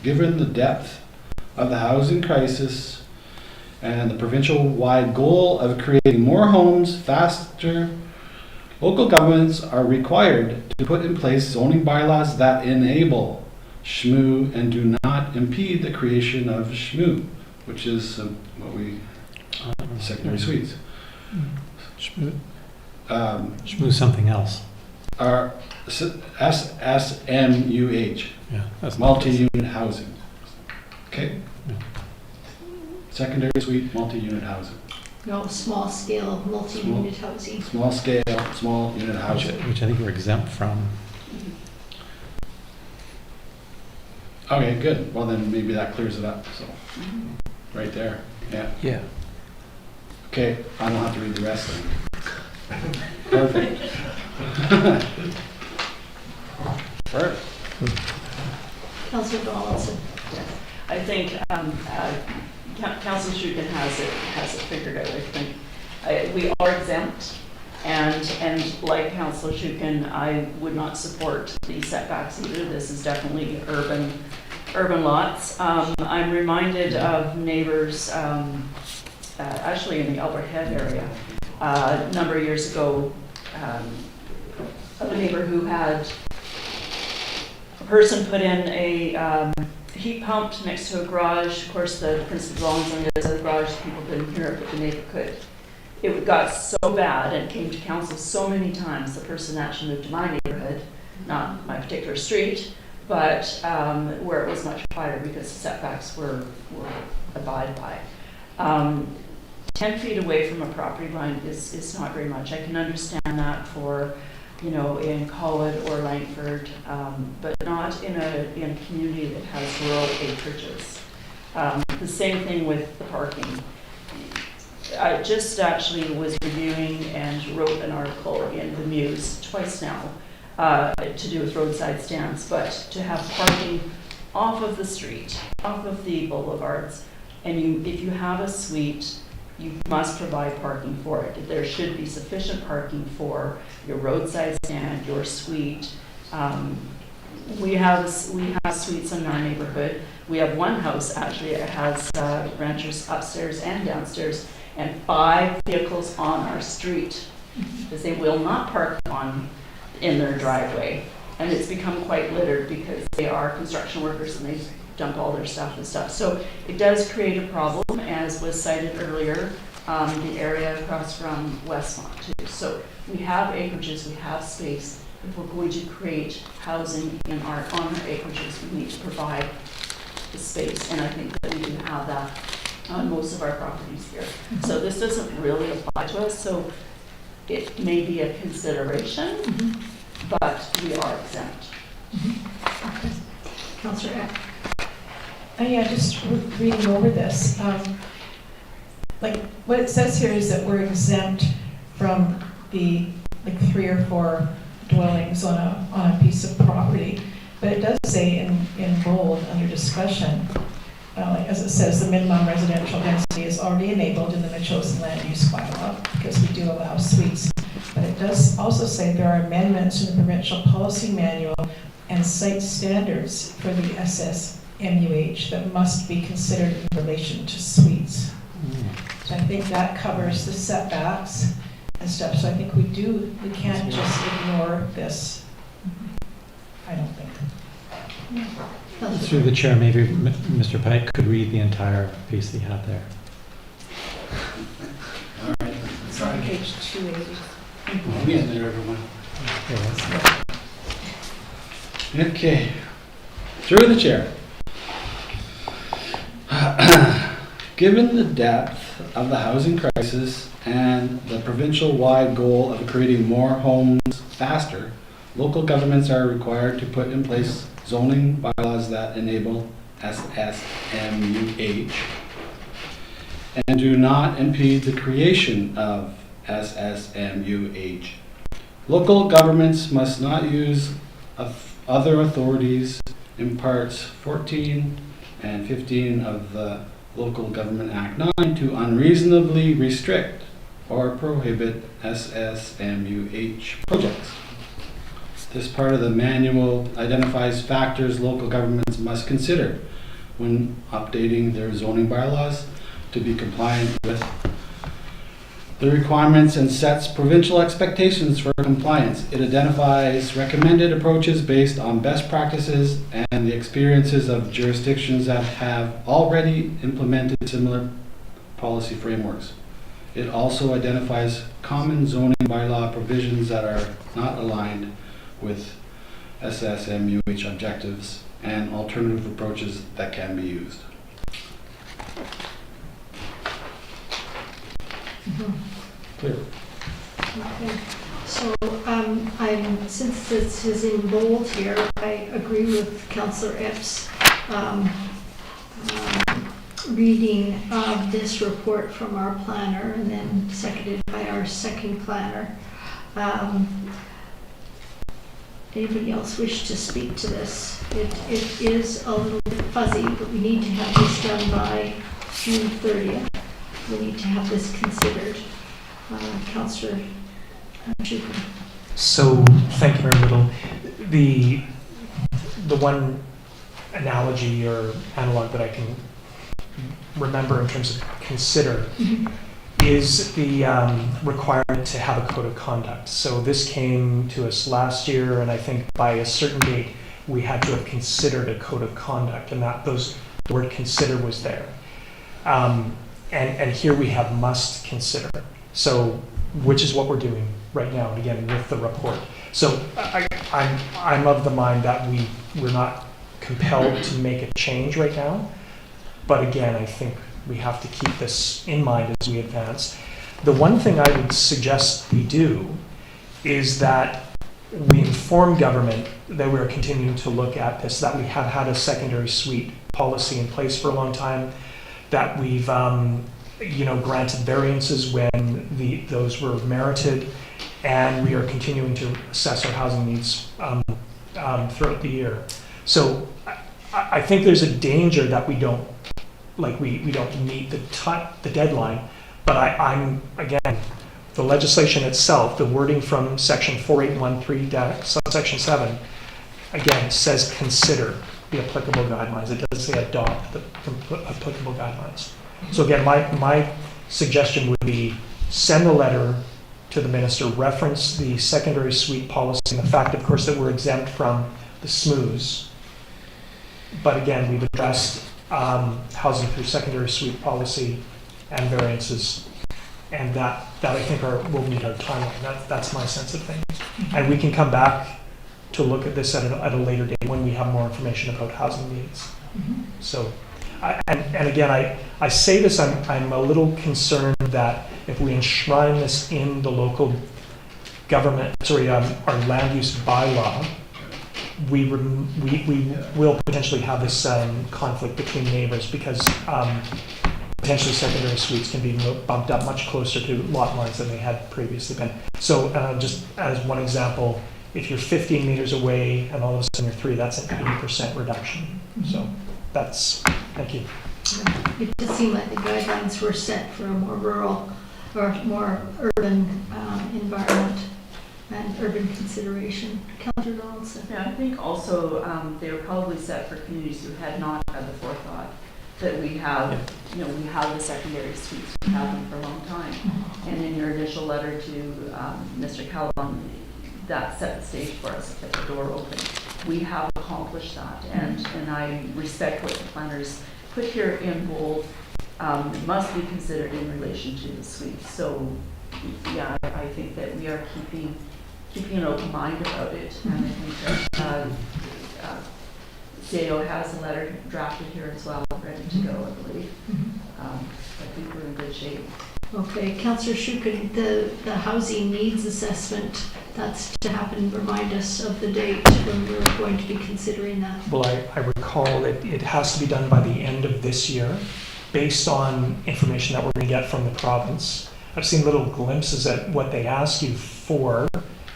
Given the depth of the housing crisis and the provincial-wide goal of creating more homes faster, local governments are required to put in place zoning bylaws that enable SHMU and do not impede the creation of SHMU, which is what we secondary suites. SHMU something else. Are SSMUH. Yeah, that's multi-unit housing. Okay. Yeah. Secondary suite, multi-unit housing. No, small scale, multi-unit housing. Small scale, small unit housing. Which I think we're exempt from. Okay, good. Well, then maybe that clears it up. So, right there. Yeah. Yeah. Okay, I don't have to read the rest then. Perfect. Perfect. Councillor Donaldson. I think Councillor Shukin has it figured out. I think we are exempt, and like Councillor Shukin, I would not support the setbacks either. This is definitely urban lots. I'm reminded of neighbors, actually in the Albert Head area, a number of years ago, of a neighbor who had a person put in a heat pump next to a garage. Of course, the principal dwellings on the other side of the garage, people couldn't hear it, but the neighbor could. It got so bad and came to council so many times, the person actually moved to my neighborhood, not my particular street, but where it was much quieter because the setbacks were abided by. 10 feet away from a property line is not very much. I can understand that for, in Colwood or Langford, but not in a community that has rural acreages. The same thing with the parking. I just actually was reviewing and wrote an article in the Muse twice now to do with roadside stands, but to have parking off of the street, off of the boulevards, and if you have a suite, you must provide parking for it. There should be sufficient parking for your roadside stand, your suite. We have suites in our neighborhood. We have one house actually that has renters upstairs and downstairs, and 5 vehicles on our street because they will not park in their driveway, and it's become quite littered because they are construction workers and they dump all their stuff and stuff. So it does create a problem, as was cited earlier, the area across from Westmont too. So we have acreages, we have space. If we're going to create housing on our acreages, we need to provide the space, and I think that we do have that on most of our properties here. So this doesn't really apply to us, so it may be a consideration, but we are exempt. Councillor Eck. Yeah, just reading over this. Like what it says here is that we're exempt from the 3 or 4 dwellings on a piece of property, but it does say in bold under discussion, as it says, the minimum residential density is already enabled in the Metchosin land use bylaw because we do allow suites. But it does also say there are amendments in the provincial policy manual and site standards for the SSMUH that must be considered in relation to suites. So I think that covers the setbacks and stuff. So I think we can't just ignore this. I don't think. Through the chair, maybe Mr. Pike could read the entire piece that you have there. All right. It's on page 280. We'll be in there, everyone. Okay. Through the chair. Given the depth of the housing crisis and the provincial-wide goal of creating more homes faster, local governments are required to put in place zoning bylaws that enable SSMUH and do not impede the creation of SSMUH. Local governments must not use other authorities in parts 14 and 15 of the Local Government Act 9 to unreasonably restrict or prohibit SSMUH projects. This part of the manual identifies factors local governments must consider when updating their zoning bylaws to be compliant with the requirements and sets provincial expectations for compliance. It identifies recommended approaches based on best practices and the experiences of jurisdictions that have already implemented similar policy frameworks. It also identifies common zoning bylaw provisions that are not aligned with SSMUH objectives and alternative approaches that can be used. Clear. Okay. So, since this is in bold here, I agree with Councillor Epps' reading of this report from our planner and then seconded by our second planner. Anybody else wish to speak to this? It is a little bit fuzzy, but we need to have this done by June 30th. We need to have this considered. Councillor Schuppen. So, thank you very little. The one analogy or analog that I can remember in terms of consider is the requirement to have a code of conduct. So this came to us last year, and I think by a certain date we had to have considered a code of conduct, and the word consider was there. And here we have must consider. So, which is what we're doing right now, and again, with the report. So I'm of the mind that we're not compelled to make a change right now, but again, I think we have to keep this in mind as we advance. The one thing I would suggest we do is that we inform government that we're continuing to look at this, that we have had a secondary suite policy in place for a long time, that we've granted variances when those were merited, and we are continuing to assess our housing needs throughout the year. So I think there's a danger that we don't meet the deadline, but I'm again, the legislation itself, the wording from section 4813 subsection 7, again, says consider the applicable guidelines. It doesn't say adopt the applicable guidelines. So again, my suggestion would be send a letter to the minister, reference the secondary suite policy and the fact, of course, that we're exempt from the SMUs. But again, we've addressed housing through secondary suite policy and variances, and that I think will meet our timeline. That's my sense of things. And we can come back to look at this at a later date when we have more information about housing needs. So. And again, I say this, I'm a little concerned that if we enshrine this in the local government, our land use bylaw, we will potentially have this conflict between neighbors, because potentially secondary suites can be bumped up much closer to lot lines than they had previously been. So just as one example, if you're 15 meters away and all of a sudden you're 3, that's an 80% reduction. So that's, thank you. It does seem like the guidelines were set for a more rural or more urban environment and urban consideration. Councillor Donaldson. Yeah, I think also they were probably set for communities who had not had the forethought that we have, we have the secondary suites, we have them for a long time. And in your initial letter to Mr. Callum, that set the stage for us, kept the door open. We have accomplished that, and I respect what the planners put here in bold. It must be considered in relation to the suite. So, yeah, I think that we are keeping an open mind about it, and I think that CAO has a letter drafted here as well, ready to go, I believe. I think we're in good shape. Okay, Councillor Schuppen, the housing needs assessment, that's to happen, remind us of the date when we're going to be considering that. Well, I recall that it has to be done by the end of this year, based on information that we're going to get from the province. I've seen little glimpses at what they ask you for,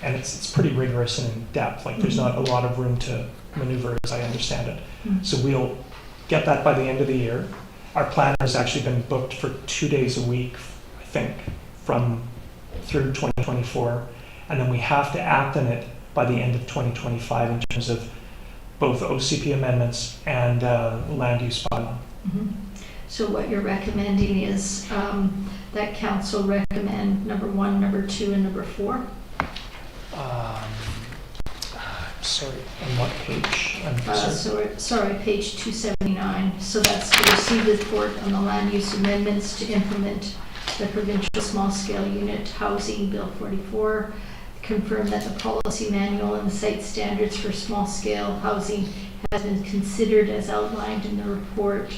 and it's pretty rigorous and in depth. Like, there's not a lot of room to maneuver, as I understand it. So we'll get that by the end of the year. Our planner has actually been booked for 2 days a week, I think, through 2024, and then we have to act on it by the end of 2025 in terms of both OCP amendments and land use bylaw. Mhm. So what you're recommending is that council recommend number 1, number 2, and number 4? Sorry, on what page? Sorry, page 279. So that's to receive the report on the land use amendments to implement the provincial small-scale unit housing bill 44. Confirm that the policy manual and the site standards for small-scale housing has been considered as outlined in the report,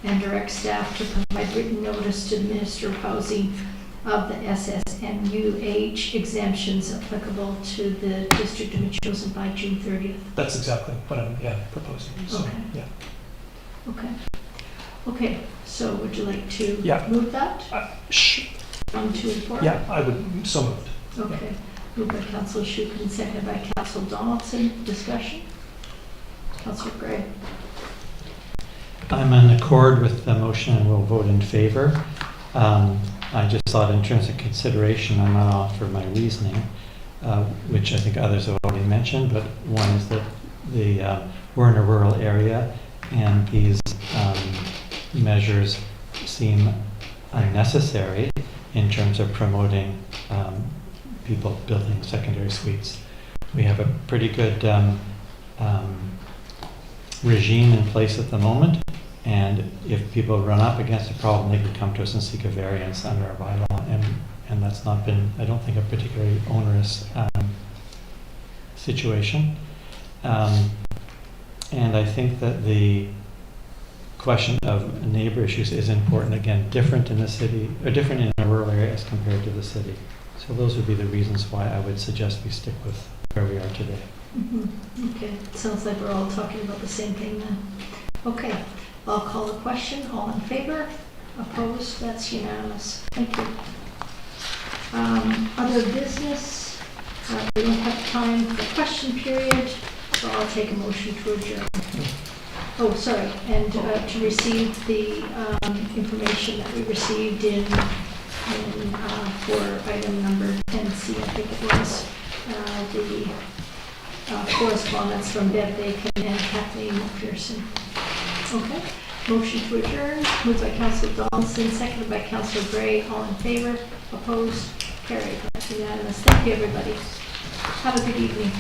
and direct staff to provide written notice to the Minister of Housing of the SSMUH exemptions applicable to the District of Metchosin by June 30th. That's exactly what I'm proposing. So, Okay. yeah. Okay. Okay, so would you like to Yeah. move that? 1, 2, and 4? Yeah, I would, so moved. Okay. Moved by Councillor Shukin, seconded by Councillor Donaldson. Discussion? Councillor Gray. I'm in accord with the motion and will vote in favor. I just thought in terms of consideration, I might offer my reasoning, which I think others have already mentioned, but one is that we're in a rural area and these measures seem unnecessary in terms of promoting people building secondary suites. We have a pretty good regime in place at the moment, and if people run up against a problem, they can come to us and seek a variance under our bylaw, and that's not been, I don't think, a particularly onerous situation. And I think that the question of neighbor issues is important, again, different in the city, or different in a rural area as compared to the city. So those would be the reasons why I would suggest we stick with where we are today. Mm-hmm. Okay, sounds like we're all talking about the same thing then. Okay, I'll call the question. All in favor? Opposed? That's unanimous. Thank you. Other business? We don't have time for question period, so I'll take a motion to adjourn. Oh, sorry, and to receive the information that we received in for item number 10C, I think it was, the correspondence from Bev Bacon and Kathleen McPherson. Okay, motion to adjourn, moved by Councillor Donaldson, seconded by Councillor Gray. All in favor? Opposed? Carried. That's unanimous. Thank you, everybody. Have a good evening.